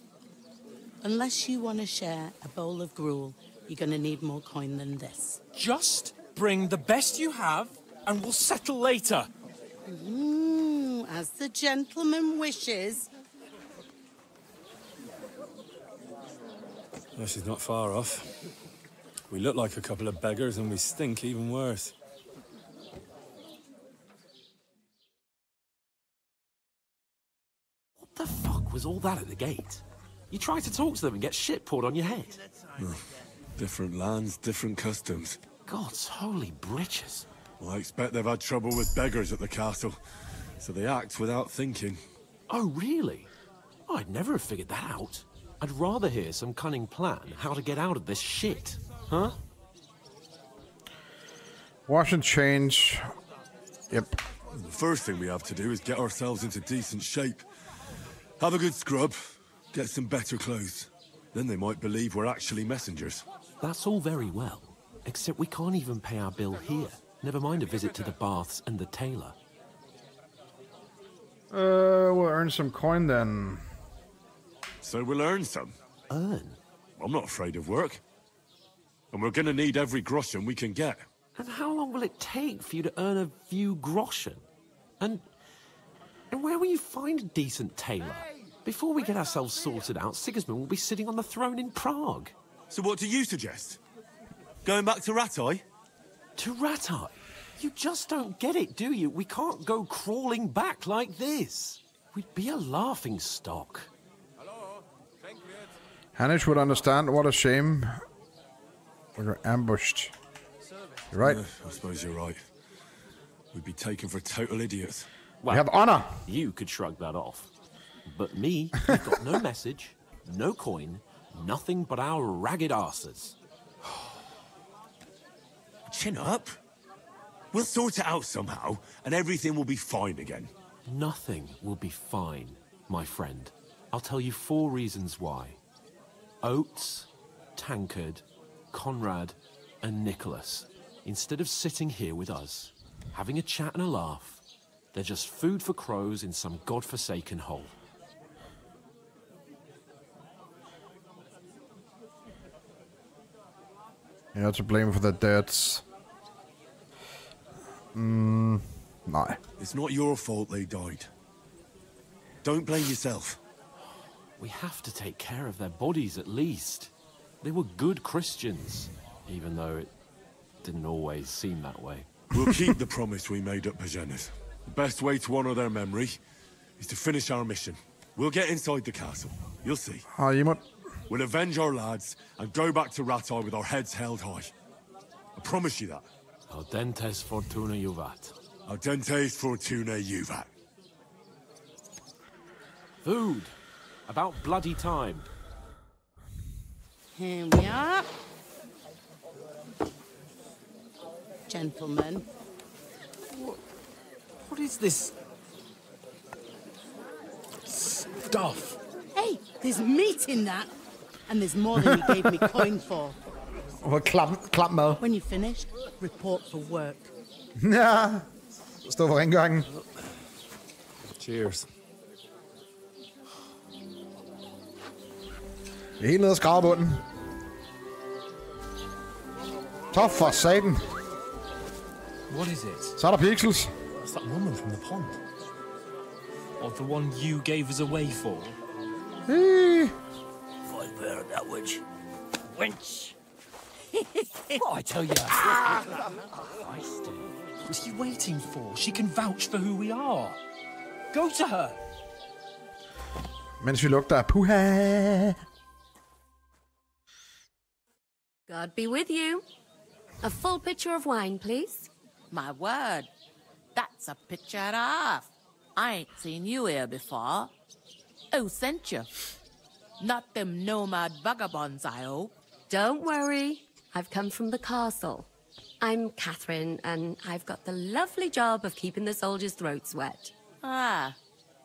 Unless you want to share a bowl of gruel, you're going to need more coin than this. Just bring the best you have, and we'll settle later. As the gentleman wishes. Well, she's not far off. We look like a couple of beggars, and we stink even worse. What the fuck was all that at the gate? You try to talk to them and get shit poured on your head. Different lands, different customs. God's holy britches. Well, I expect they've had trouble with beggars at the castle, so they act without thinking. Oh, really? I'd never have figured that out. I'd rather hear some cunning plan how to get out of this shit, huh? Wash and change. Yep. The first thing we have to do is get ourselves into decent shape. Have a good scrub, get some better clothes. Then they might believe we're actually messengers. That's all very well, except we can't even pay our bill here. Never mind a visit to the baths and the tailor. We'll earn some coin then. So we'll earn some. Earn? I'm not afraid of work. And we're gonna need every groschen we can get. And how long will it take for you to earn a few groschen? And where will you find a decent tailor? Before we get ourselves sorted out, Sigismund will be sitting on the throne in Prague. So what do you suggest? Going back to Ratai? To Ratai? You just don't get it, do you? We can't go crawling back like this. We'd be a laughing stock. Hanush would understand. What a shame. We were ambushed. You're right. I suppose you're right. We'd be taken for total idiots. Well, we have honor. You could shrug that off. But me, we've got no message, no coin, nothing but our ragged arses. Chin up. We'll sort it out somehow, and everything will be fine again. Nothing will be fine, my friend. I'll tell you 4 reasons why. Oates, Tankard, Conrad, and Nicholas, instead of sitting here with us, having a chat and a laugh, they're just food for crows in some godforsaken hole. You're to blame for the deaths. No. It's not your fault they died. Don't blame yourself. We have to take care of their bodies at least. They were good Christians, even though it didn't always seem that way. We'll keep the promise we made at Pagenas. The best way to honor their memory is to finish our mission. We'll get inside the castle. You'll see. We'll avenge our lads and go back to Ratai with our heads held high. I promise you that. Audentes fortuna juvat. Audentes fortuna juvat. Food. About bloody time. Here we are. Gentlemen. What is this stuff? Hey, there's meat in that. And there's more than you gave me coin for. Klap mad. When you finished, report for work. Ja. Stå for rengøringen. Cheers. Det er helt nede af skravebunden. Så for satan. What is it? Så er der pixels. It's that woman from the pond. Or the one you gave us away for. Bear that witch. Wench. What I tell you? What are you waiting for? She can vouch for who we are. Go to her. Mens vi lugter af puha. God be with you. A full pitcher of wine, please. My word. That's a picture and a half. I ain't seen you here before. Who sent you? Not them nomad vagabonds, I hope. Don't worry. I've come from the castle. I'm Catherine, and I've got the lovely job of keeping the soldiers' throats wet. Ah,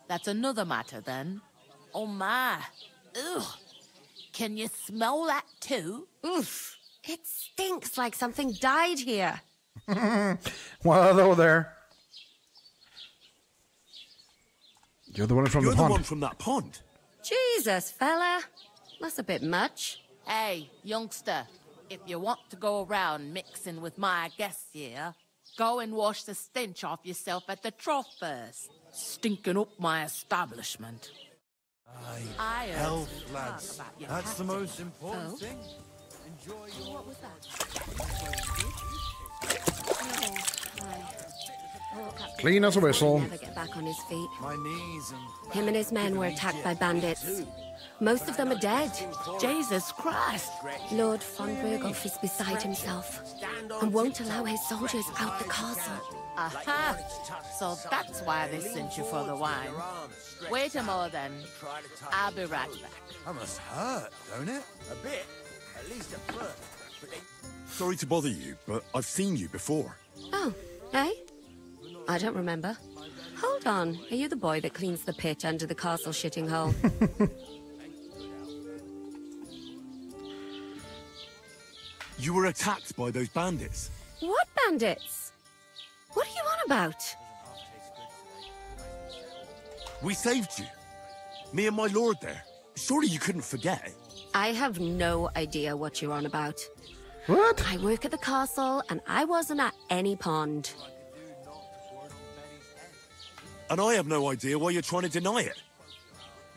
that's another matter then. Oh my. Ugh. Can you smell that too? Oof. It stinks like something died here. Well, over there. You're the one from the pond. You're the one from that pond. Jesus, fella. That's a bit much. Hey, youngster. If you want to go around mixing with my guests here, go and wash the stench off yourself at the trough first. Stinking up my establishment. I health, lads. That's the most important thing. Enjoy your... What was that? Clean as a whistle. Never get back on his feet. My knees and... Him and his men were attacked by bandits. Most of them are dead. Jesus Christ. Lord von Berghoff is beside himself and won't allow his soldiers out the castle. Aha! So that's why they sent you for the wine. Wait a moment then. I'll be right back. That must hurt, don't it? A bit. At least at first. Sorry to bother you, but I've seen you before. Oh, eh? I don't remember. Hold on. Are you the boy that cleans the pit under the castle shitting hole? You were attacked by those bandits. What bandits? What are you on about? We saved you. Me and my lord there. Surely you couldn't forget. I have no idea what you're on about. What? I work at the castle, and I wasn't at any pond. And I have no idea why you're trying to deny it.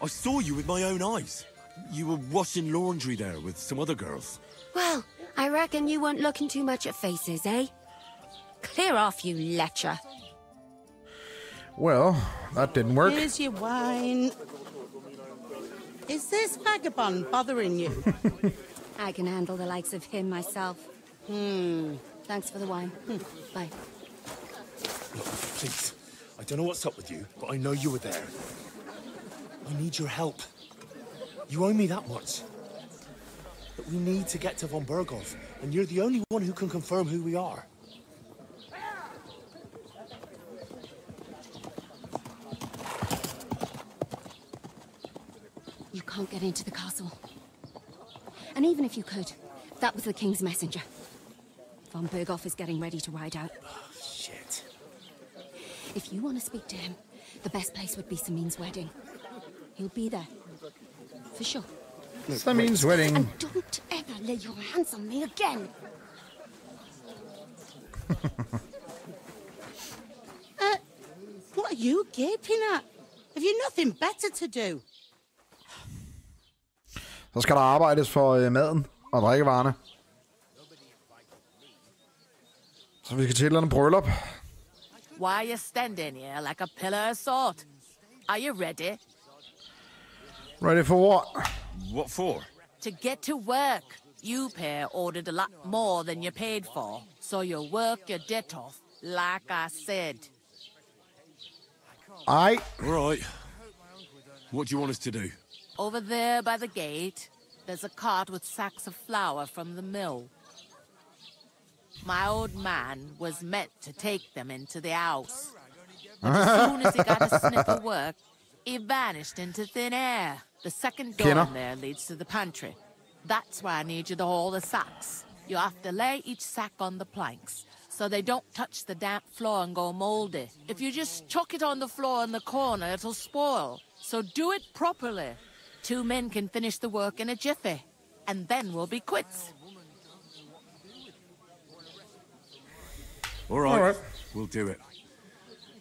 I saw you with my own eyes. You were washing laundry there with some other girls. Well, I reckon you weren't looking too much at faces, eh? Clear off, you lecher. Well, that didn't work. Here's your wine. Is this vagabond bothering you? I can handle the likes of him myself. Thanks for the wine. Bye. Please, I don't know what's up with you, but I know you were there. I need your help. You owe me that much. But we need to get to von Berghoff, and you're the only one who can confirm who we are. You can't get into the castle. And even if you could, that was the king's messenger. Von Berghoff is getting ready to ride out. Oh, shit. If you want to speak to him, the best place would be Samin's wedding. He'll be there. For sure. Samin's wedding. And don't ever lay your hands on me again. What are you gaping at? Have you nothing better to do? Så skal der arbejdes for maden og drikkevarerne. Så vi skal til et eller andet bryllup. Why are you standing here like a pillar of salt? Are you ready? Ready for what? What for? To get to work. You pair ordered a lot more than you paid for, so you work your debt off, like I said. Aye. All right. What do you want us to do? Over there by the gate, there's a cart with sacks of flour from the mill. My old man was meant to take them into the house. But as soon as he got a sniff of work, he vanished into thin air. The second door in there leads to the pantry. That's why I need you to haul the sacks. You have to lay each sack on the planks, so they don't touch the damp floor and go moldy. If you just chuck it on the floor in the corner, it'll spoil. So do it properly. 2 men can finish the work in a jiffy, and then we'll be quits. All right. We'll do it.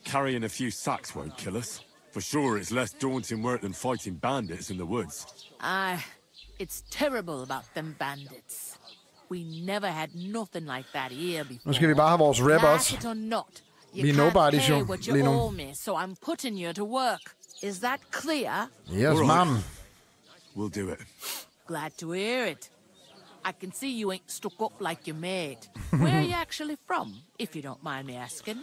Carrying a few sacks won't kill us. For sure, it's less daunting work than fighting bandits in the woods. Aye, it's terrible about them bandits. We never had nothing like that here before. Nu skal vi bare have vores rep også. Like it or not, Vi you er can't nobodies pay jo, what lige you nu. owe me, so I'm putting you to work. Is that clear? Yes, ma'am. We'll do it. Glad to hear it. I can see you ain't stuck up like your mate. Where are you actually from, if you don't mind me asking?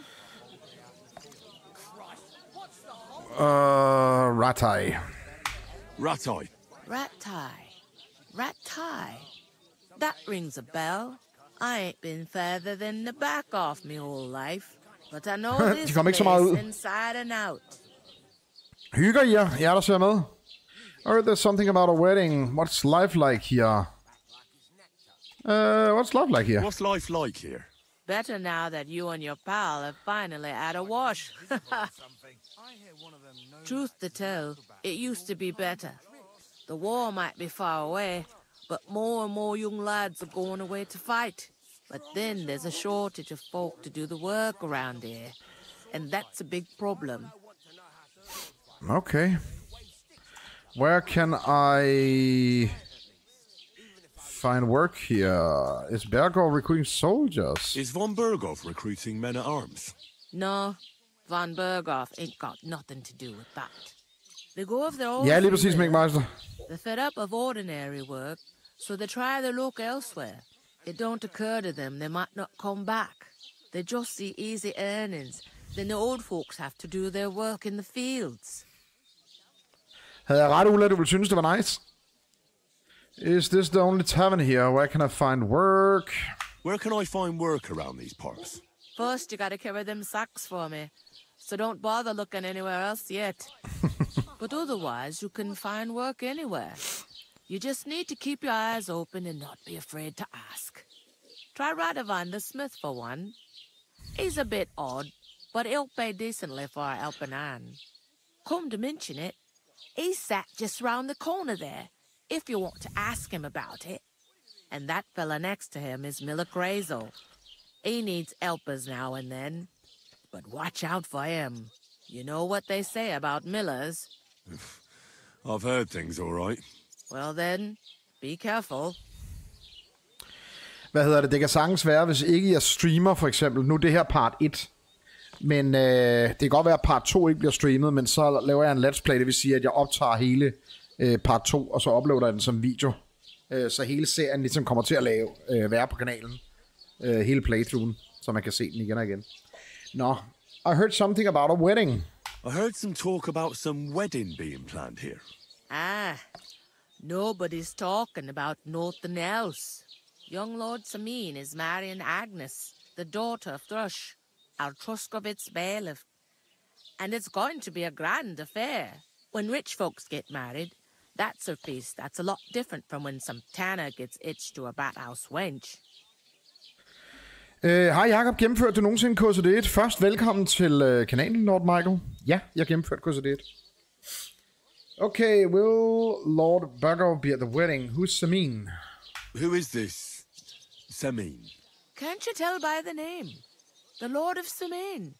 Ratai. Ratai. Ratai. That rings a bell. I ain't been further than the back off me whole life, but I know this place inside and out. Hygger jer der ser med? I heard there's something about a wedding. What's life like here? What's life like here? What's life like here? Better now that you and your pal have finally had a wash. Truth to tell, it used to be better. The war might be far away, but more and more young lads are going away to fight. But then there's a shortage of folk to do the work around here, and that's a big problem. Okay. Where can I find work here? Is Berghoff recruiting soldiers? Is von Berghoff recruiting men at arms? No, von Berghoff ain't got nothing to do with that. They go of their own. Ja, lige præcis, Mængmeister. They're fed up of ordinary work, so they try their luck elsewhere. It don't occur to them they might not come back. They just see easy earnings. Then the old folks have to do their work in the fields. Havde jeg ret, Ulla, du ville synes, det var nice? Is this the only tavern here? Where can I find work? Where can I find work around these parts? First, you gotta carry them sacks for me, so don't bother looking anywhere else yet. But otherwise, you can find work anywhere. You just need to keep your eyes open and not be afraid to ask. Try Radovan the smith for one. He's a bit odd, but he'll pay decently for a helping hand. Come to mention it, he's sat just round the corner there, if you want to ask him about it. And that fella next to him is Miller Crazel. He needs helpers now and then. But watch out for him. You know what they say about Millers? I've heard things, all right. Well then, be careful. Hvad hedder det? Det kan sagtens være, hvis ikke jeg streamer for eksempel. Nu er det her part 1. Men det kan godt være, at part 2 ikke bliver streamet, men så laver jeg en let's play. Det vil sige, at jeg optager hele part 2, og så uploader jeg den som video. Så hele serien ligesom kommer til at være på kanalen. Hele playthroughen, så man kan se den igen og igen. Nå, I heard something about a wedding. I heard some talk about some wedding being planned here. Ah, nobody's talking about nothing else. Young Lord Samin is marrying Agnes, the daughter of Thrush, our Truscovit's bailiff. And it's going to be a grand affair. When rich folks get married, that's a feast that's a lot different from when some tanner gets itched to a bathouse wench. Hej Jakob, gennemførte du nogensinde kurset Dette? Først velkommen til kanalen, Lord Michael. Ja, jeg gennemførte kurset Dette. Okay, will Lord Burgo be at the wedding? Who's Samin? Who is this Samin? Can't you tell by the name? The Lord of Samin.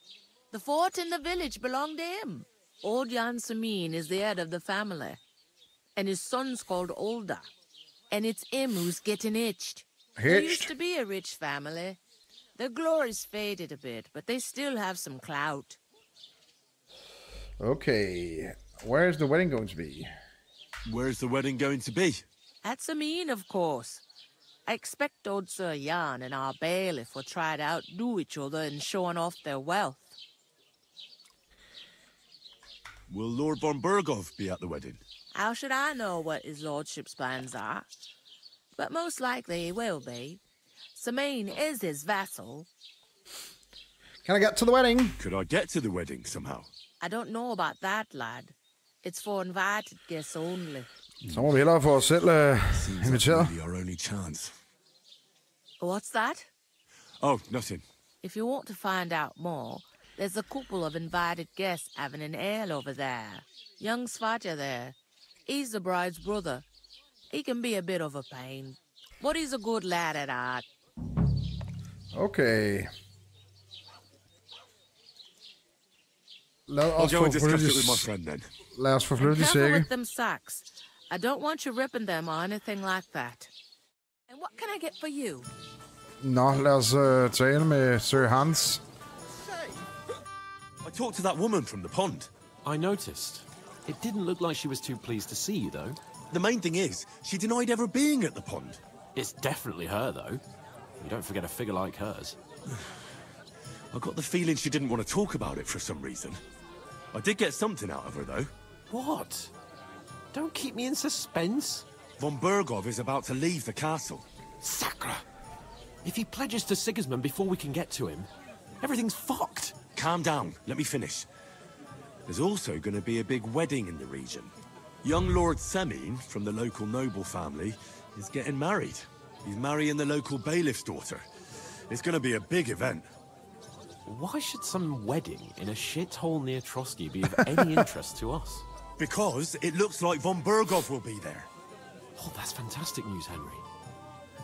The fort in the village belonged to him. Old Jan Samin is the head of the family. And his son's called Olda. And it's him who's getting hitched. They used to be a rich family. Their glory's faded a bit, but they still have some clout. Okay, where's the wedding going to be? Where's the wedding going to be? At Samin, of course. I expect old Sir Jan and our bailiff will try to outdo each other in showing off their wealth. Will Lord von Burgov be at the wedding? How should I know what his lordship's plans are? But most likely he will be. Samin is his vassal. Can I get to the wedding? Could I get to the wedding somehow? I don't know about that, lad. It's for invited guests only. Så må vi hellere få os selv inviteret. Really our only chance. What's that? Oh, nothing. If you want to find out more, there's a couple of invited guests having an ale over there. Young Svaja there. He's the bride's brother. He can be a bit of a pain, but he's a good lad at heart. Okay. Lad os I'll go and discuss it with my friend then. Lad os forflytte de Careful sække. with them sacks. I don't want you ripping them or anything like that. And what can I get for you? Nå, lad os tale med Sir Hans. I talked to that woman from the pond. I noticed. It didn't look like she was too pleased to see you, though. The main thing is, she denied ever being at the pond. It's definitely her, though. You don't forget a figure like hers. I got the feeling she didn't want to talk about it for some reason. I did get something out of her, though. What? Don't keep me in suspense. Von Burgov is about to leave the castle. Sacre! If he pledges to Sigismund before we can get to him, everything's fucked. Calm down. Let me finish. There's also going to be a big wedding in the region. Young Lord Semin, from the local noble family, is getting married. He's marrying the local bailiff's daughter. It's going to be a big event. Why should some wedding in a shithole near Trotsky be of any interest to us? Because it looks like von Burgov will be there. Oh, that's fantastic news, Henry.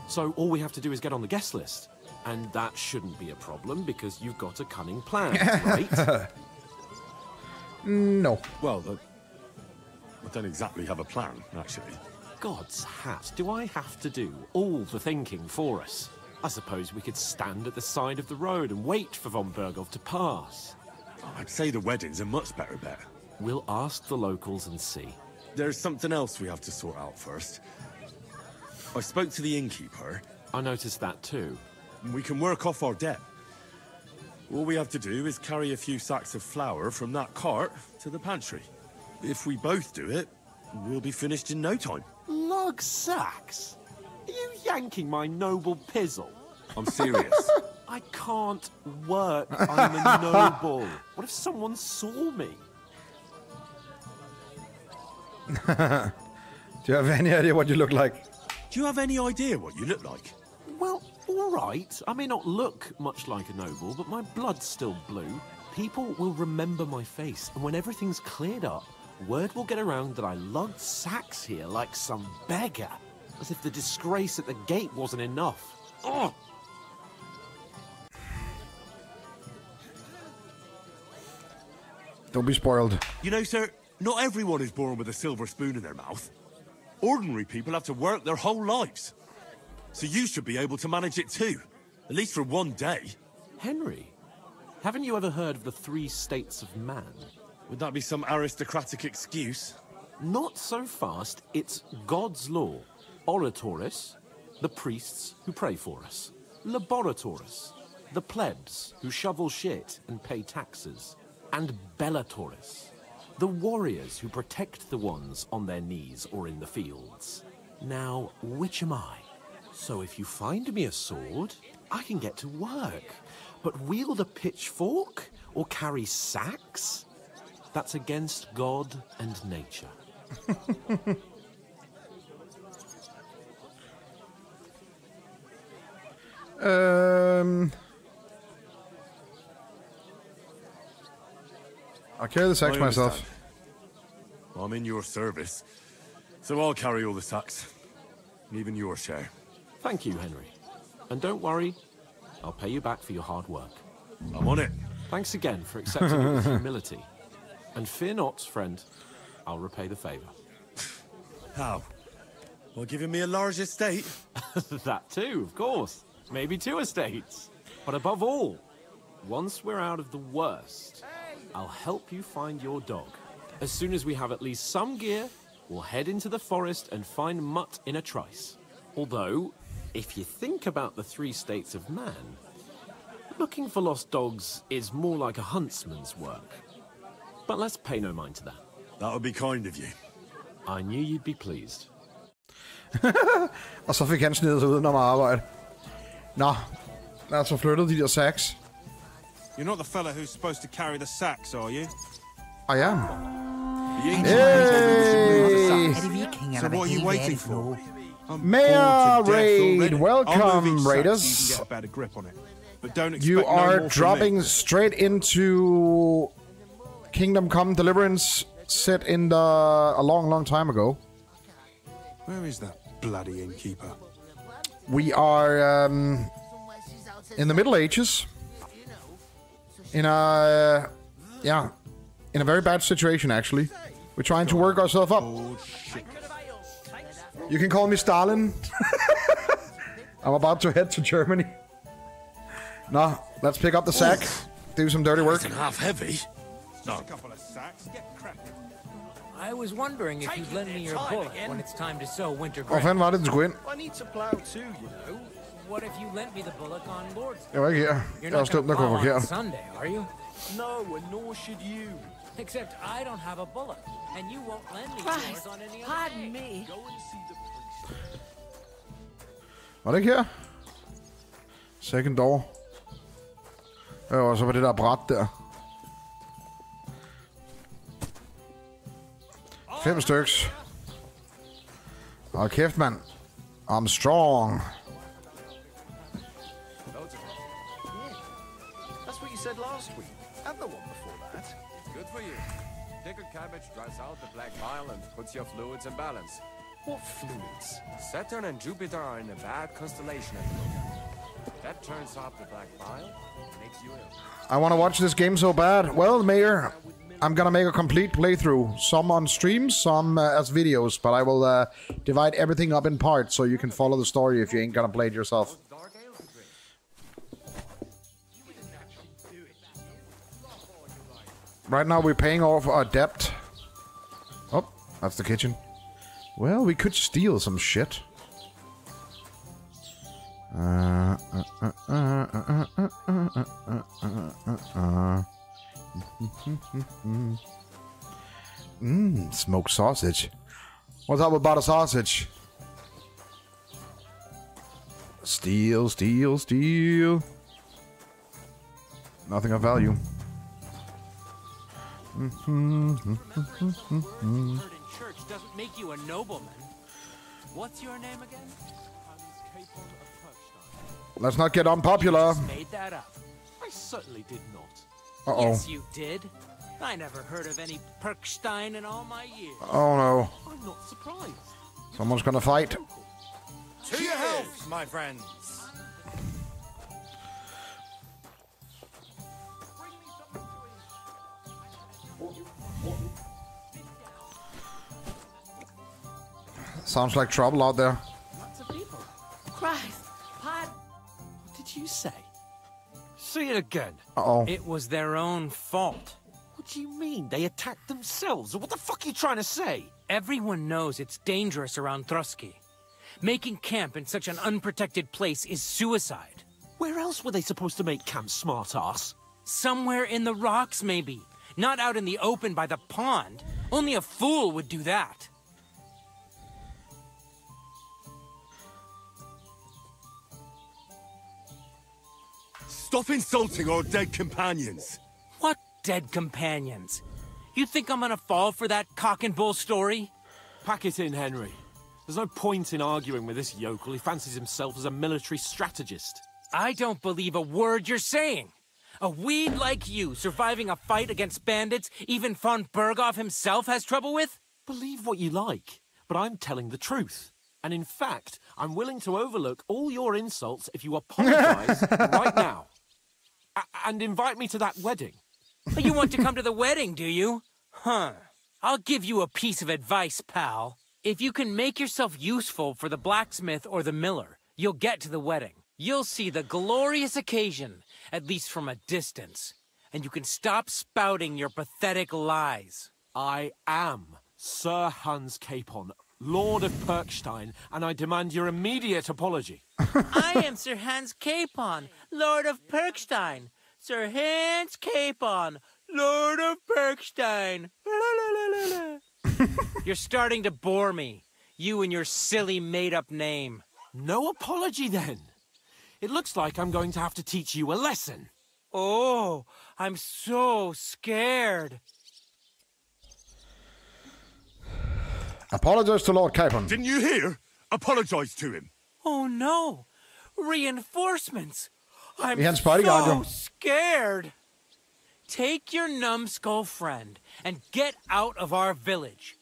So all we have to do is get on the guest list. And that shouldn't be a problem because you've got a cunning plan, right? No. Well, I don't exactly have a plan, actually. God's hat, do I have to do all the thinking for us? I suppose we could stand at the side of the road and wait for von Burgov to pass. I'd say the wedding's a much better bet. We'll ask the locals and see. There's something else we have to sort out first. I spoke to the innkeeper. I noticed that too. We can work off our debt. All we have to do is carry a few sacks of flour from that cart to the pantry. If we both do it, we'll be finished in no time. Lug sacks? Are you yanking my noble pizzle? I'm serious. I can't work. I'm a noble. What if someone saw me? Do you have any idea what you look like? Do you have any idea what you look like? Well, all right. I may not look much like a noble, but my blood's still blue. People will remember my face, and when everything's cleared up, word will get around that I lugged sacks here like some beggar. As if the disgrace at the gate wasn't enough. Ugh! Don't be spoiled. You know, sir, not everyone is born with a silver spoon in their mouth. Ordinary people have to work their whole lives. So you should be able to manage it too. At least for one day. Henry, haven't you ever heard of the 3 states of man? Would that be some aristocratic excuse? Not so fast. It's God's law. Oratoris, the priests who pray for us. Laboratoris, the plebs who shovel shit and pay taxes. And Bellatoris, the warriors who protect the ones on their knees or in the fields. Now, which am I? So if you find me a sword, I can get to work. But wield a pitchfork or carry sacks? That's against God and nature. I'll carry the sacks myself. I'm in your service, so I'll carry all the sacks. Even your share. Thank you, Henry. And don't worry, I'll pay you back for your hard work. I'm on it. Thanks again for accepting it with humility. And fear not, friend, I'll repay the favor. How? Well, giving me a large estate? That too, of course. Maybe 2 estates. But above all, once we're out of the worst, I'll help you find your dog. As soon as we have at least some gear, we'll head into the forest and find Mutt in a trice. Although, if you think about the 3 states of man, looking for lost dogs is more like a huntsman's work. But let's pay no mind to that. That would be kind of you. I knew you'd be pleased. Og så fik han snedet sig udenom arbejde. Nå, lad os få flyttet de der sacks. You're not the fella who's supposed to carry the sacks, are you? I am. Hey! So what are you waiting for? Mayor Raid, welcome, Raiders. You can get a better grip on it. But don't expect You are no more from dropping me. straight into Kingdom Come Deliverance, set in a long time ago. Where is that bloody innkeeper? We are in the Middle Ages. In a very bad situation, actually. We're trying to work ourselves up. You can call me Stalin. I'm about to head to Germany. No, let's pick up the sack. Do some dirty work. Half heavy. No. I was wondering if you'd lend me your bullet when it's time to sow winter Hvor grain. fanden var det, den skulle ind? I need to plow too, you know. What if you lent me the bullock on Lord's? Jeg var ikke her. You're Jeg not var stemt, der gonna kom plow on forkert. Sunday, are you? No, and nor should you. Except I don't have a bullet, and you won't lend me Christ, yours on any other pardon day. me. Var det ikke her? Second door. Og så var det der bræt der. 5 styks. Hold kæft, mand. I'm strong. That's what you said last week. And the one before that. Good for you. Pickled cabbage dries out the black bile and puts your fluids in balance. What fluids? Saturn and Jupiter are in a bad constellation at the moment. That turns off the black bile, makes you ill. I want to watch this game so bad. Well, Mayor, I'm gonna make a complete playthrough. Some on stream, some as videos. But I will divide everything up in parts so you can follow the story if you ain't gonna play it yourself. Right now we're paying off our debt. Oh, that's the kitchen. Well, we could steal some shit. Smoked sausage. What's up about a sausage? Steal, steal, steal. Nothing of value. Church doesn't make you a nobleman. What's your name again? Let's not get unpopular. Made that up. I certainly did not. Uh-oh. Yes, you did. I never heard of any Perkstein in all my years. Oh no. I'm not surprised. Someone's gonna fight. To your health, my friends. Sounds like trouble out there. Lots of people. Christ, what did you say? Say it again. Uh-oh. It was their own fault. What do you mean? They attacked themselves? What the fuck are you trying to say? Everyone knows it's dangerous around Thruski. Making camp in such an unprotected place is suicide. Where else were they supposed to make camp, smart-ass? Somewhere in the rocks, maybe. Not out in the open by the pond. Only a fool would do that. Stop insulting our dead companions. What dead companions? You think I'm gonna fall for that cock and bull story? Pack it in, Henry. There's no point in arguing with this yokel. He fancies himself as a military strategist. I don't believe a word you're saying. A weed like you surviving a fight against bandits even von Berghoff himself has trouble with? Believe what you like, but I'm telling the truth. And in fact, I'm willing to overlook all your insults if you apologize right now. And invite me to that wedding. You want to come to the wedding, do you? Huh. I'll give you a piece of advice, pal. If you can make yourself useful for the blacksmith or the miller, you'll get to the wedding. You'll see the glorious occasion, at least from a distance. And you can stop spouting your pathetic lies. I am Sir Hans Capon, Lord of Perkstein, and I demand your immediate apology. I am Sir Hans Capon, Lord of Perkstein. Sir Hans Capon, Lord of Perkstein. You're starting to bore me. You and your silly made-up name. No apology, then. It looks like I'm going to have to teach you a lesson. Oh, I'm so scared. Apologize to Lord Capon. Didn't you hear? Apologize to him. Oh no! Reinforcements! I'm so scared! Take your numbskull friend and get out of our village.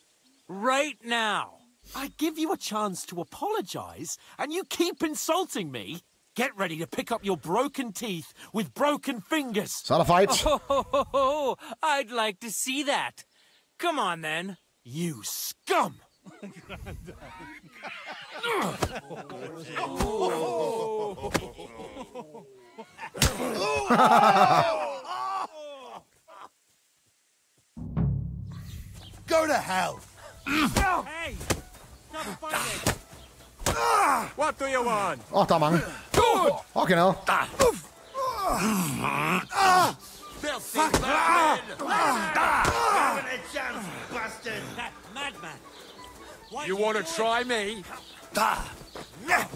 Right now! I give you a chance to apologize, and you keep insulting me? Get ready to pick up your broken teeth with broken fingers. Start a fight. Oh, I'd like to see that. Come on, then. You scum! Go to hell! Hey! Stop fighting! What do you want? Åh, der er mange. Okay, no. Fuck! That madman! You want to try me? You're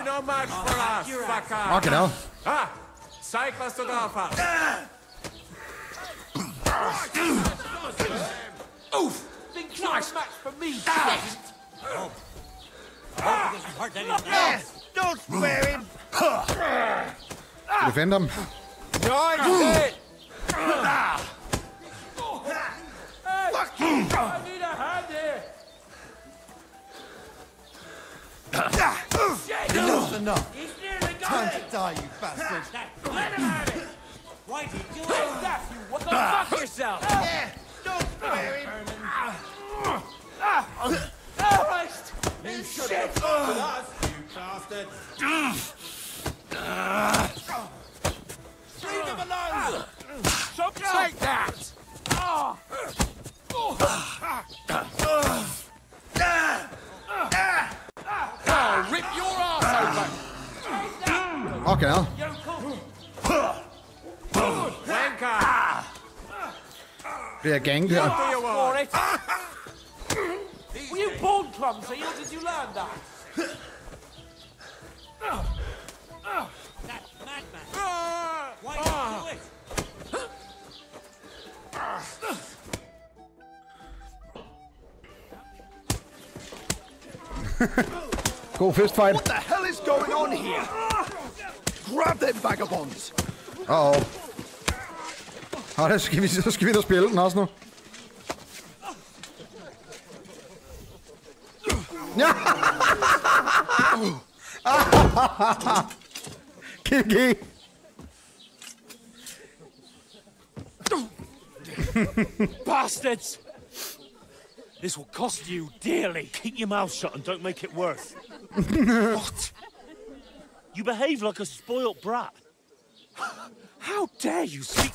no match for us, fucker! Okay, no. Cyclist to golfer! Oof! Think you're a match for me, Oh. Don't spare him! Defend ham. Nice hit! Fuck you! I need a hand here! Enough's enough! He's nearly got Time it! to die, you bastard! Let him have it! Whitey, do it! That, you what the fuck yourself! Yeah! Don't spare him! Christ! You should have fought with us, you bastard! Leave him alone! Take that! I'll rip your ass open! Okay, no. Wanker! Det er gang der. For it! Were you born clumsy, or did you learn that? That madman! Why not do it? God fist fight. What the hell is going on here? Grab them vagabonds! Uh-oh. Så skal vi da spille den også nu. GG. Bastards! This will cost you dearly. Keep your mouth shut and don't make it worse. What? You behave like a spoilt brat. How dare you speak...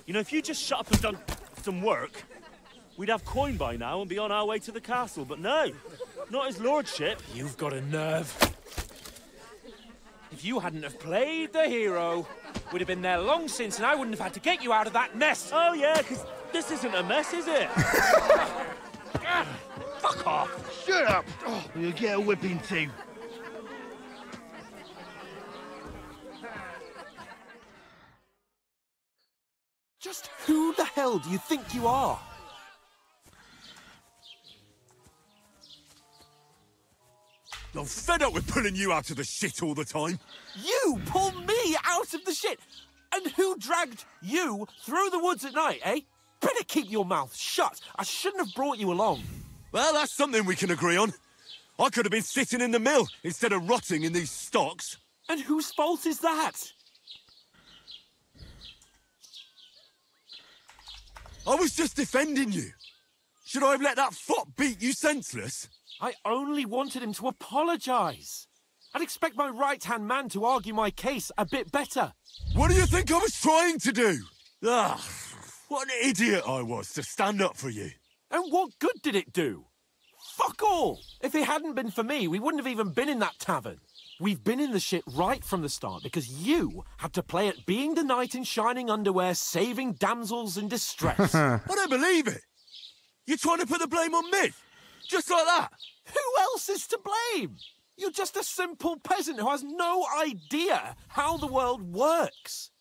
You know, if you just shut up and done some work, we'd have coin by now and be on our way to the castle, but no. Not his lordship. You've got a nerve. If you hadn't have played the hero, we'd have been there long since, and I wouldn't have had to get you out of that mess. Oh, yeah, because this isn't a mess, is it? Fuck off. Shut up, or you'll get a whipping too. Just who the hell do you think you are? I'm fed up with pulling you out of the shit all the time. You pull me out of the shit? And who dragged you through the woods at night, eh? Better keep your mouth shut. I shouldn't have brought you along. Well, that's something we can agree on. I could have been sitting in the mill instead of rotting in these stocks. And whose fault is that? I was just defending you. Should I have let that fop beat you senseless? I only wanted him to apologise. I'd expect my right-hand man to argue my case a bit better. What do you think I was trying to do? Ah, what an idiot I was to stand up for you. And what good did it do? Fuck all! If it hadn't been for me, we wouldn't have even been in that tavern. We've been in the shit right from the start because you had to play at being the knight in shining underwear, saving damsels in distress. I don't believe it. You're trying to put the blame on me? Just like that? Who else is to blame? You're just a simple peasant who has no idea how the world works.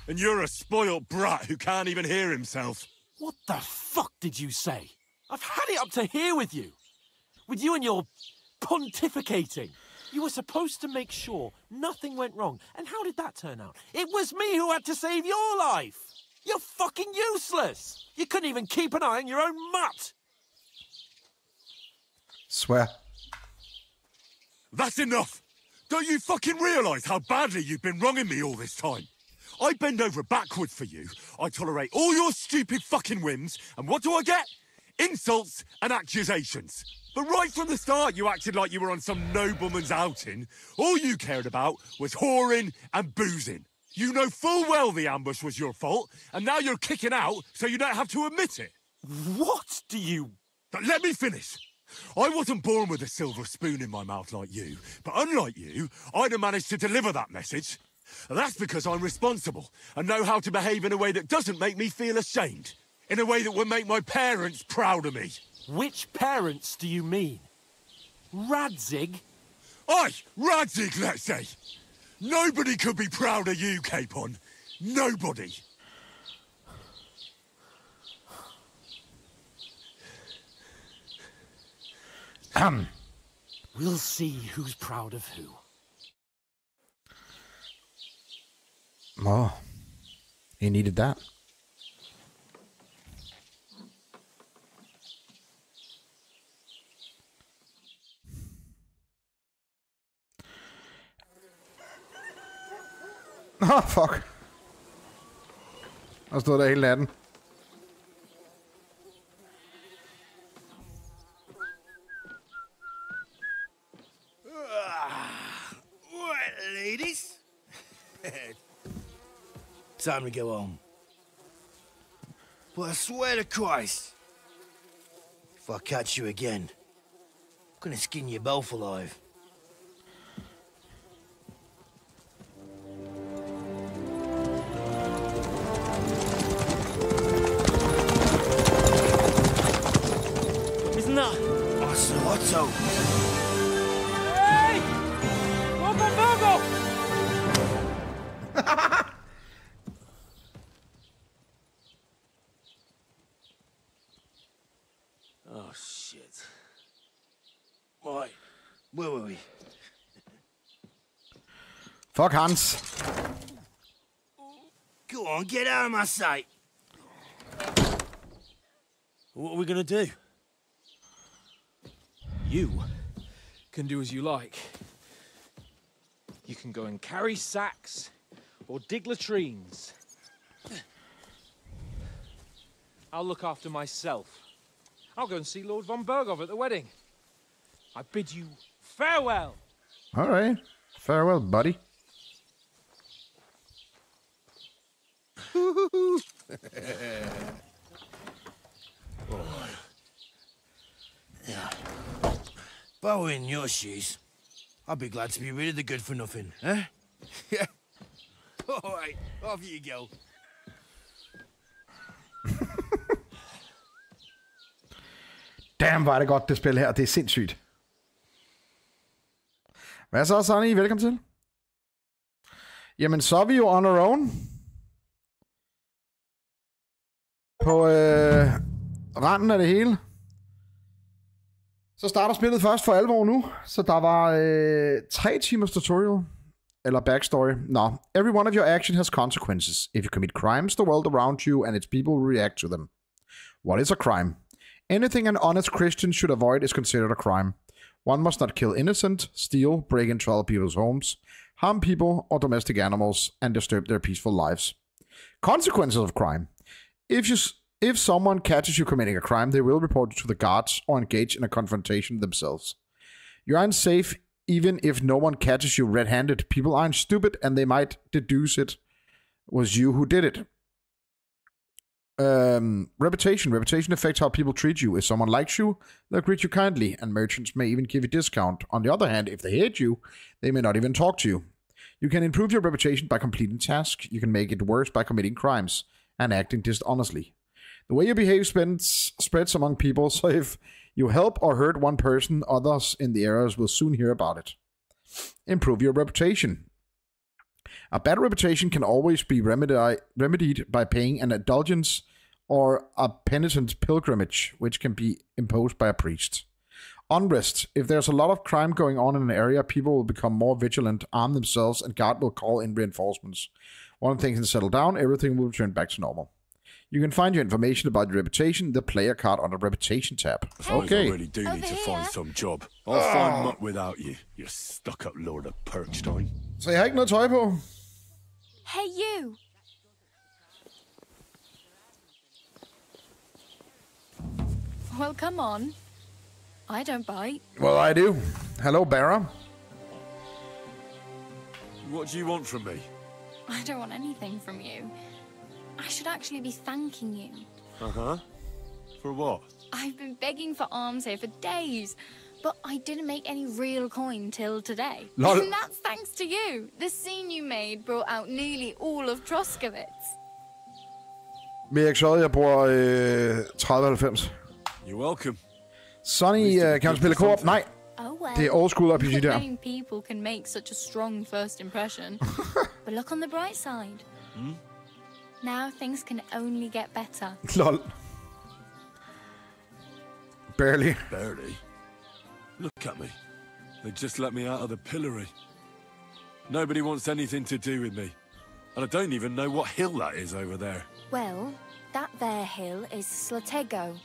And you're a spoilt brat who can't even hear himself. What the fuck did you say? I've had it up to here with you. With you and your pontificating. You were supposed to make sure nothing went wrong. And how did that turn out? It was me who had to save your life. You're fucking useless. You couldn't even keep an eye on your own mutt. Swear. That's enough. Don't you fucking realise how badly you've been wronging me all this time? I bend over backwards for you. I tolerate all your stupid fucking whims. And what do I get? Insults and accusations. But right from the start, you acted like you were on some nobleman's outing. All you cared about was whoring and boozing. You know full well the ambush was your fault, and now you're kicking out so you don't have to admit it. What do you... But let me finish. I wasn't born with a silver spoon in my mouth like you, but unlike you, I'd have managed to deliver that message. And that's because I'm responsible and know how to behave in a way that doesn't make me feel ashamed. In a way that would make my parents proud of me. Which parents do you mean? Radzig? Aye, Radzig, let's say. Nobody could be proud of you, Capon. Nobody. We'll see who's proud of who. Oh, he needed that. Oh, fuck. Der stod der hele natten. Right, ladies. Time to go home. But I swear to Christ, if I catch you again, I'm gonna skin you both alive. Isn't that... Otto. Hey! Open Virgo! Oh, shit. Right, where were we? Fuck Hans. Go on, get out of my sight. What are we gonna do? You can do as you like. You can go and carry sacks or dig latrines. I'll look after myself. I'll go and see Lord von Berghoff at the wedding. I bid you farewell. All right. Farewell, buddy. Yeah. If I were in your shoes, I'd be glad to be rid of the good for nothing, eh? Yeah. All right, off you go. Damn, hvor er det godt, det spil her. Det er sindssygt. Hvad så, Sonny? Velkommen til. Jamen, så er vi jo on our own. På randen af det hele. Så starter spillet først for alvor nu. Så der var 3 timers tutorial. Eller backstory. No. Every one of your action has consequences. If you commit crimes, the world around you and its people will react to them. What is a crime? Anything an honest Christian should avoid is considered a crime. One must not kill innocent, steal, break into other people's homes, harm people or domestic animals, and disturb their peaceful lives. Consequences of crime. If someone catches you committing a crime, they will report you to the guards or engage in a confrontation themselves. You aren't safe even if no one catches you red-handed. People aren't stupid and they might deduce it was you who did it. Reputation. Reputation affects how people treat you. If someone likes you, they'll greet you kindly, and merchants may even give you a discount. On the other hand, if they hate you, they may not even talk to you. You can improve your reputation by completing tasks. You can make it worse by committing crimes and acting dishonestly. The way you behave spreads among people, so if you help or hurt one person, others in the areas will soon hear about it. Improve your reputation. A bad reputation can always be remedied by paying an indulgence or a penitent pilgrimage, which can be imposed by a priest. Unrest. If there's a lot of crime going on in an area, people will become more vigilant, arm themselves, and God will call in reinforcements. Once things can settle down, everything will return back to normal. You can find your information about your reputation in the player card on the reputation tab. Okay. I really do need to find some job. I'll find muck without you, you stuck-up lord of Perchstein. Så jeg har ikke noget tøj på. Hey, you! Well, come on. I don't bite. Well, I do. Hello, Barra. What do you want from me? I don't want anything from you. I should actually be thanking you. Uh-huh. For what? I've been begging for alms here for days, but I didn't make any real coin till today. Lol. And that's thanks to you. The scene you made brought out nearly all of Troskowitz. Men jeg så, jeg bruger 30-90. You're welcome. Sonny, kan du spille co-op? Nej. Oh well. Det er old school RPG der. Many people can make such a strong first impression. But look on the bright side. Hmm? Now things can only get better. Lol. Barely. Barely? Look at me. They just let me out of the pillory. Nobody wants anything to do with me. And I don't even know what hill that is over there. Well, that there hill is Slotego.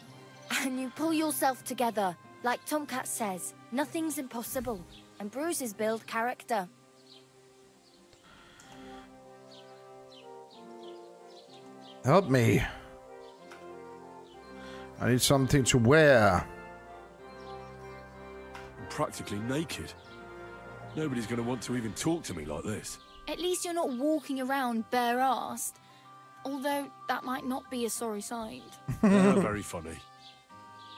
And you pull yourself together. Like Tomcat says, nothing's impossible. And bruises build character. Help me. I need something to wear. I'm practically naked. Nobody's going to want to even talk to me like this. At least you're not walking around bare-assed. Although, that might not be a sorry sight. Very funny.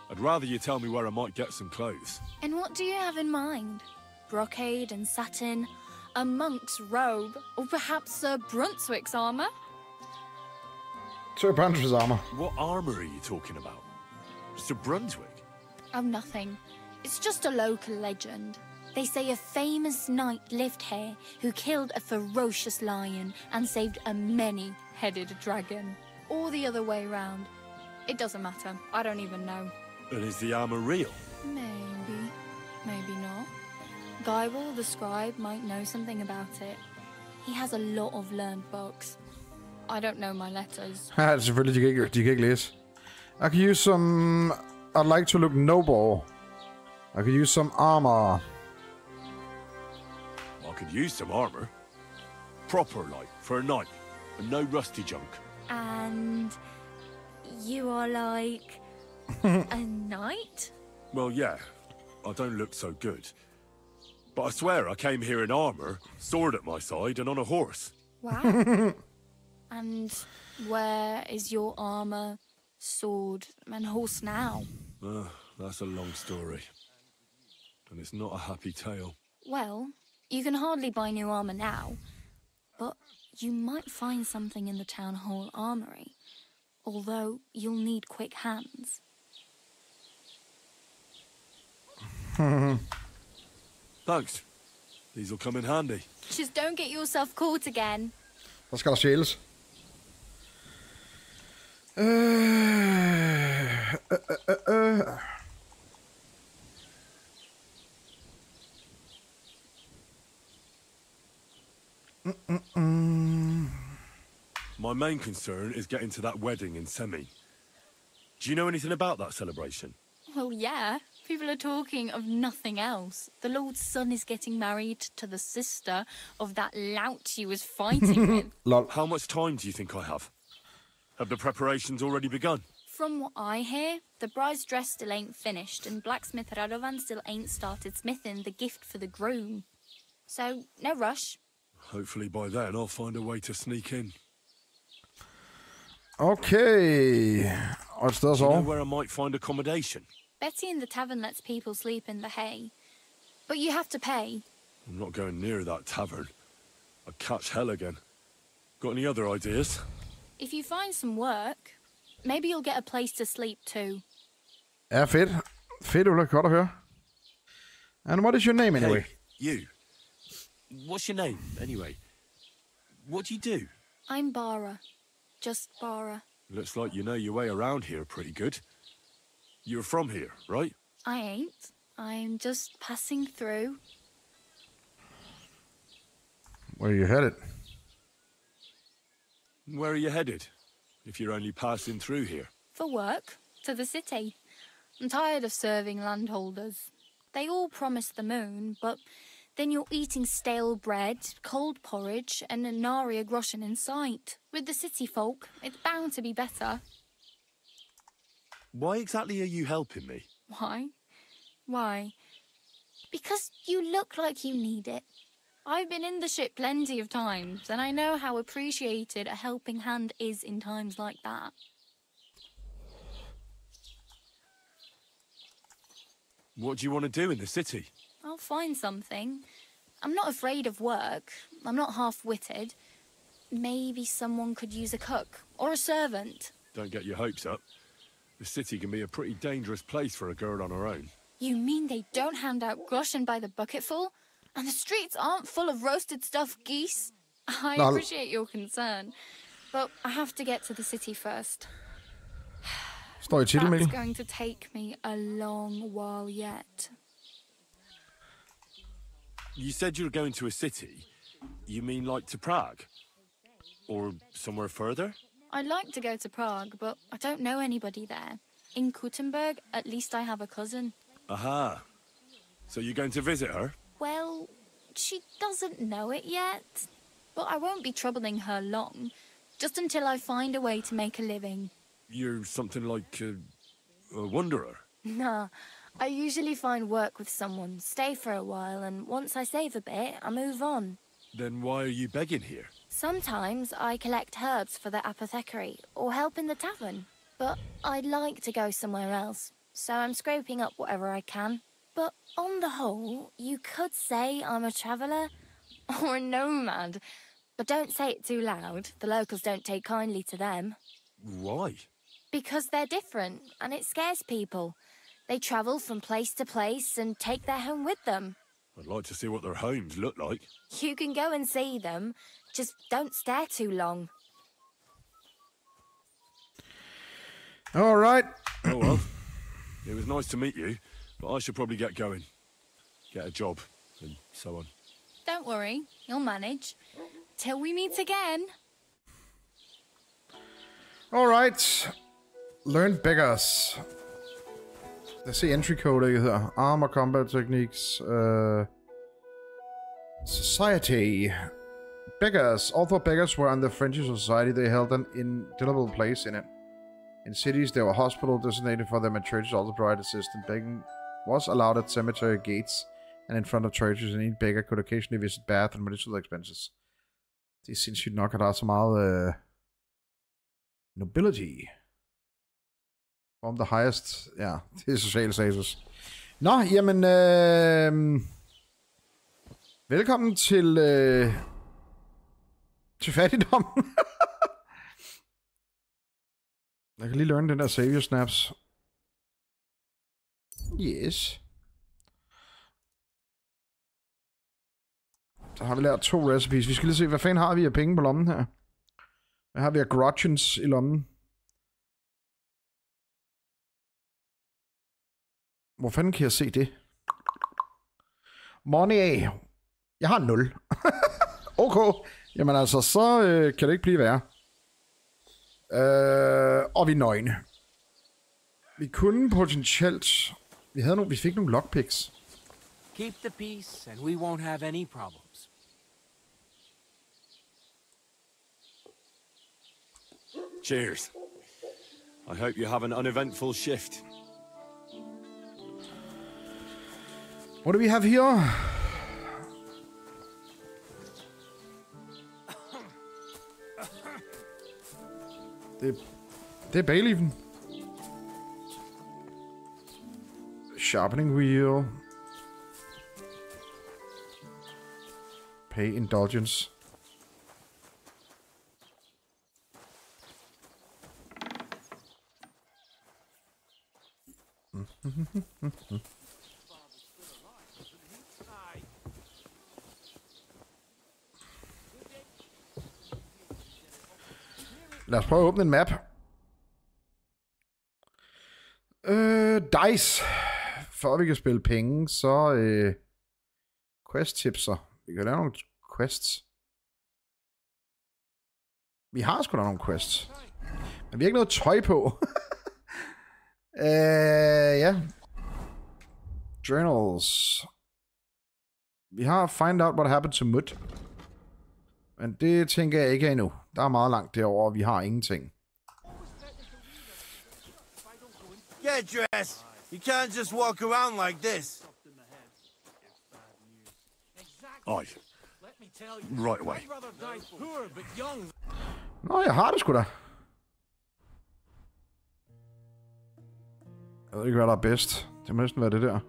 I'd rather you tell me where I might get some clothes. And what do you have in mind? Brocade and satin? A monk's robe? Or perhaps Sir Brunswick's armour? Sir Brunswick's armour. What armour are you talking about? Sir Brunswick? Oh, nothing. It's just a local legend. They say a famous knight lived here who killed a ferocious lion and saved a many-headed dragon. Or the other way round. It doesn't matter. I don't even know. And is the armour real? Maybe. Maybe not. Guyball the scribe might know something about it. He has a lot of learned books. I don't know my letters. Ja, selvfølgelig. De kan ikke læse. I could use some... I'd like to look noble. I could use some armor. I could use some armor. Proper, like, for a knight. And no rusty junk. And you are like a knight? Well, yeah. I don't look so good. But I swear I came here in armor, sword at my side, and on a horse. Wow. And where is your armor, sword, and horse now? That's a long story. And it's not a happy tale. Well, you can hardly buy new armor now, but you might find something in the town hall armory, although you'll need quick hands. Thanks. These will come in handy. Just don't get yourself caught again. Hvad skal der sjæles? My main concern is getting to that wedding in Semi. Do you know anything about that celebration? Well, yeah. People are talking of nothing else. The Lord's son is getting married to the sister of that lout he was fighting with. Lol. How much time do you think I have? Have the preparations already begun? From what I hear, the bride's dress still ain't finished, and blacksmith Radovan still ain't started smithing the gift for the groom. So, no rush. Hopefully by then I'll find a way to sneak in. Okay. Og et sted Do you know så. where I might find accommodation? Betty in the tavern lets people sleep in the hay. But you have to pay. I'm not going near that tavern. I'd catch hell again. Got any other ideas? If you find some work, maybe you'll get a place to sleep too. Ja, fedt. Fedt, Ulla. Godt at høre. And what is your name anyway? Hey, you. What's your name, anyway? What do you do? I'm Bara. Just Bara. Looks like you know your way around here pretty good. You're from here, right? I ain't. I'm just passing through. Where are you headed? Where are you headed? If you're only passing through here. For work. To the city. I'm tired of serving landholders. They all promise the moon, but then you're eating stale bread, cold porridge, and a nary groschen in sight. With the city folk, it's bound to be better. Why exactly are you helping me? Why? Why? Because you look like you need it. I've been in the ship plenty of times, and I know how appreciated a helping hand is in times like that. What do you want to do in the city? I'll find something. I'm not afraid of work. I'm not half-witted. Maybe someone could use a cook or a servant. Don't get your hopes up. The city can be a pretty dangerous place for a girl on her own. You mean they don't hand out groschen by the bucketful? And the streets aren't full of roasted stuffed geese? I appreciate your concern, but I have to get to the city first. Står I titelmelding? That's going to take me a long while yet. You said you were going to a city. You mean like to Prague? Or somewhere further? I'd like to go to Prague, but I don't know anybody there. In Kuttenberg, at least I have a cousin. Aha. So you're going to visit her? Well, she doesn't know it yet. But I won't be troubling her long. Just until I find a way to make a living. You're something like a wanderer? Nah, I usually find work with someone, stay for a while, and once I save a bit, I move on. Then why are you begging here? Sometimes I collect herbs for the apothecary, or help in the tavern. But I'd like to go somewhere else, so I'm scraping up whatever I can. But on the whole, you could say I'm a traveller, or a nomad. But don't say it too loud, the locals don't take kindly to them. Why? Because they're different, and it scares people. They travel from place to place and take their home with them. I'd like to see what their homes look like. You can go and see them, just don't stare too long. All right. Oh well. It was nice to meet you, but I should probably get going. Get a job, and so on. Don't worry, you'll manage. Till we meet again. All right. Learn beggars. Lad os se entry code, ikke hedder. Armor combat techniques. Society. Beggars. Although beggars were under French society, they held an indelible place in it. In cities, there were hospitals designated for them, and churches also provided assistance. Begging was allowed at cemetery gates and in front of churches, and each beggar could occasionally visit bath and medicinal expenses. Det er sindssygt nok, at der er så meget nobility. From the highest, ja, det er social status. Nå, jamen, velkommen til fattigdom. Jeg kan lige learn den der savior snaps. Yes. Så har vi lært 2 recipes. Vi skal lige se, hvad fanden har vi af penge på lommen her? Hvad har vi af grudgens i lommen? Hvor fanden kan jeg se det? Money. Jeg har 0. Okay. Jamen altså, så kan det ikke blive værre. Og vi er nøgne. Vi kunne potentielt... Vi fik nogle lockpicks. Keep the peace, and we won't have any problems. Cheers. I hope you have an uneventful shift. What do we have here? Det er bayleafen. Sharpening wheel. Pay indulgence. Lad os prøve at åbne en map. Dice. For at vi kan spille penge, så quest tipser. Vi kan lave nogle quests. Vi har sgu da nogle quests. Men vi har ikke noget tøj på. Ja. Journals. Vi har find out what happened to Mud. Men det tænker jeg ikke endnu. Der er meget langt derover, og vi har ingenting. Get dressed. You can't just walk around like this. Aye. Right away. Nå, jeg har det sgu da. Jeg ved ikke, hvad der er bedst. Det må næsten være det der.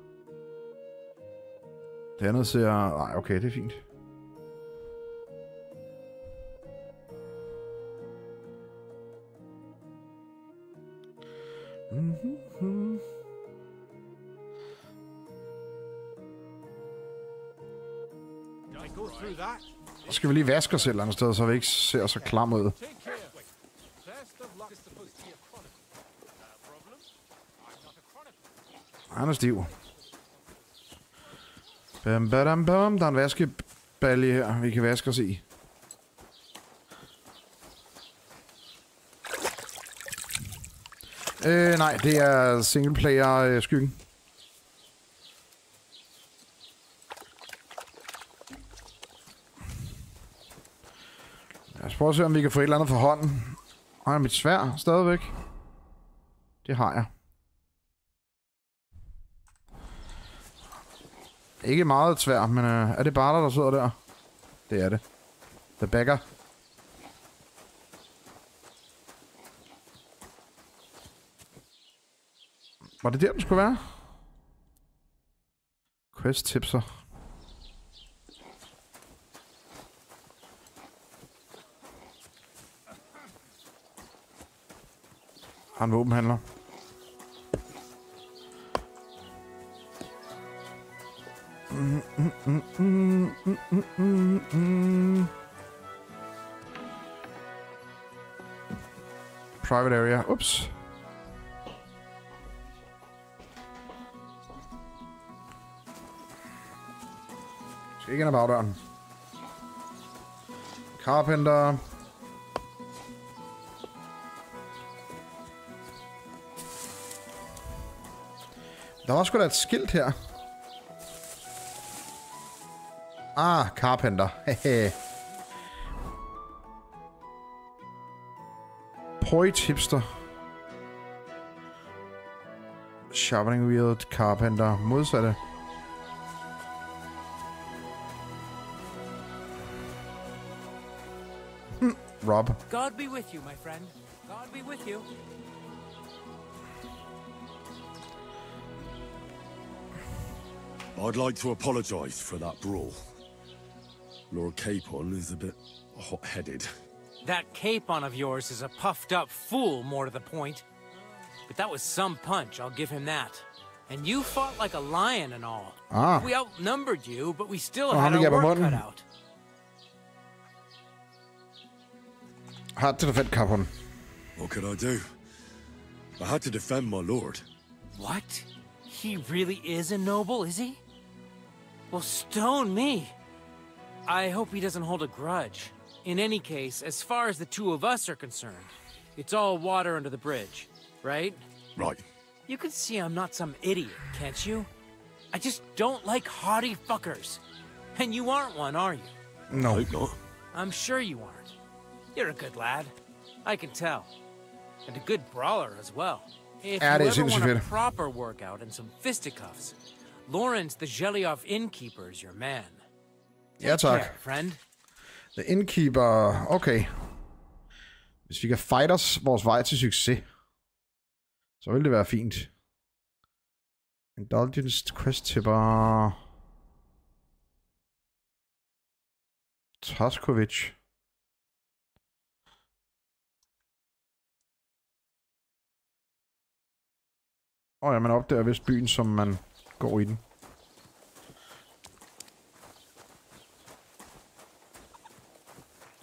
Det andet ser... Nej, okay, det er fint. Så skal vi lige vaske os et eller andet sted, så vi ikke ser så klam ud. Han er stiv. Bam, badam, bam. Der er en vaskebalje her, vi kan vaske os i. Nej, det er singleplayer skyggen. Lad os prøve at se, om vi kan få et eller andet for hånden. Har jeg mit sværd stadigvæk? Det har jeg. Ikke meget sværd, men er det bare der sidder der? Det er det. The beggar. Var det der, den skulle være? Quest tipser. Har en våbenhandler. Private area. Ups. Skal ikke ind ad bagdøren. Carpenter. Der var sgu da et skilt her. Ah, carpenter. Hehe. Point hipster. Sharpening wheel, carpenter. Modsatte. Rob. God be with you, my friend. God be with you. I'd like to apologize for that brawl. Lord Capon is a bit hot-headed. That capon of yours is a puffed-up fool, more to the point. But that was some punch, I'll give him that. And you fought like a lion and all. Ah. We outnumbered you, but we still Oh, had han our gav work munden. cut out. Hard to defend Capon. What could I do? I had to defend my lord. What? He really is a noble, is he? Well, stone me. I hope he doesn't hold a grudge. In any case, as far as the two of us are concerned, it's all water under the bridge, right? Right. You can see I'm not some idiot, can't you? I just don't like haughty fuckers. And you aren't one, are you? No. I hope not. I'm sure you aren't. You're a good lad. I can tell. And a good brawler as well. If Ja, det you er ever sindssygt want a fedt. proper workout and some fisticuffs, Lawrence the Jelioff innkeeper is your man. Ja, Take tak. care, friend. The Innkeeper. Okay. Hvis vi kan fight os vores vej til succes, så vil det være fint. Indulgence quest tipper. Toskovic. Ja, man opdager vist byen, som man går i den.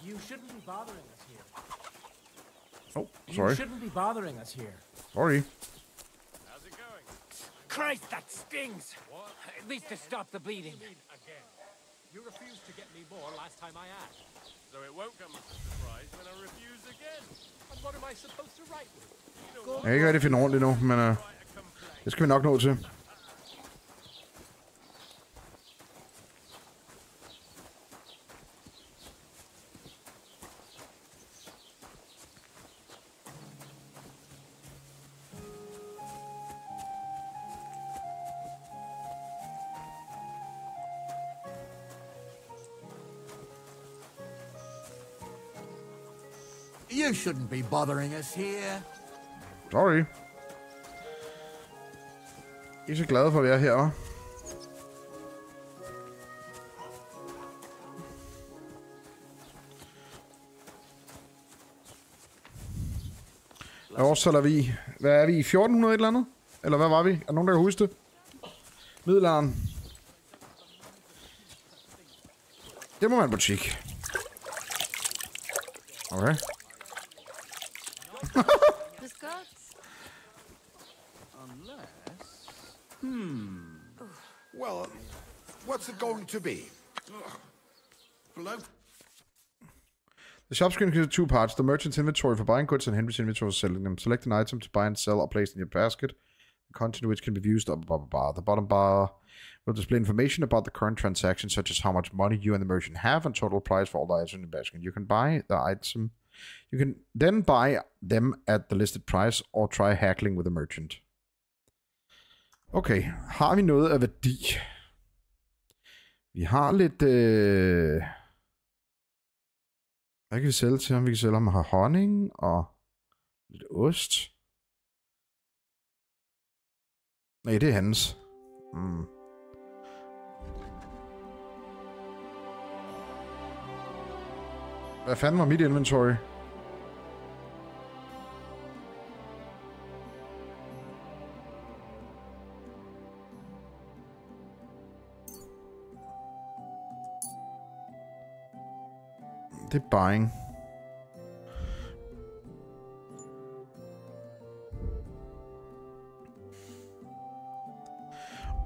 You shouldn't be bothering us here. Oh, sorry. You shouldn't be bothering us here. Sorry. How's it going? Christ, that stings! What? At least to stop the bleeding. Again. You refused to get me more last time I asked. So it won't come as a surprise when I refuse again. And what am I supposed to write with? Jeg kan ikke rigtig finde ordentligt nu, men det skal vi nok nå til. You shouldn't be bothering us here. Sorry. I er så glade for at være her, hva'? Hvad årstal er vi? Hvad er vi? 1400 et eller andet? Eller hvad var vi? Er der nogen, der kan huske det? Middelalderen. Det må man butik. Okay. Well, what's it going to be? Hello? The shop screen consists of two parts. The merchant's inventory for buying goods and Henry's inventory for selling them. Select an item to buy and sell or place in your basket. The content which can be used up above a bar. The bottom bar will display information about the current transaction, such as how much money you and the merchant have and total price for all the items in the basket. You can buy the item. You can then buy them at the listed price or try haggling with the merchant. Okay, har vi noget af værdi? Vi har lidt... Hvad kan vi sælge til ham? Vi kan sælge ham her honning og lidt ost. Nej, det er hans. Hvad fanden var mit inventory? Det er buying.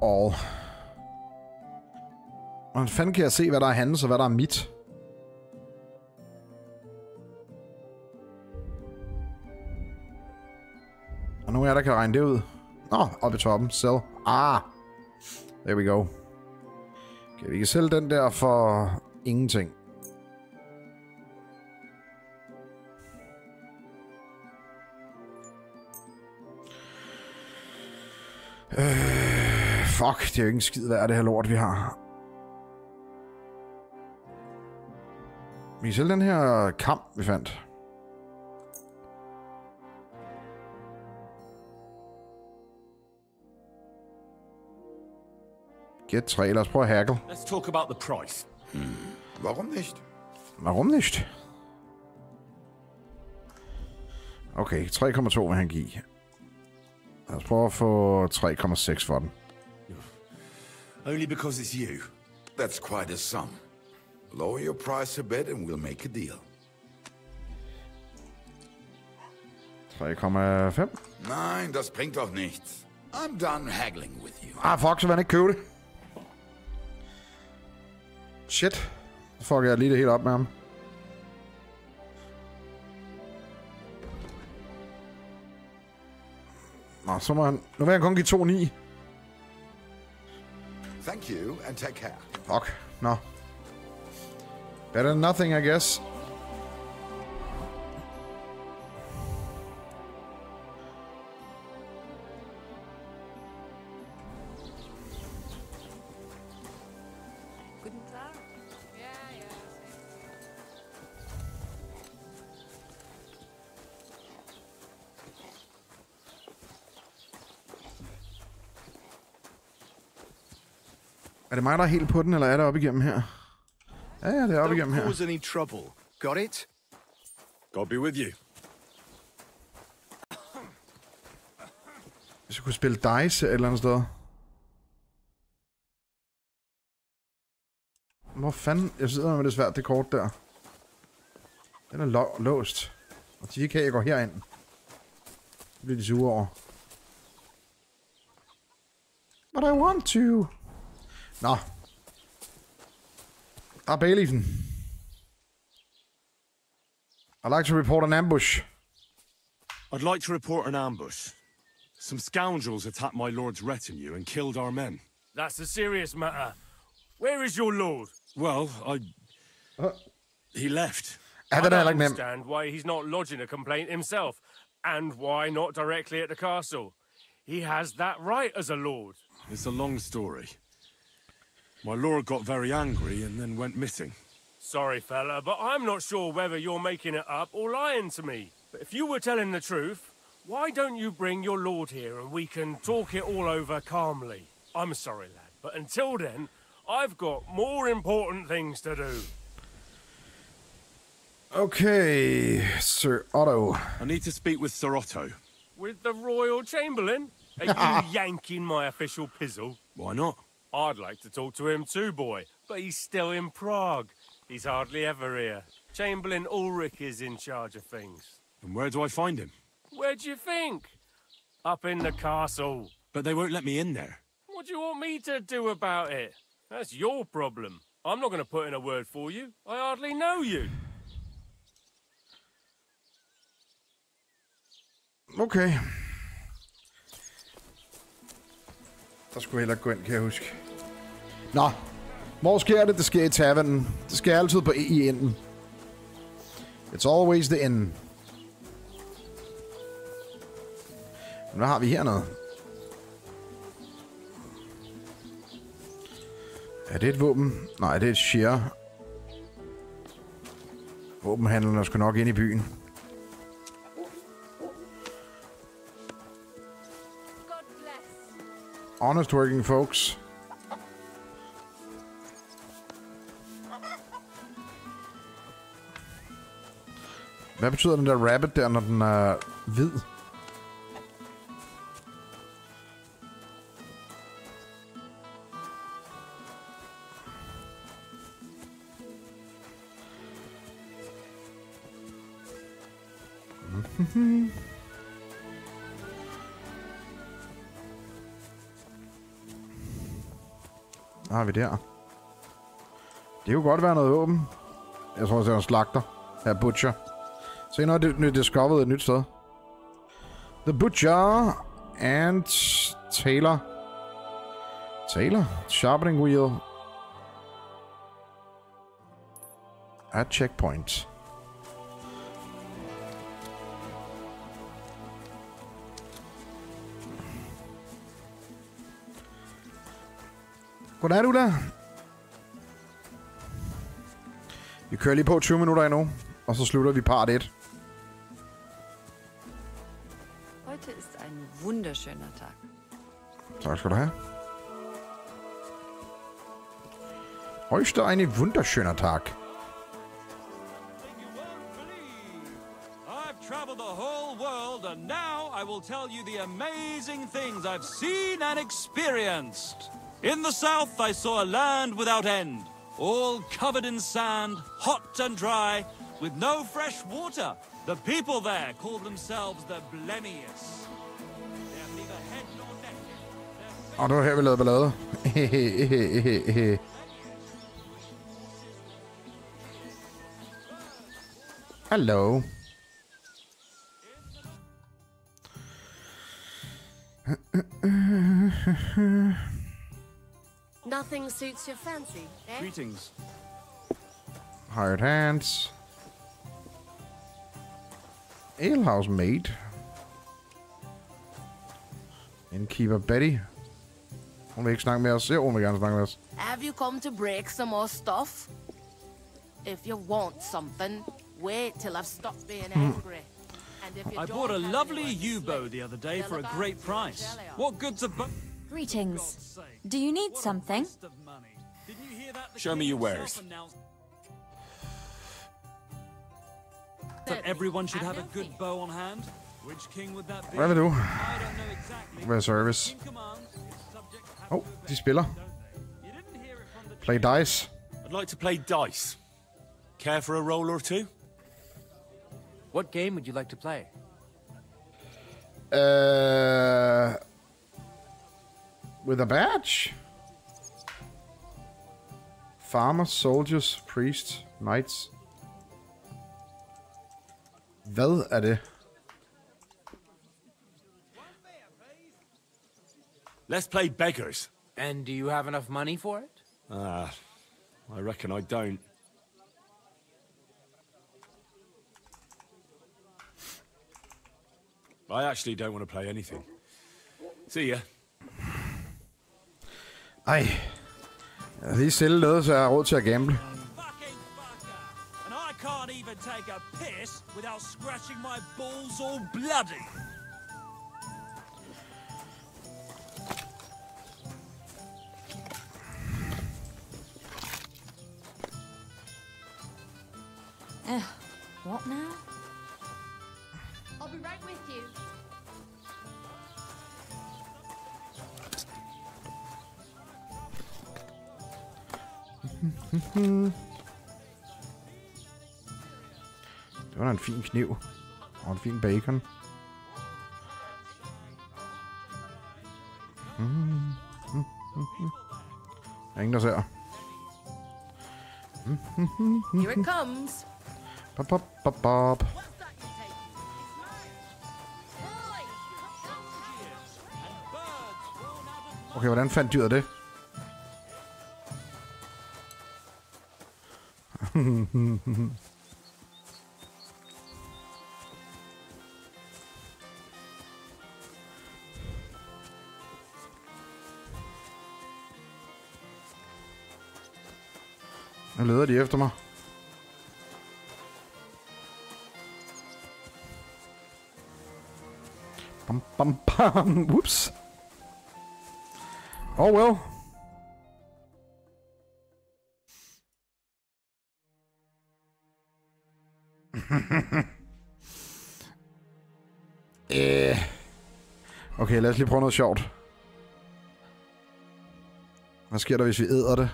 Og hvordan fanden kan jeg se, hvad der er hans og hvad der er mit? Og nogle af jer, der kan regne det ud. Nå, oppe i toppen. Sell. Ah. There we go. Okay, vi kan sælge den der for ingenting. Fuck, det er jo ikke en skid værd, det her lort, vi har. Vi kan sælge den her kamp, vi fandt. Get 3, lad os prøve at haggle. Let's talk about the price. Warum nicht? Warum nicht? Okay, 3,2 vil han give. Lad os prøve at få 3,6 for den. Only because it's you. That's quite a sum. Lower your price a bit and we'll make a deal. 3,5? Nein, das bringt doch nichts. I'm done haggling with you. Ah, fuck, så vil han ikke købe det. Shit. Så fucker jeg lige det helt op med ham. Nå, så må han... Nu vil han kun give 2,9. Thank you and take care. Fuck. Nå. Better than nothing, I guess. Er det mig, der er helt på den, eller er det op igennem her? Ja, det er op igennem her. Don't cause any trouble. Got it? God be with you. Hvis jeg kunne spille dice et eller andet sted. Hvor fanden? Jeg sidder med det svært, det kort der. Den er låst. Og de kan jeg gå herind. Det bliver de sure over. But I want to. Nå. Baileyfen. I'd like to report an ambush. I'd like to report an ambush. Some scoundrels attacked my lord's retinue and killed our men. That's a serious matter. Where is your lord? Well, he left. I don't understand why he's not lodging a complaint himself, and why not directly at the castle. He has that right as a lord. It's a long story. My lord got very angry and then went missing. Sorry, fella, but I'm not sure whether you're making it up or lying to me. But if you were telling the truth, why don't you bring your lord here and we can talk it all over calmly? I'm sorry, lad, but until then, I've got more important things to do. Okay, Sir Otto. I need to speak with Sir Otto. With the Royal Chamberlain? Are you yanking my official pizzle? Why not? I'd like to talk to him too, boy, but he's still in Prague. He's hardly ever here. Chamberlain Ulrich is in charge of things. And where do I find him? Where do you think? Up in the castle. But they won't let me in there. What do you want me to do about it? That's your problem. I'm not going to put in a word for you. I hardly know you. Okay. Der skulle heller gå ind, kan jeg huske. Nå. Hvor sker det? Det sker i tavernen. Det sker altid på i enden. It's always the end. Men hvad har vi hernede? Er det et våben? Nej, det er et shear. Våbenhandlerne skal nok ind i byen. Honest working folks. Hvad betyder den der rabbit der, når den er hvid? Hvad har vi der? Det kunne godt være noget våben. Jeg tror, det er en slagter. Her butcher. Se, når det discovered et nyt sted. The butcher and Taylor. Sharpening wheel. At checkpoint. Goddag, Ulla. Vi kører lige på 20 minutter endnu, og så slutter vi part 1. Heute ist ein wunderschöner Tag. Tak skal du have. Heute ein wunderschöner Tag. I've traveled the whole world, and now I will tell you the amazing things I've seen and experienced. In the south, I saw a land without end, all covered in sand, hot and dry, with no fresh water. The people there called themselves the Blemius. They have neither head nor neck. Og det var her, vi lavede ballade. Hello. Nothing suits your fancy, eh? Greetings. Hired hands. Alehouse maid. Innkeeper Betty. Hun vil ikke snakke med os. Jo, hun vil gerne snakke med os. Have you come to break some more stuff? If you want something, wait till I've stopped being angry. And if you I bought a lovely U-bow the other day for a great price. What good's a bow? Greetings. Do you need something? Show me your wares. That everyone should have a good bow on hand. Which king would that be? Hvad vil du? I don't know exactly. Hvad er service? De spiller. Play dice. I'd like to play dice. Care for a roll or two? What game would you like to play? With a badge? Farmers, soldiers, priests, knights. Hvad er det? Let's play beggars. And do you have enough money for it? I reckon I don't. I actually don't want to play anything. See ya. Ej. Jeg har lige sælge noget, så jeg har råd til at gamble. And I can't even take a piss without scratching my balls all bloody. What now? I'll be right with you. Det var da en fin kniv. Og en fin bacon. Der er ingen, der ser. Here it comes. Bop, bop, bop, bop. Okay, hvordan fandt dyret det? Nu leder de efter mig. Bam, bam, bam. Whoops. Oh well. Okay, lad os lige prøve noget sjovt. Hvad sker der, hvis vi æder det?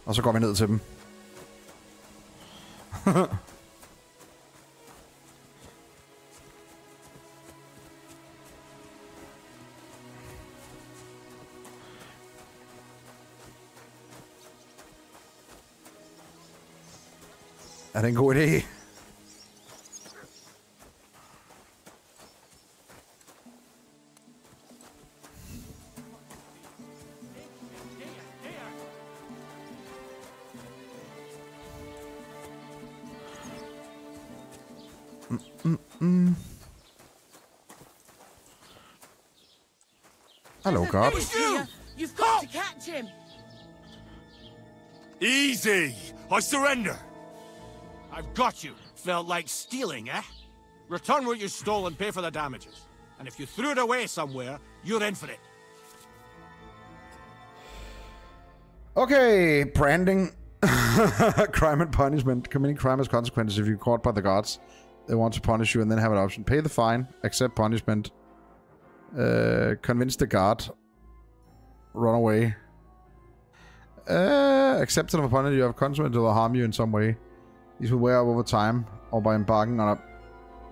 Og så går vi ned til dem. Er det en god idé? Hello, God. You've got to catch him. Easy! I surrender! I've got you. Felt like stealing, eh? Return what you stole and pay for the damages. And if you threw it away somewhere, you're in for it. Okay, branding. Crime and punishment. Committing crime has consequences if you're caught by the gods. They want to punish you and then have an option. Pay the fine. Accept punishment. Convince the guard. Run away. Acceptance of punishment. You have consequences that will harm you in some way. These will wear off over time or by embarking on a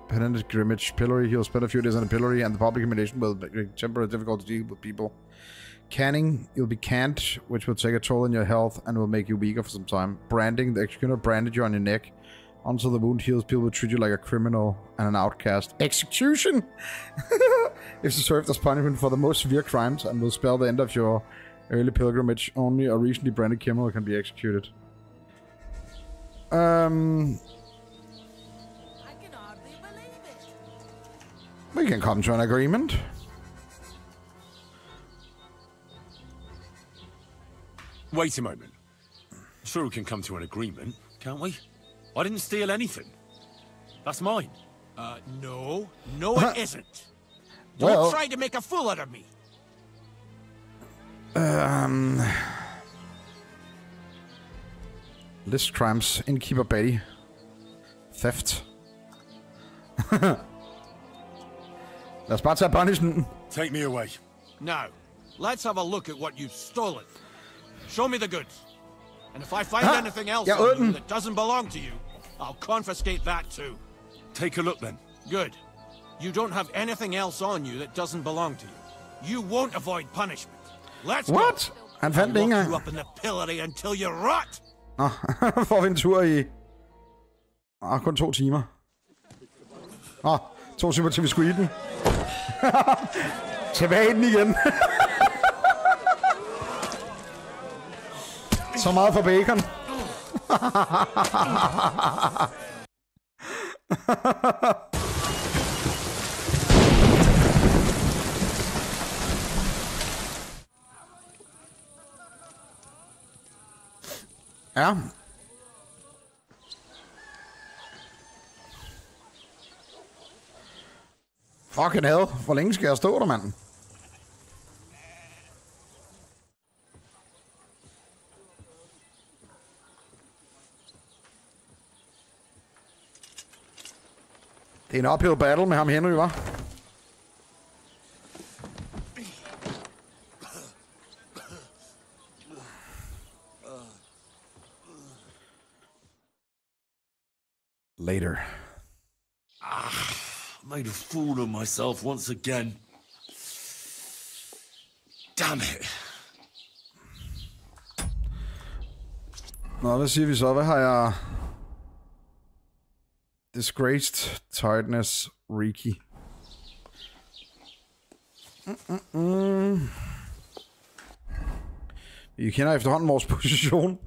penitent grimmage pillory. He'll spend a few days on a pillory and the public humiliation will make temporarily difficult to deal with people. Canning, you'll be canned, which will take a toll on your health and will make you weaker for some time. Branding, the executioner branded you on your neck. Until the wound heals, people will treat you like a criminal and an outcast. Execution! It's served as punishment for the most severe crimes and will spell the end of your early pilgrimage. Only a recently branded criminal can be executed. I can hardly believe it. We can come to an agreement. Wait a moment. Sure we can come to an agreement, can't we? I didn't steal anything. That's mine. No. No, it isn't. Well, Don't try to make a fool out of me. List crimes. Innkeeper Betty. Theft. Lad os bare tage punishmenten. Take me away. Now, let's have a look at what you've stolen. Show me the goods. And if I find anything else on you that doesn't belong to you, I'll confiscate that too. Take a look then. Good. You don't have anything else on you that doesn't belong to you. You won't avoid punishment. Let's What? go. Han fandt det I'll ikke lock you engang. up in the pillory until you rot. Nå, får vi en tur i... kun 2 timer. 2 timer til vi skulle i den. Tilbage i den igen. Så meget for bacon. Ja. Fucking hell. Hvor længe skal jeg stå der, mand? Det er en uphill battle med ham Henry, hva'? Later. Made a fool of myself once again. Damn it. Nå, hvad siger vi så? Hvad har jeg... Disgraced, tiredness, reeky. I kender efterhånden vores position.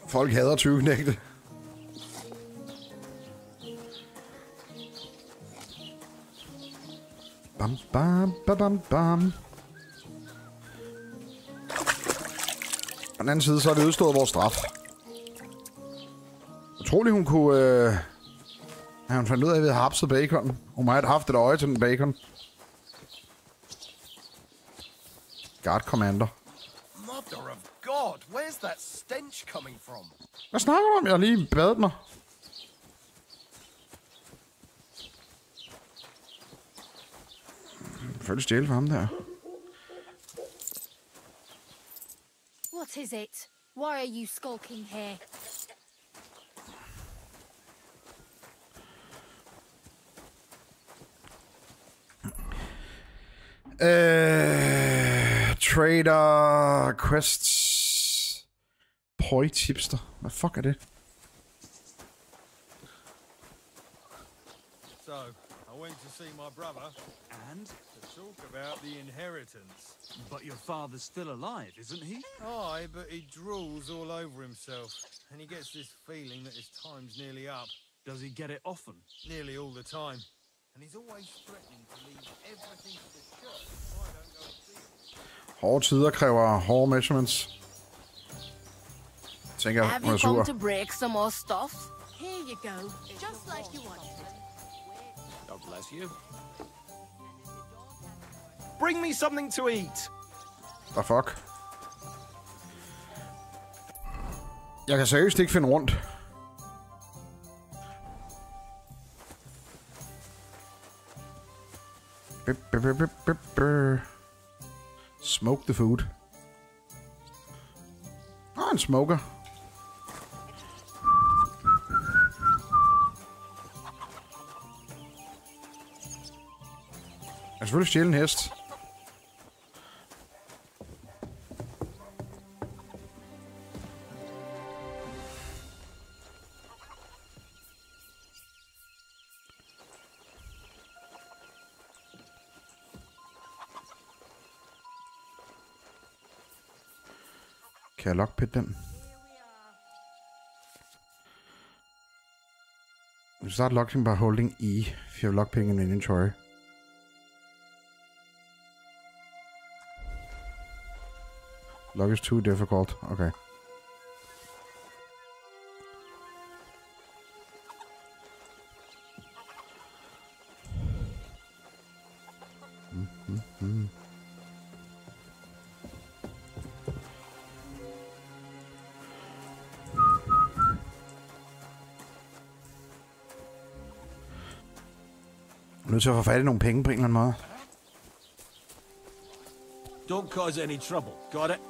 Folk hader 20-knægte. Bam, bam, bam, bam, bam. På den anden side, så er det udstået vores straf. Utrolig, hun kunne... hun fandt ud af, at vi havde hapset bacon. Hun må have haft et øje til den bacon. Guard commander. Mother of God, where's that stench coming from? Hvad snakker du om? Jeg har lige badet mig. Følg stjæle for ham der. What is it? Why are you skulking here? Trader, quests, poi tipster. Hvad fuck er det? So, I went to see my brother. And? To talk about the inheritance. But your father's still alive, isn't he? Aye, but he drools all over himself. And he gets this feeling that his time's nearly up. Does he get it often? Nearly all the time. And he's always threatening to leave everything to the church if I don't go and see him. Hårde tider kræver hårde measurements. Tænker Have jeg, you sur. come to break some more stuff? Here you go, just like you wanted. God bless you. Bring me something to eat. The fuck? Jeg kan seriøst ikke finde rundt. Smoke the food. En smoker. Jeg kan selvfølgelig stjæle en hest. Kan jeg lockpit den? You start locking by holding E if you're lockpicking an inventory. Lock is too difficult. Okay. Jeg er nødt til at få fat i nogle penge på en eller anden måde. Don't cause any trouble. Got it?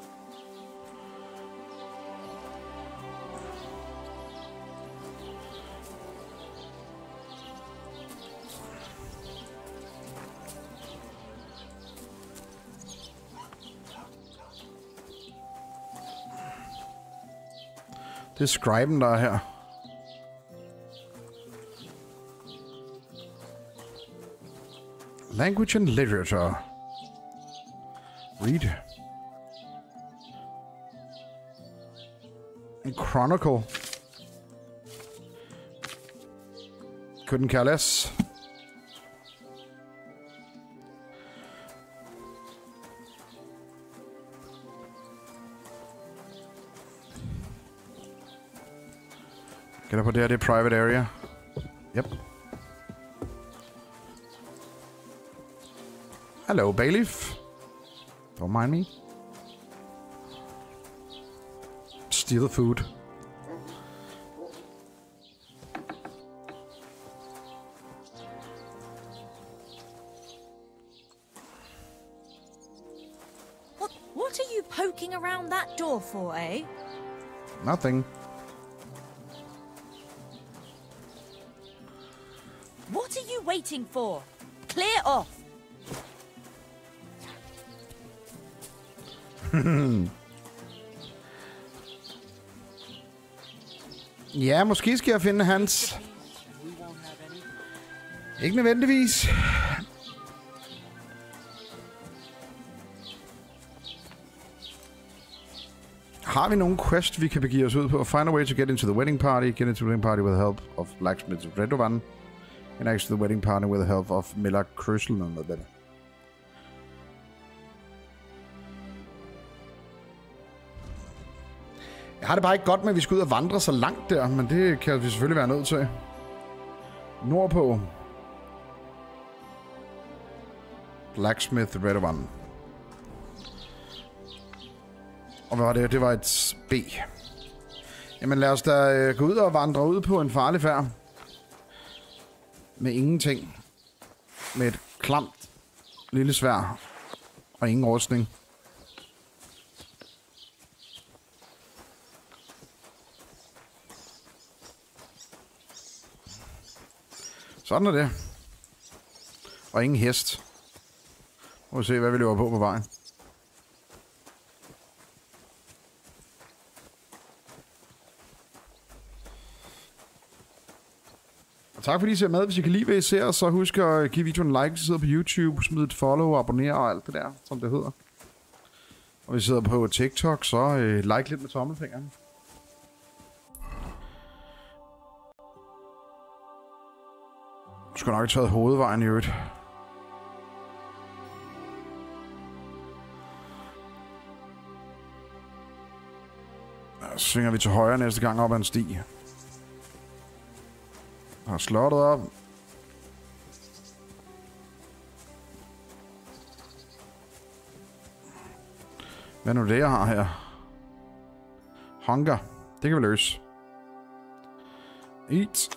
Det er scriben, der er her. Language and literature. Read. And chronicle. Couldn't care less. Gætter på det her, det er private area. Yep. Hello, bailiff. Don't mind me. Steal the food. What are you poking around that door for, eh? Nothing. What are you waiting for? Clear off! Ja, måske skal jeg finde hans. Ikke nødvendigvis. Har vi nogen quest, vi kan begive os ud på? Find a way to get into the wedding party. Get into the wedding party with the help of blacksmith Redovan. And actually the wedding party with the help of Miller Crystal og noget Dette. Jeg har det bare ikke godt med, at vi skal ud og vandre så langt der, men det kan vi selvfølgelig være nødt til. Nordpå. Blacksmith Redovan. Og hvad var det? Det var et B. Jamen lad os da gå ud og vandre ud på en farlig færd. Med ingenting. Med et klamt lille sværd. Og ingen rustning. Sådan er det. Og ingen hest. Må vi se, hvad vi løber på vejen. Og tak fordi I ser med. Hvis I kan lide, hvad I ser, så husk at give videoen en like, hvis I sidder på YouTube, smid et follow, abonner og alt det der, som det hedder. Og hvis I sidder på TikTok, så like lidt med tommelfingeren. Du skal nok have taget hovedvejen i øvrigt. Så svinger vi til højre næste gang op ad en sti. Og slottet op. Hvad er nu det, jeg har her? Hunger. Det kan vi løse. Eat.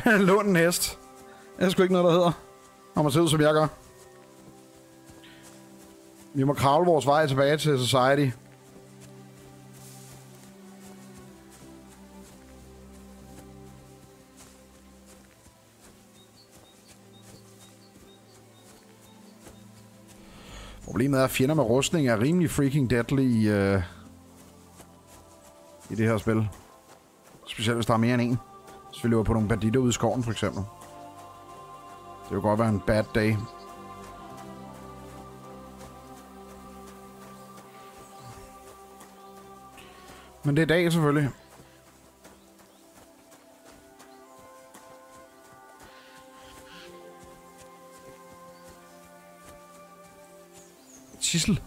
Lån en hest. Det er sgu ikke noget, der hedder. Når man ser ud, som jeg gør. Vi må kravle vores vej tilbage til Society. Problemet er, at fjender med rustning er rimelig freaking deadly i det her spil. Specielt hvis der er mere end en. Hvis vi løber på nogle banditter ude i skoven, for eksempel. Det vil godt være en bad day. Men det er dag, selvfølgelig. Tissel.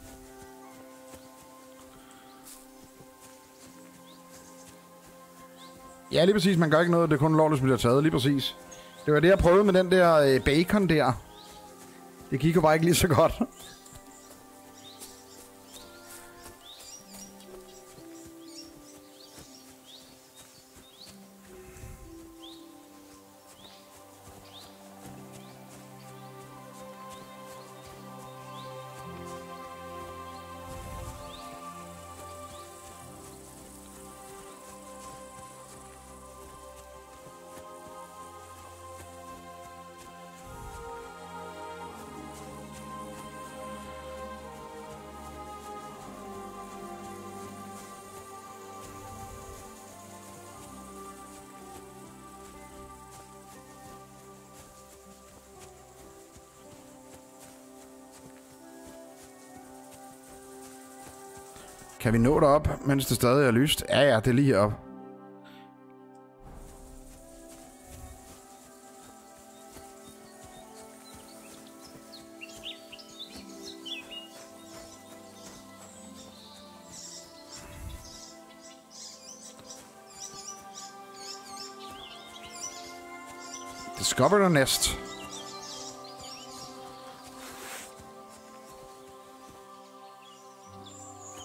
Ja, lige præcis. Man gør ikke noget. Det er kun lovligt, hvis bliver taget. Lige præcis. Det var det, jeg prøvede med den der bacon der. Det gik jo bare ikke lige så godt. Kan vi nå derop, mens det stadig er lyst? Ja, det er lige heroppe. Discover the nest.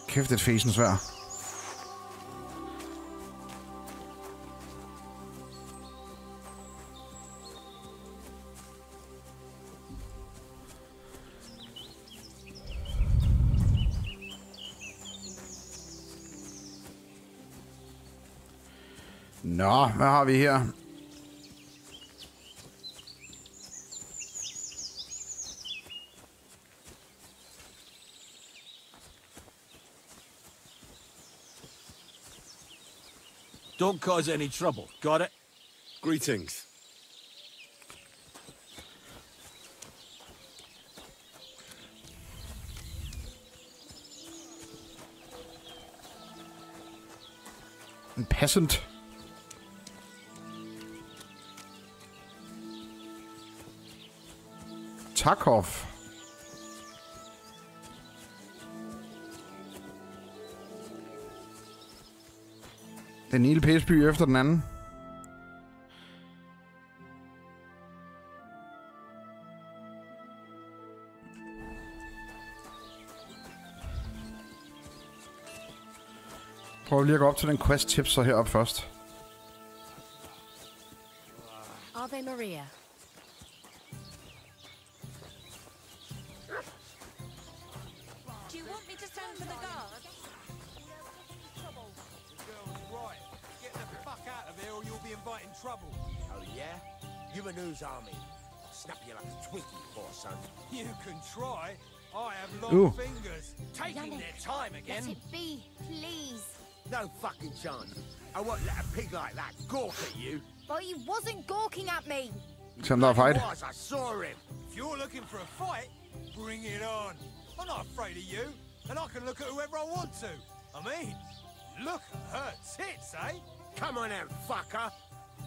Kæft, det er fesen svær. Nå, hvad har vi her? Don't cause any trouble. Got it? Greetings. En peasant. Tarkov. Den ene pæsby efter den anden. Prøv lige at gå op til den quest tips så heroppe først. Ave Maria. Do you want me to send for the guards? Right. Get the fuck out of here or you'll be inviting trouble. Oh, yeah? You and whose army? I'll snap you like a Twinkie, poor son. You can try. I have long fingers. Taking their time again. Let it be, please. No fucking chance. I won't let a pig like that gawk at you. But he wasn't gawking at me. Se om der er fight. I saw him. If you're looking for a fight, bring it on. I'm not afraid of you, and I can look at whoever I want to. I mean, look at her tits, eh? Come on out, fucker.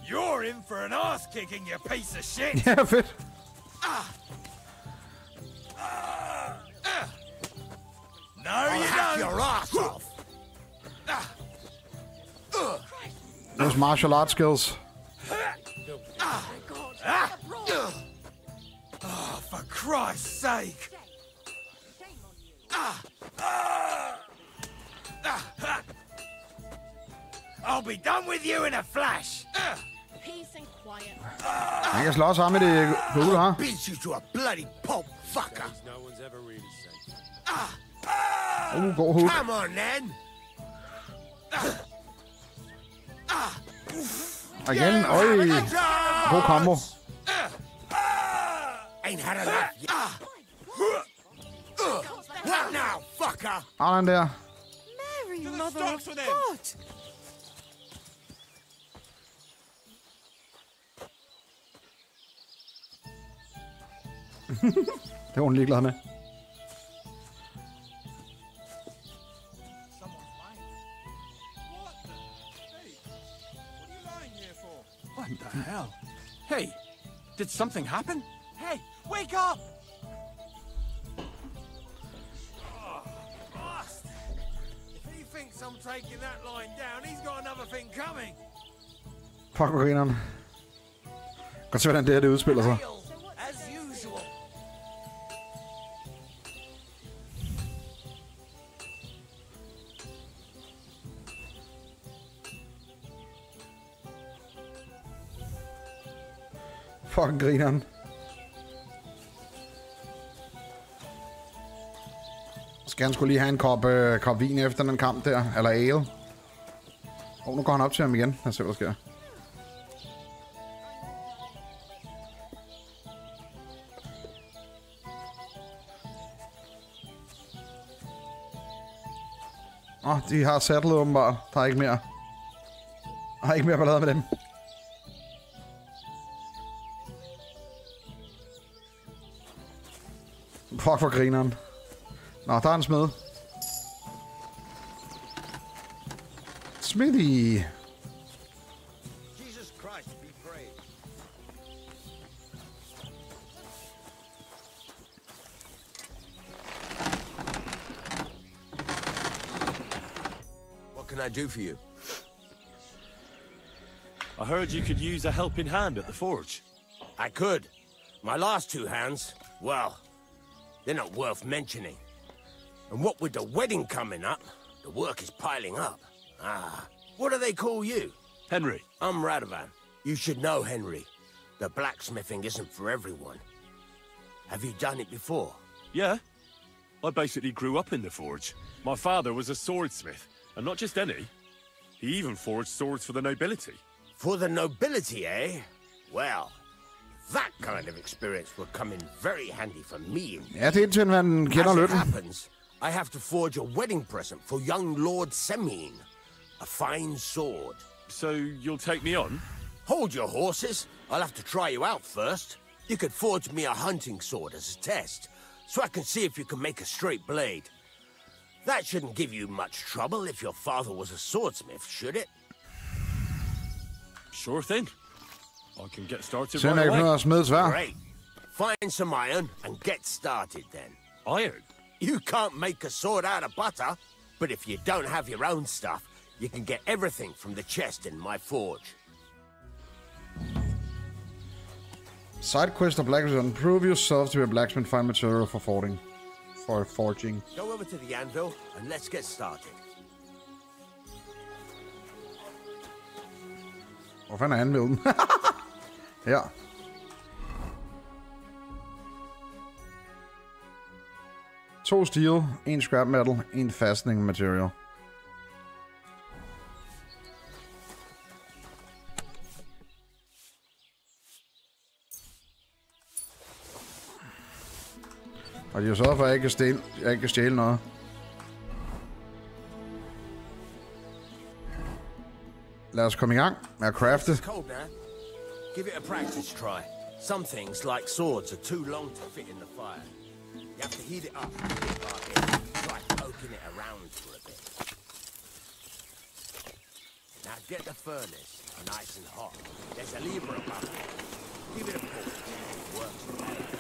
You're in for an ass-kicking, you piece of shit. Ja, fedt. No, you hack don't. your ass off. Those martial arts skills. Oh, for Christ's sake. I'll be done with you in a flash. Peace and quiet. Han kan slå os sammen med det gule her. Beat you to a bloody pulp, fucker. No one's ever really safe. God hook. Come on, then. Og igen, god combo. Ain't had enough yet. What now, fucker? Sådan der. Mary, mother of God. Det var hun ligeglad med. What the hell? Hey, did something happen? Hey, wake up! If he thinks I'm taking that line down, he's got another thing coming. Fuck, hvor grineren. Godt se, hvordan det udspiller sig. As usual. Fucking grineren. Skal han skulle lige have en kop vin efter den kamp der, eller ale. Nu går han op til ham igen. Lad os se, hvad der sker. De har sattlet åbenbart. Der er ikke mere. Der er ikke mere ballade med dem. Fuck for grineren. Nå, der er en smed. Smithy. Jesus Christ, be praised. What can I do for you? I heard you could use a helping hand at the forge. I could. My last two hands, well, they're not worth mentioning. And what with the wedding coming up, the work is piling up. What do they call you? Henry. I'm Radovan. You should know, Henry. The blacksmithing isn't for everyone. Have you done it before? Yeah. I basically grew up in the forge. My father was a swordsmith, and not just any. He even forged swords for the nobility. For the nobility, eh? Well, that kind of experience will come in very handy for me. Ja, det er indtil man kender lønnen. As it happens, I have to forge a wedding present for young Lord Semine. A fine sword. So you'll take me on? Hold your horses. I'll have to try you out first. You could forge me a hunting sword as a test, so I can see if you can make a straight blade. That shouldn't give you much trouble if your father was a swordsmith, should it? Sure thing. I can get started Se, right away. Great. Find some iron and get started then. Iron? You can't make a sword out of butter, but if you don't have your own stuff, you can get everything from the chest in my forge. Side quest of blacksmith. Prove yourself to be a blacksmith. Find material for forging. Go over to the anvil and let's get started. Hvor fanden er han ved den? Her. To steel, en scrap metal, en fastening material. Og de har sørget for, at jeg ikke kan stjæle noget. Lad os komme i gang med at crafte. Give it a practice try. Some things, like swords, are too long to fit in the fire. You have to heat it up a bit like it. Try poking it around for a bit. Now get the furnace nice and hot. There's a lever above it. Give it a pull. It works better.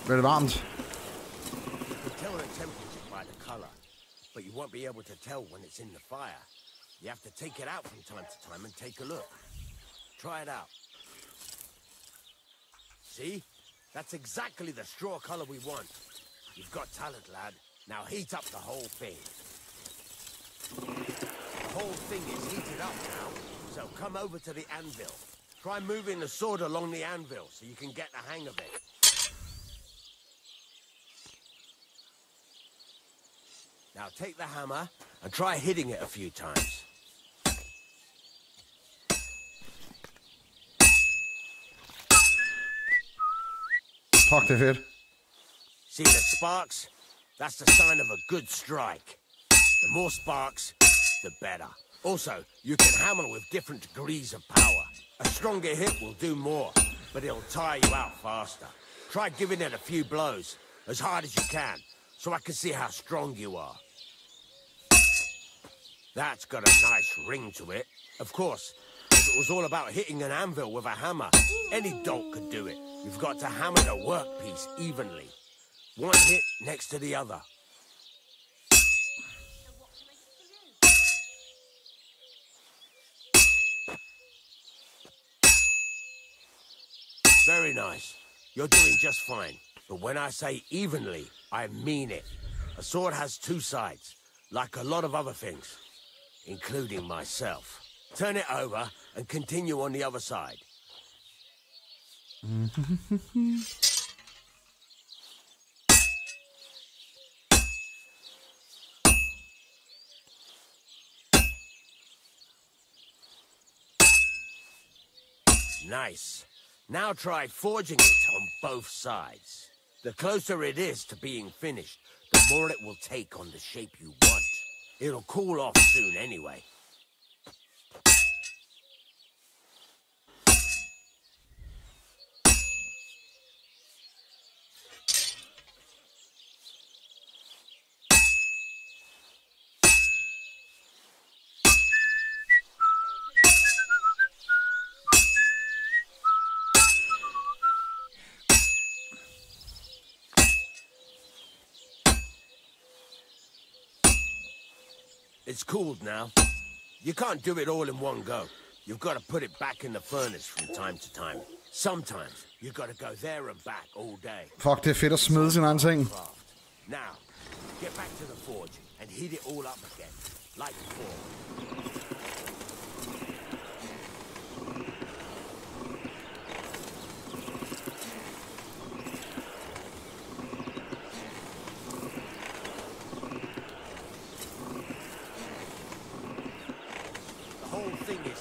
Bliver det varmt? You can tell the temperature by the color, but you won't be able to tell when it's in the fire. You have to take it out from time to time and take a look. Try it out. See? That's exactly the straw color we want. You've got talent, lad. Now heat up the whole thing. The whole thing is heated up now, so come over to the anvil. Try moving the sword along the anvil so you can get the hang of it. Now take the hammer and try hitting it a few times. Fuck, det er fedt. See the sparks? That's the sign of a good strike. The more sparks, the better. Also, you can hammer with different degrees of power. A stronger hit will do more, but it'll tire you out faster. Try giving it a few blows, as hard as you can, so I can see how strong you are. That's got a nice ring to it. Of course, if it was all about hitting an anvil with a hammer, any dolt could do it. You've got to hammer the workpiece evenly. One hit next to the other. Very nice. You're doing just fine. But when I say evenly, I mean it. A sword has two sides, like a lot of other things, including myself. Turn it over and continue on the other side. Nice. Now try forging it on both sides. The closer it is to being finished, the more it will take on the shape you want. It'll cool off soon anyway. It's cooled now. You can't do it all in one go. You've got to put it back in the furnace from time to time. Sometimes you've got to go there and back all day. Fuck, det er fedt at smide sin egen ting. Now, get back to the forge and heat it all up again, like before.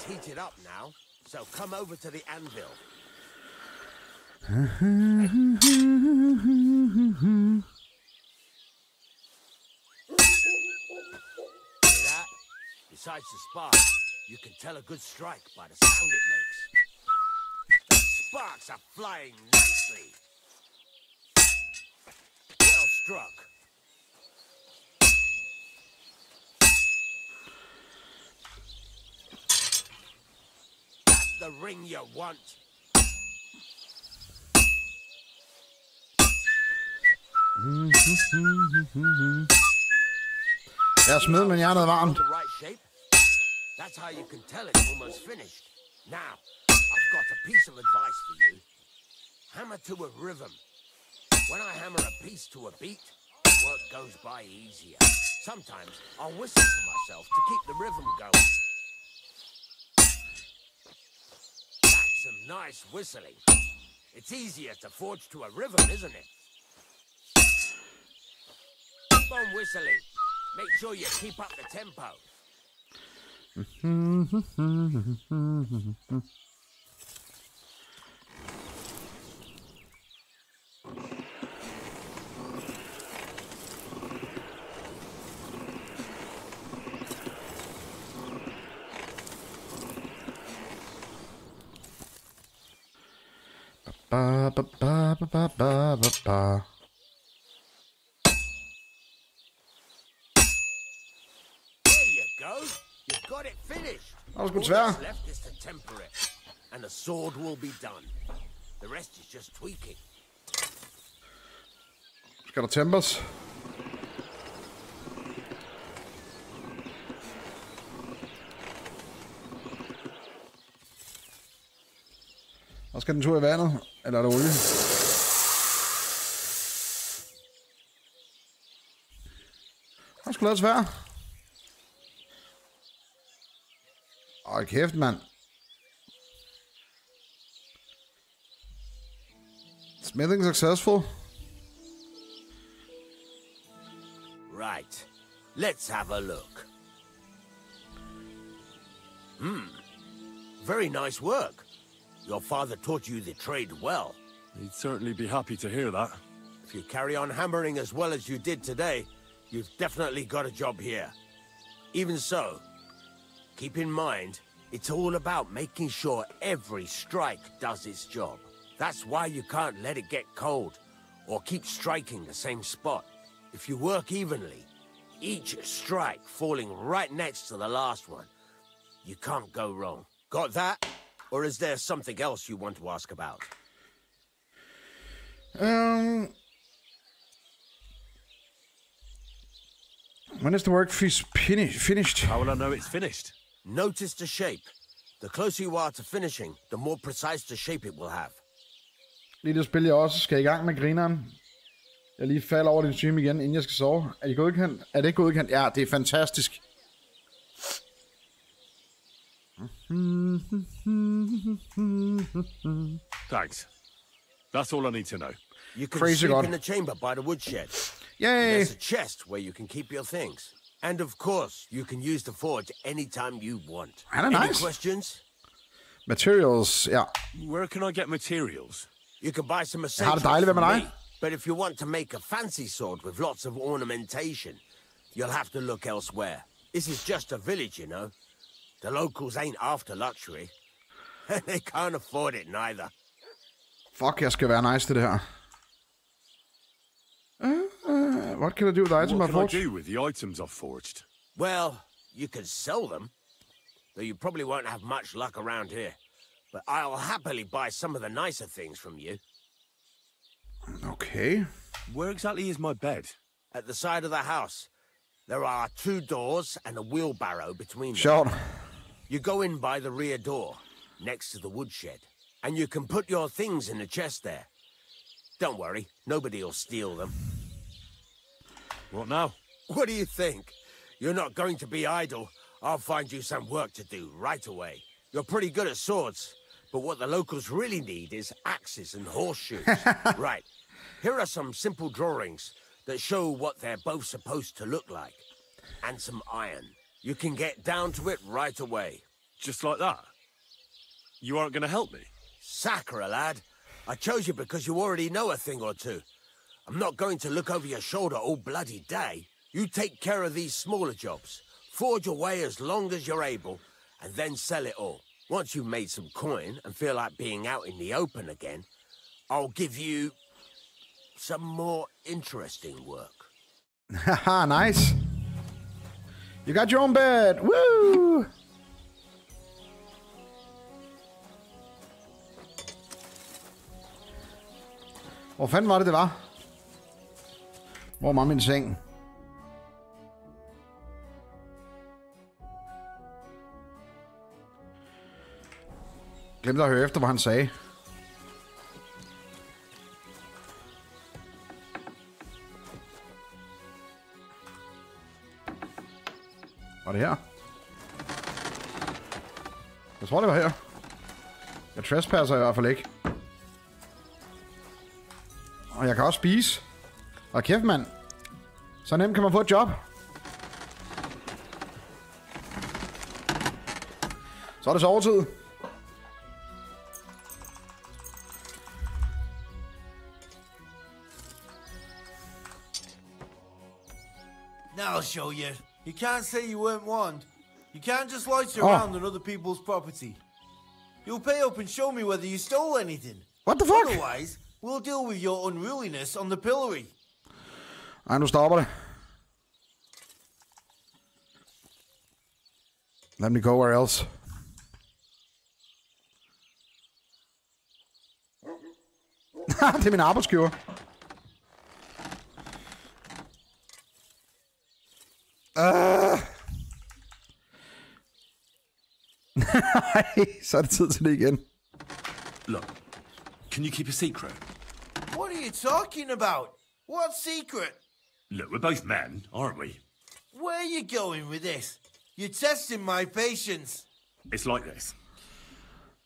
Heated up now, so come over to the anvil. See that? Besides the spark, you can tell a good strike by the sound it makes. The sparks are flying nicely. Well struck. The ring you want. Jeg smed, men jeg er noget varmt. That's how you can tell it's almost finished. Now, I've got a piece of advice for you. Hammer to a rhythm. When I hammer a piece to a beat, work goes by easier. Sometimes I'll whistle to myself to keep the rhythm going. That's some nice whistling. It's easier to forge to a rhythm, isn't it? Keep on whistling. Make sure you keep up the tempo. Ba, ba, ba, ba, ba, ba, ba. There you go. You've got it finished. That was good, All that's sir. left is to temper it, and the sword will be done. The rest is just tweaking. Skal der tempers? Og skal den tur i vandet? Eller er det olie? Han skulle lade svær. Åh, kæft, mand. Smithing successful. Right. Let's have a look. Very nice work. Your father taught you the trade well. He'd certainly be happy to hear that. If you carry on hammering as well as you did today, you've definitely got a job here. Even so, keep in mind, it's all about making sure every strike does its job. That's why you can't let it get cold, or keep striking the same spot. If you work evenly, each strike falling right next to the last one, you can't go wrong. Got that? Or is there something else you want to ask about? When is the work finished? How will I know it's finished? Notice the shape. The closer you are to finishing, the more precise the shape it will have. Lige det spil, jeg også skal i gang med grineren. Jeg lige falder over din stream igen, inden jeg skal sove. Er det godkendt? Er det godkendt? Ja, det er fantastisk. Thanks. That's all I need to know. You can Crazy sleep God. in the chamber by the woodshed. Yay! There's a chest where you can keep your things. And of course, you can use the forge anytime you want. Kinda Any nice. questions? Materials, ja. Where can I get materials? You can buy some Jeg har det essentials dejligt, hvad from med dig? me. But if you want to make a fancy sword with lots of ornamentation, you'll have to look elsewhere. This is just a village, you know. The locals ain't after luxury. They can't afford it neither. Fuck, jeg skal være nice til det her. What can I do with the item What I can I forged? do with the items I've forged? Well, you can sell them, though you probably won't have much luck around here. But I'll happily buy some of the nicer things from you. Okay. Where exactly is my bed? At the side of the house, there are 2 doors and a wheelbarrow between them. Sjovt. You go in by the rear door, next to the woodshed, and you can put your things in the chest there. Don't worry, nobody'll steal them. What now? What do you think? You're not going to be idle. I'll find you some work to do right away. You're pretty good at swords, but what the locals really need is axes and horseshoes. Right. Here are some simple drawings that show what they're both supposed to look like. And some iron. You can get down to it right away. Just like that? You aren't going to help me? Sacre, lad. I chose you because you already know a thing or two. I'm not going to look over your shoulder all bloody day. You take care of these smaller jobs. Forge away as long as you're able, and then sell it all. Once you've made some coin and feel like being out in the open again, I'll give you some more interesting work. Haha, nice. You got your own bed. Woo! Hvor fanden var det var? Hvor var min seng? Glemte at høre efter, hvad han sagde. Var det her? Jeg tror, det var her. Jeg trespasser i hvert fald ikke. Og jeg kan også spise. Og kæft, mand. Så nemt kan man få et job. Så er det sovetid. Now I'll show you. You can't say you weren't warned. You can't just loiter around on other people's property. You'll pay up and show me whether you stole anything. What the fuck? Otherwise, we'll deal with your unruliness on the pillory. Ej, nu stopper det. Let me go where else. Det er min arbejdsgiver. Nej, så er det tid til det igen. Look, can you keep a secret? What are you talking about? What secret? Look, we're both men, aren't we? Where are you going with this? You're testing my patience. It's like this.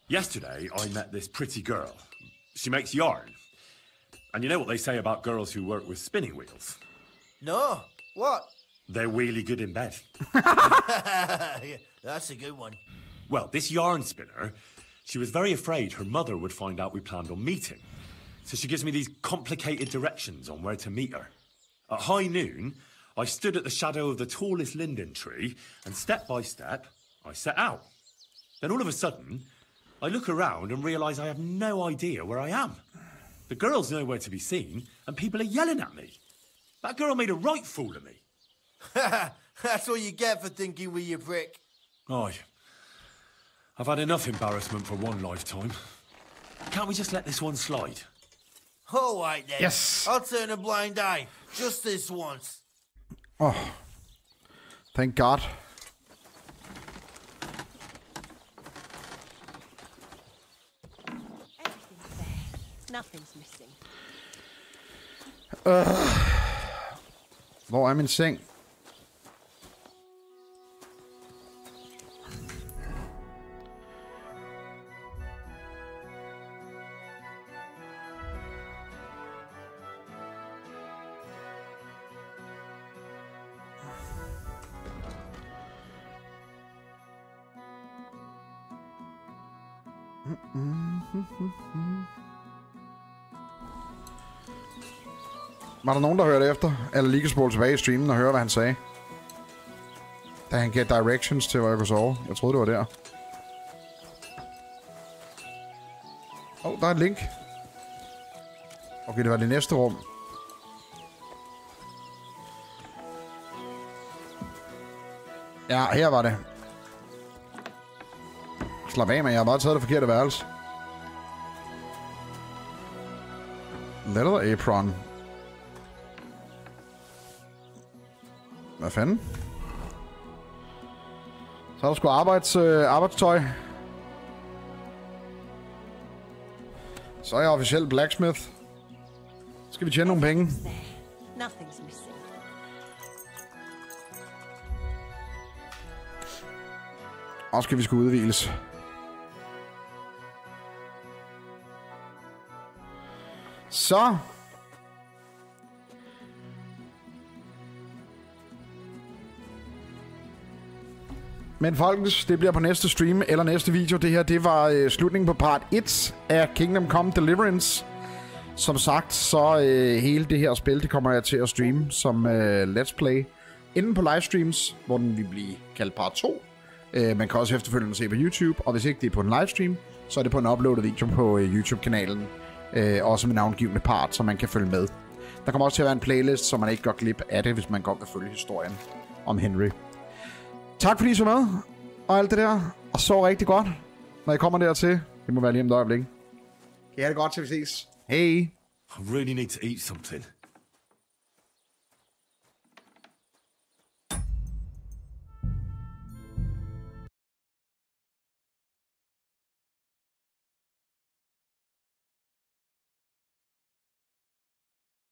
Yesterday, I met this pretty girl. She makes yarn. And you know what they say about girls who work with spinning wheels? No. What? They're really good in bed. Yeah, that's a good one. Well, this yarn spinner, she was very afraid her mother would find out we planned on meeting. So she gives me these complicated directions on where to meet her. At high noon, I stood at the shadow of the tallest linden tree, and step by step, I set out. Then all of a sudden, I look around and realise I have no idea where I am. The girl's nowhere to be seen, and people are yelling at me. That girl made a right fool of me. That's what you get for thinking we're your prick. Aye. I've had enough embarrassment for one lifetime. Can't we just let this one slide? All right then. Yes. I'll turn a blind eye. Just this once. Oh. Thank God. Nothing's missing. Hvor er min seng? Var der nogen, der hørte efter? Eller lige kan spole tilbage i streamen og høre, hvad han sagde? Da han gav directions til, hvor jeg kunne sove. Jeg troede, det var der. Der er et link. Okay, det var det næste rum. Ja, her var det. Slap af, men jeg har bare taget det forkerte værelse. Leather apron. Hvad fanden? Så er der sgu arbejdstøj. Så er jeg officiel blacksmith. Skal vi tjene nogle penge? Nothing's missing. Og skal vi sgu udviles. Så. Men folkens, det bliver på næste stream eller næste video. Det her, det var slutningen på part 1 af Kingdom Come Deliverance. Som sagt, så hele det her spil, det kommer jeg til at streame som let's play. Enten på livestreams, hvor den vil blive kaldt part 2. Man kan også efterfølgende se på YouTube. Og hvis ikke det er på en livestream, så er det på en uploadet video på YouTube-kanalen. Også med navngivende part, så man kan følge med. Der kommer også til at være en playlist, så man ikke går glip af det, hvis man godt vil følge historien om Henry. Tak fordi I så med, og alt det der. Og så rigtig godt, når I kommer dertil. Det må være lige om et øjeblik. Kan I have det godt, til vi ses. Hej. I really need to eat something.